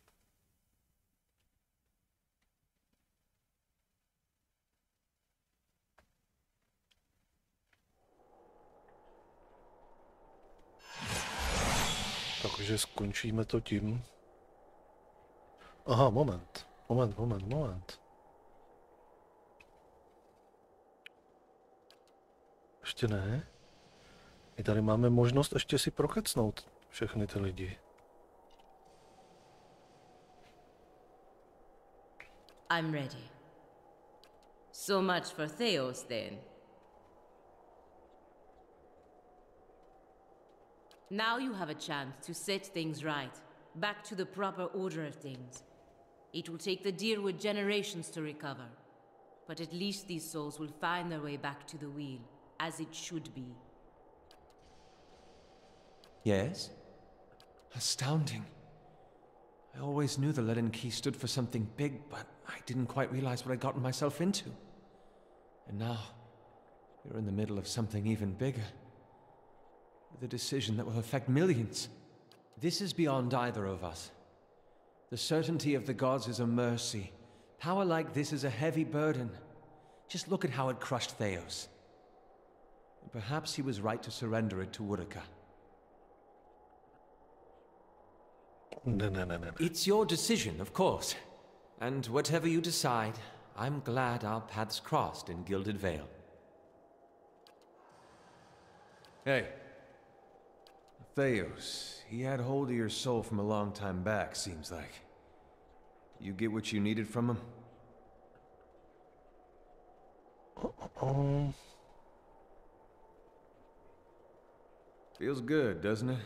Takže skončíme to tím. Aha, moment. Ještě ne. My tady máme možnost ještě si prokecnout všechny ty lidi. I'm ready. So much for Theos, then. Now you have a chance to set things right, back to the proper order of things. It will take the Deerwood generations to recover, but at least these souls will find their way back to the wheel, as it should be. Yes? Astounding. I always knew the Leaden Key stood for something big, but I didn't quite realize what I'd gotten myself into. And now, you're in the middle of something even bigger. With a decision that will affect millions. This is beyond either of us. The certainty of the gods is a mercy. Power like this is a heavy burden. Just look at how it crushed Theos. And perhaps he was right to surrender it to Woodaka. No. It's your decision, of course. And whatever you decide, I'm glad our paths crossed in Gilded Vale. Hey. Theos, he had hold of your soul from a long time back, seems like. You get what you needed from him? Feels good, doesn't it?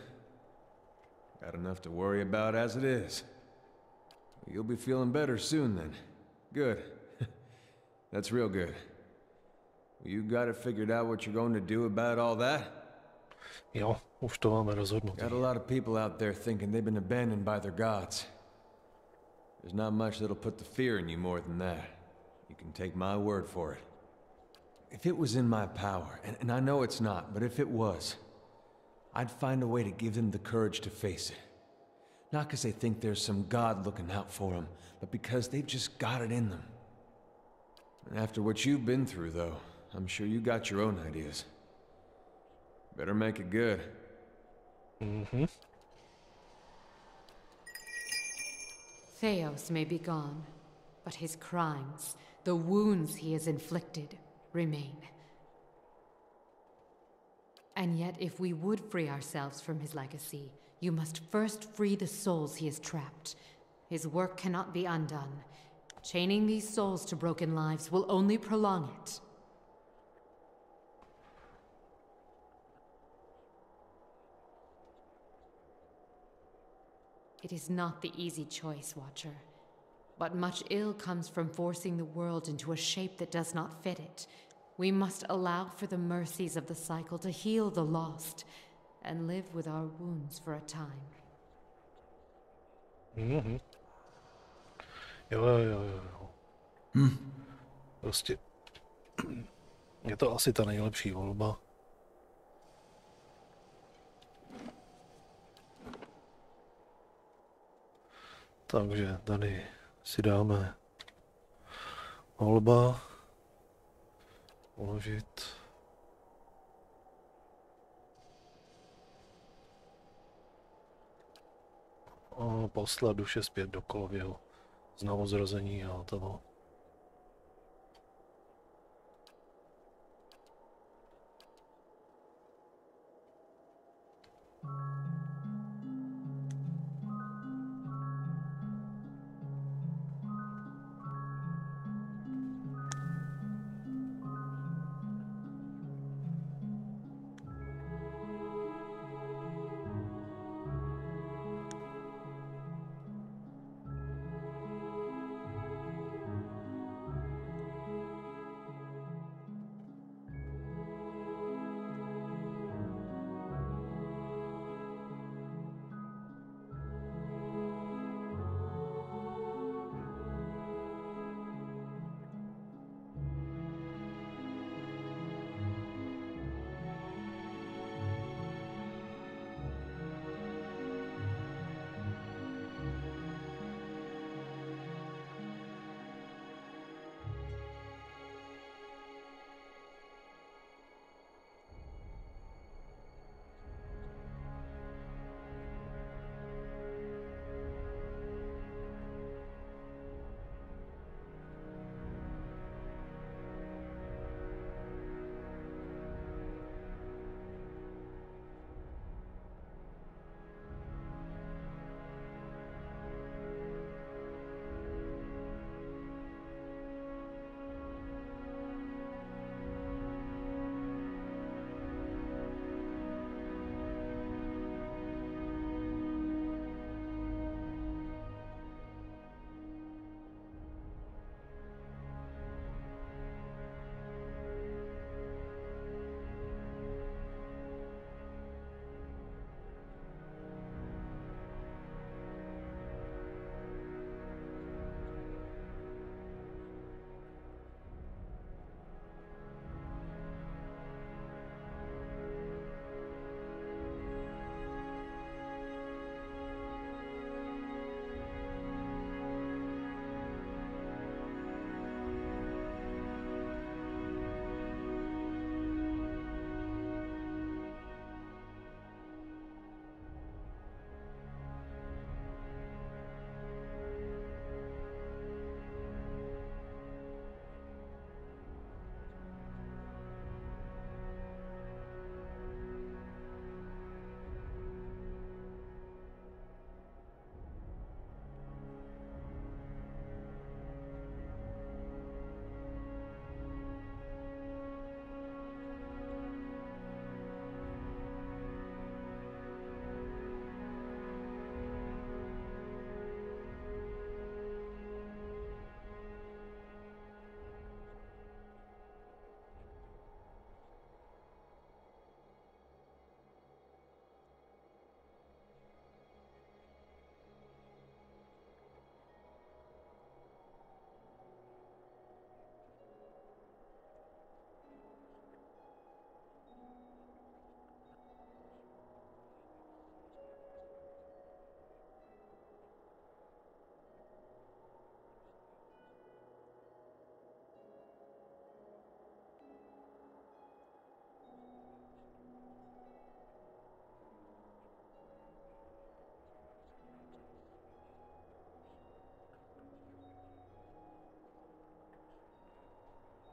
Got enough to worry about as it is. You'll be feeling better soon then. Good. That's real good. You got it figured out what you're going to do about all that? Jo, už to máme rozhodnutý. Got a lot of people out there thinking they've been abandoned by their gods. There's not much that'll put the fear in you more than that. You can take my word for it. If it was in my power, and I know it's not, but if it was, I'd find a way to give them the courage to face it. Not because they think there's some god looking out for them, but because they've just got it in them. And after what you've been through, though, I'm sure you got your own ideas. Better make it good. Theos may be gone, but his crimes, the wounds he has inflicted, remain. And yet, if we would free ourselves from his legacy, you must first free the souls he has trapped. His work cannot be undone. Chaining these souls to broken lives will only prolong it. It is not the easy choice, Watcher. But much ill comes from forcing the world into a shape that does not fit it. We must allow for the mercies of the cycle to heal the lost, and live with our wounds for a time. Mhm. Jo. Prostě je to asi ta nejlepší volba. Takže tady si dáme volba, uložit. A poslat duše zpět do kolověhu znovuzrození a hotovo.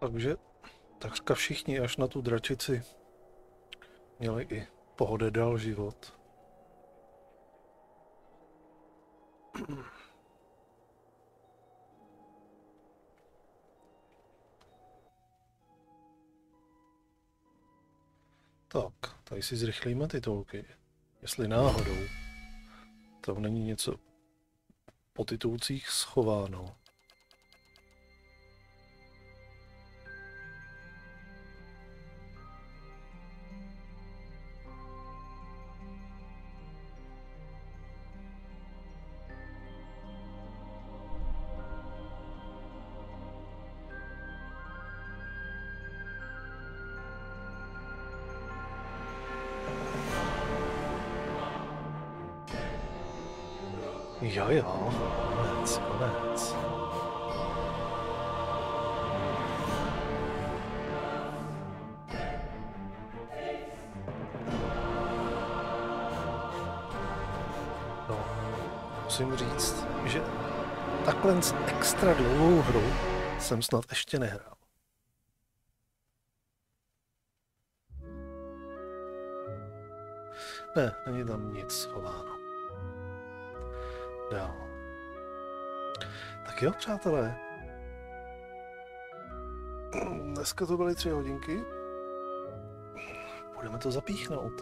Takže takřka všichni až na tu dračici měli i pohodedal život. Tak, tady si zrychlíme titulky. Jestli náhodou tam není něco po titulcích schováno. Jo, konec. No, musím říct, že takhle extra dlouhou hru jsem snad ještě nehrál. Ne, není tam nic schováno. Dál. Tak jo, přátelé. Dneska to byly 3 hodinky. Budeme to zapíchnout.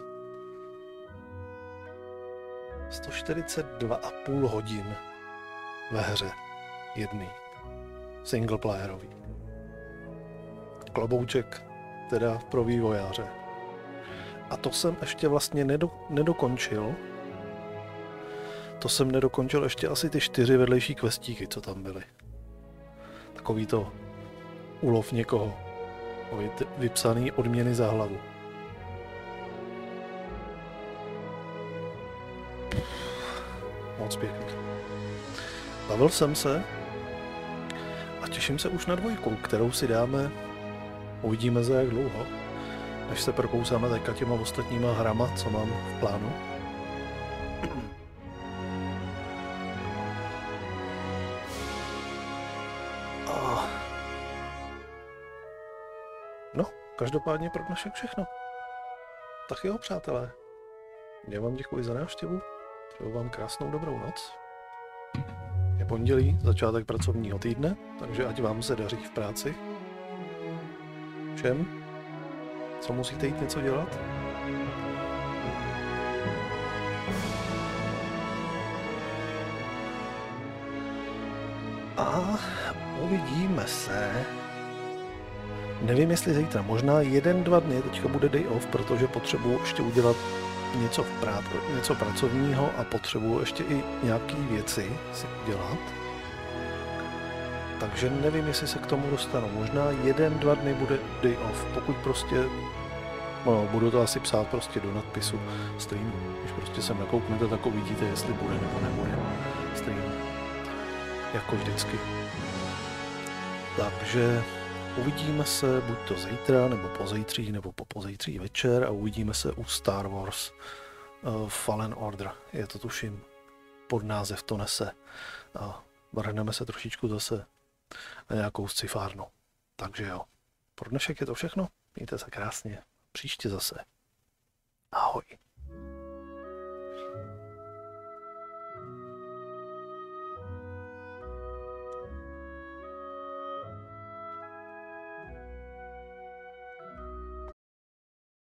142,5 hodin ve hře. Jedný. Singleplayerový. Klobouček teda pro vývojáře. A to jsem ještě vlastně nedokončil. To jsem nedokončil ještě asi ty 4 vedlejší questíky, co tam byly. Takový to ulov někoho. Vypsaný odměny za hlavu. Moc pěkný. Bavil jsem se a těším se už na 2, kterou si dáme. Uvidíme za jak dlouho, než se prokousáme teďka těma ostatníma hrama, co mám v plánu. No, každopádně pro dnešek všechno. Tak jo, přátelé. Já vám děkuji za návštěvu. Přeju vám krásnou dobrou noc. Je pondělí, začátek pracovního týdne, takže ať vám se daří v práci. Všem, co musíte jít něco dělat. A uvidíme se. Nevím, jestli zítra, možná 1-2 dny, teďka bude day off, protože potřebuji ještě udělat něco pracovního a potřebuji ještě i nějaké věci si udělat. Takže nevím, jestli se k tomu dostanu. Možná 1-2 dny bude day off, pokud prostě, no, budu to asi psát prostě do nadpisu streamu. Když prostě sem nakouknete, tak uvidíte, jestli bude nebo nebude stream. Jako vždycky. Takže uvidíme se buď to zítra, nebo pozítří, nebo pozítří večer a uvidíme se u Star Wars Fallen Order. Je to tuším, pod název to nese. A vrhneme se trošičku zase na nějakou scifárnu. Takže jo, pro dnešek je to všechno. Mějte se krásně. Příště zase. Ahoj.